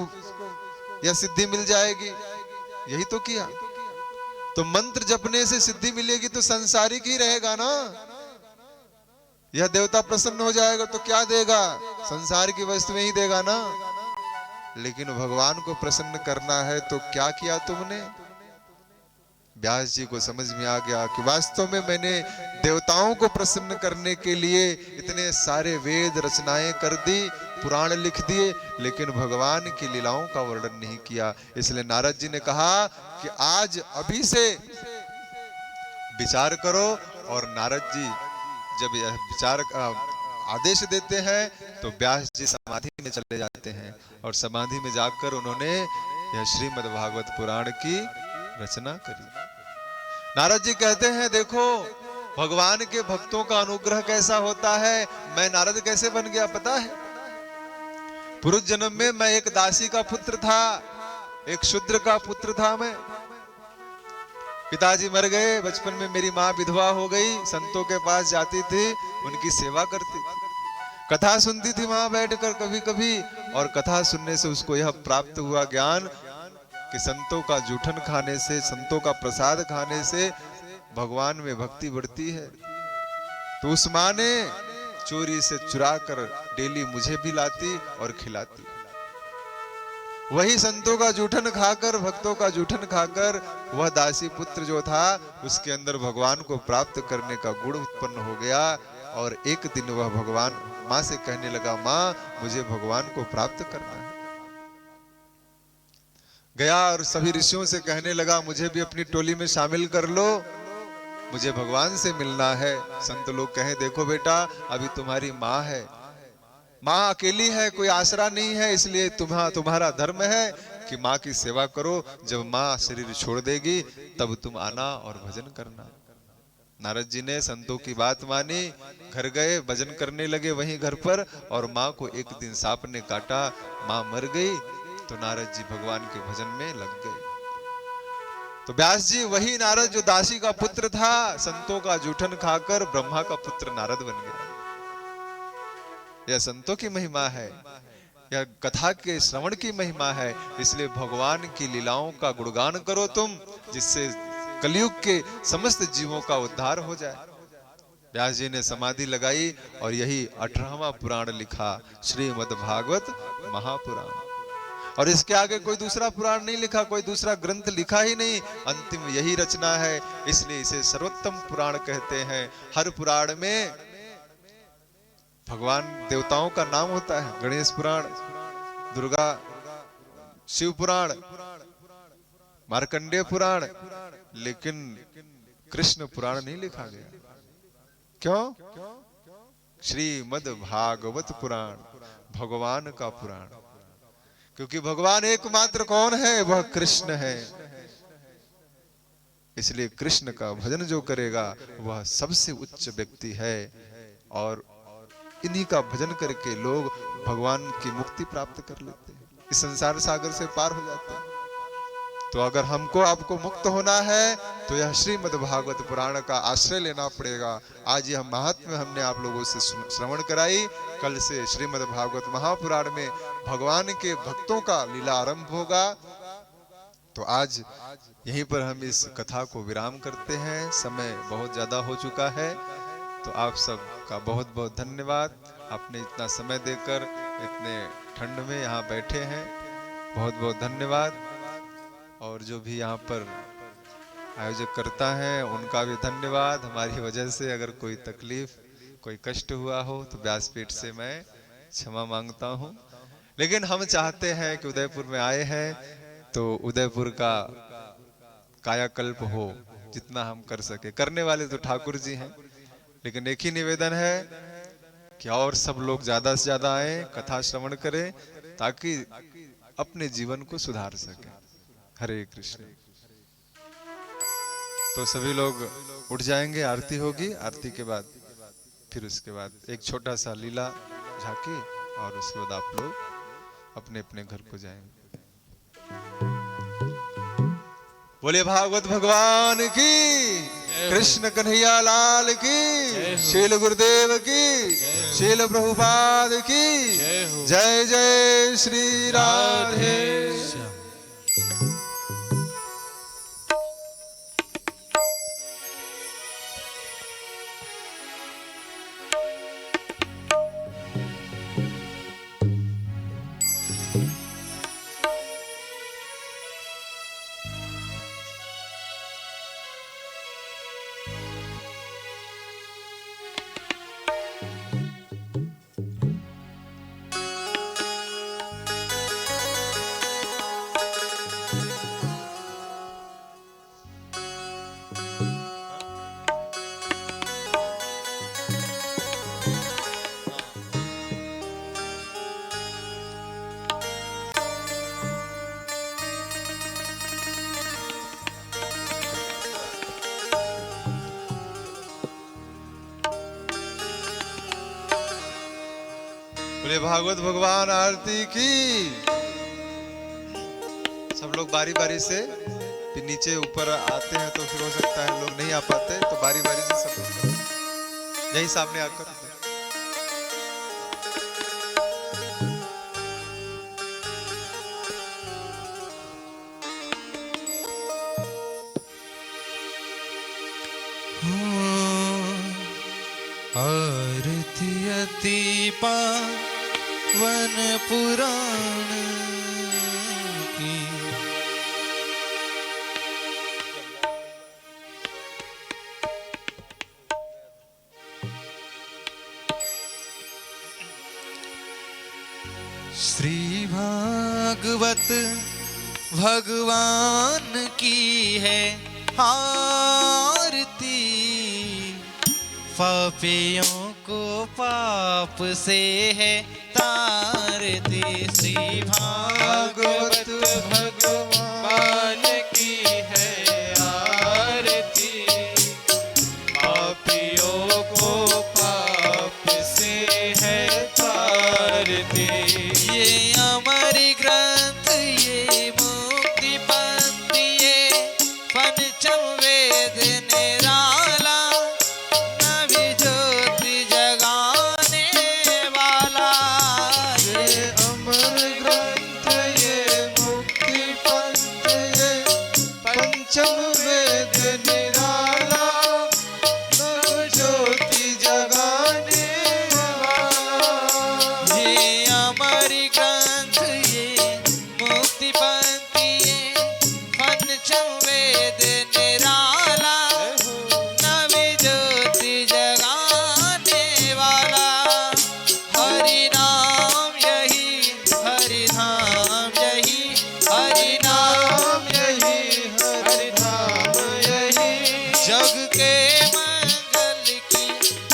यह सिद्धि मिल जाएगी, यही तो किया। तो मंत्र जपने से सिद्धि मिलेगी तो संसारिक ही रहेगा ना। यह देवता प्रसन्न हो जाएगा तो क्या देगा, संसार की वस्तुएं ही देगा ना। लेकिन भगवान को प्रसन्न करना है तो क्या किया तुमने। व्यास जी को समझ में आ गया कि वास्तव में मैंने देवताओं को प्रसन्न करने के लिए इतने सारे वेद रचनाएं कर दी, पुराण लिख दिए, लेकिन भगवान की लीलाओं का वर्णन नहीं किया। इसलिए नारद जी ने कहा कि आज अभी से विचार करो। और नारद जी जब यह विचार आदेश देते हैं तो व्यास जी समाधि में चले जाते हैं और समाधि में जाकर उन्होंने यह श्रीमद् भागवत पुराण की रचना करी। नारद जी कहते हैं देखो भगवान के भक्तों का अनुग्रह कैसा होता है। मैं नारद कैसे बन गया पता है। पूर्व जन्म में मैं एक दासी का पुत्र था, एक शूद्र का पुत्र था। मैं पिताजी मर गए, बचपन में मेरी माँ विधवा हो गई, संतों के पास जाती थी, उनकी सेवा करती थी, कथा सुनती थी वहां बैठकर कभी कभी। और कथा सुनने से उसको यह प्राप्त हुआ ज्ञान कि संतों का जूठन खाने से, संतों का प्रसाद खाने से भगवान में भक्ति बढ़ती है। तो उस माँ ने चोरी से चुरा कर डेली मुझे भी लाती और खिलाती। वही संतों का जूठन खाकर, भक्तों का जूठन खाकर वह दासी पुत्र जो था उसके अंदर भगवान को प्राप्त करने का गुण उत्पन्न हो गया। और एक दिन वह भगवान माँ से कहने लगा, माँ मुझे भगवान को प्राप्त करना है। गया और सभी ऋषियों से कहने लगा मुझे भी अपनी टोली में शामिल कर लो, मुझे भगवान से मिलना है। संत लोग कहें देखो बेटा अभी तुम्हारी माँ है, माँ अकेली है, कोई आसरा नहीं है, इसलिए तुम्हारा धर्म है कि माँ की सेवा करो। जब माँ शरीर छोड़ देगी तब तुम आना और भजन करना। नारद जी ने संतों की बात मानी, घर गए, भजन करने लगे वहीं घर पर। और माँ को एक दिन सांप ने काटा, माँ मर गई। तो नारद जी भगवान के भजन में लग गए। तो व्यास जी वही नारद जो दासी का पुत्र था, संतों का जूठन खाकर ब्रह्मा का पुत्र नारद बन गया। यह संतों की महिमा है, यह कथा के श्रवण की महिमा है। इसलिए भगवान की लीलाओं का गुणगान करो तुम, जिससे कलयुग के समस्त जीवों का उद्धार हो जाए। व्यास जी ने समाधि लगाई और यही 18वां पुराण लिखा, श्रीमद् भागवत महापुराण। और इसके आगे कोई दूसरा पुराण नहीं लिखा, कोई दूसरा ग्रंथ लिखा ही नहीं, अंतिम यही रचना है। इसलिए इसे सर्वोत्तम पुराण कहते हैं। हर पुराण में भगवान देवताओं का नाम होता है। गणेश पुराण, दुर्गा शिव पुराण, मार्कंडेय पुराण, लेकिन कृष्ण पुराण नहीं लिखा गया। क्यों? श्रीमद् भागवत पुराण, भगवान का पुराण। क्योंकि भगवान एकमात्र कौन है? वह कृष्ण है। इसलिए कृष्ण का भजन जो करेगा वह सबसे उच्च व्यक्ति है। और इन्हीं का भजन करके लोग भगवान की मुक्ति प्राप्त कर लेते हैं, इस संसार सागर से पार हो जाते हैं। तो अगर हमको आपको मुक्त होना है तो यह श्रीमद् भागवत पुराण का आश्रय लेना पड़ेगा। आज यह महात्म्य हमने आप लोगों से श्रवण कराई। कल से श्रीमद् भागवत महापुराण में भगवान के भक्तों का लीला आरंभ होगा। तो आज यहीं पर हम इस कथा को विराम करते हैं, समय बहुत ज्यादा हो चुका है। तो आप सब का बहुत बहुत धन्यवाद, आपने इतना समय देकर इतने ठंड में यहाँ बैठे हैं, बहुत बहुत धन्यवाद। और जो भी यहाँ पर आयोजक करता है उनका भी धन्यवाद। हमारी वजह से अगर कोई तकलीफ, कोई कष्ट हुआ हो तो व्यासपीठ से मैं क्षमा मांगता हूँ। लेकिन हम चाहते हैं कि उदयपुर में आए हैं तो उदयपुर का कायाकल्प हो, जितना हम कर सके। करने वाले तो ठाकुर जी हैं, लेकिन एक ही निवेदन है कि और सब लोग ज्यादा से ज्यादा आए, कथा श्रवण करें, ताकि अपने जीवन को सुधार सके। हरे कृष्ण। तो सभी लोग उठ जाएंगे, आरती होगी। आरती के बाद फिर उसके बाद एक छोटा सा लीला झांकी और उसके बाद आप लोग अपने अपने घर को जाएंगे। बोले भागवत भगवान की, कृष्ण कन्हैया लाल की, शील गुरुदेव की, शील प्रभुपाद की जय। जय श्री राधे। बोले भागवत भगवान आरती की। सब लोग बारी बारी से फिर नीचे ऊपर आते हैं, तो फिर हो सकता है लोग नहीं आ पाते, तो बारी बारी से सब लोग यही सामने आकर आरती अति पावन पुराण की। श्री भागवत भगवान की है आरती, पापियों को पाप से है तारती। श्री भागवत भगवान की है आरती, पापियों को पाप से है तारती। ये अमर ग्रंथ, ये मुक्ति पंथ, ये पंचम वेद निराला, नवी ज्योति जगाने वाला। ये अमर ग्रंथ, ये मुक्ति पंथ, ये पंचम वेद निराला, नव ज्योति जगाने वाला। ये अमर ग्रंथ, ये मुक्ति पंथ, ये पंचम वेद निराला, नवी ज्योति जगाने वाला। हरि नाम यही, हरि धाम यही, हरि नाम यही, हरि धाम यही। जग के मंगल की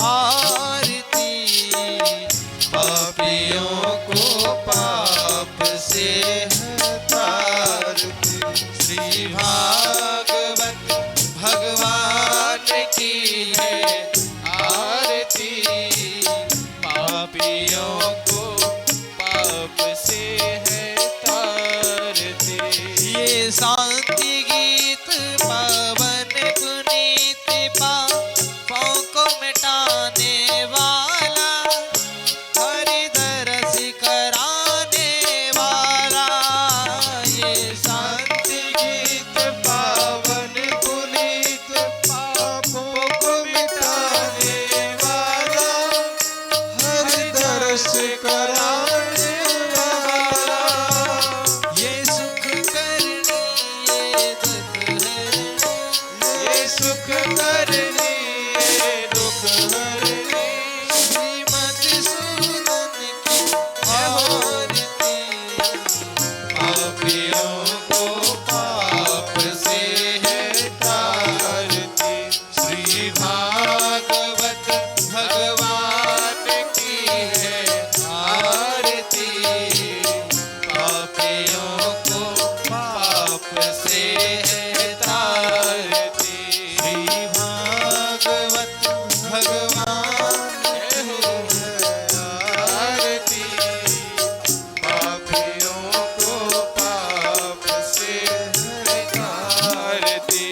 आरती, पापियों को पाप से है तारती। श्री भागवत भगवान की है आरती, पापियों को पाप से है तारती। ये शांति गीत पावन पुनीत, पापों को मिटाने वाला, हरि दरस कराने वाला। ये शांति गीत पावन पुनीत, पापों को मिटाने वाला, हरि दरस कराने वाला। ये सुख करनी, ये दुख हरनी, ये सुख करनी, ये दुख हरनी। श्रीमद् सूदन की आरती, पापियों को पाप से है तारती। श्री भागवत भगवान की है आरती, पापियों को पाप से है तारती। श्री भागवत भगवान की है आरती, पापियों को पाप से है तारती।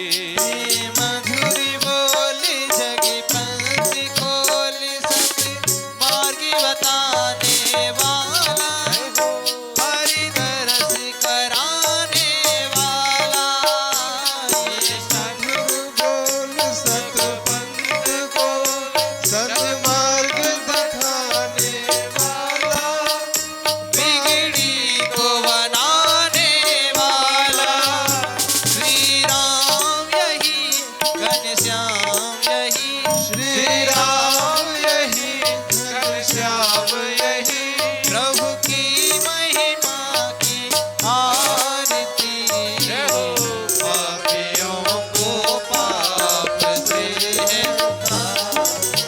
मधुरी बोल जगी पंक्ति खोल, सत मार्गी बताने वाला, हरि दरस कराने वाला। ये मधुर बोल सत पंथ को सन्मार्ग दिखाने वाला, बिगड़ी को बनाने वाला। श्री राम यही, घनश्याम यही, श्री राम यही, घनश्याम यही। प्रभु की महिमा की आरती, पापियों को पाप से है तारती।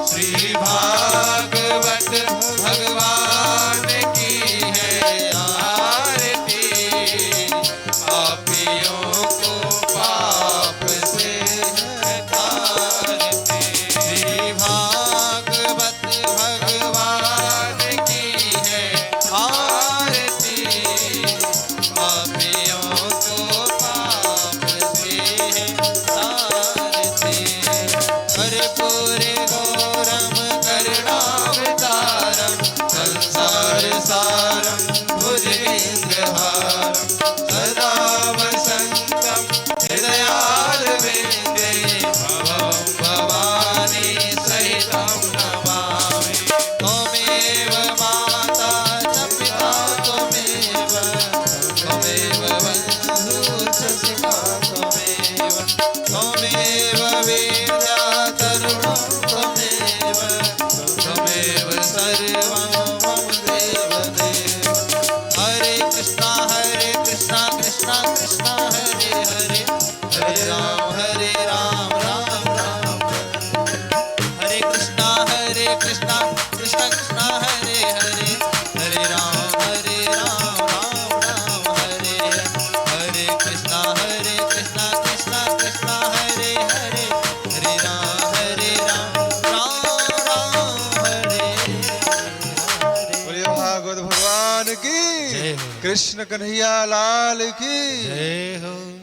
श्री भागवत भगवान की है आरती, पापियों को पाप से है तारती। श्री भागवत भगवान की भगवान की, जय हो। कृष्ण कन्हैया लाल की। जय हो।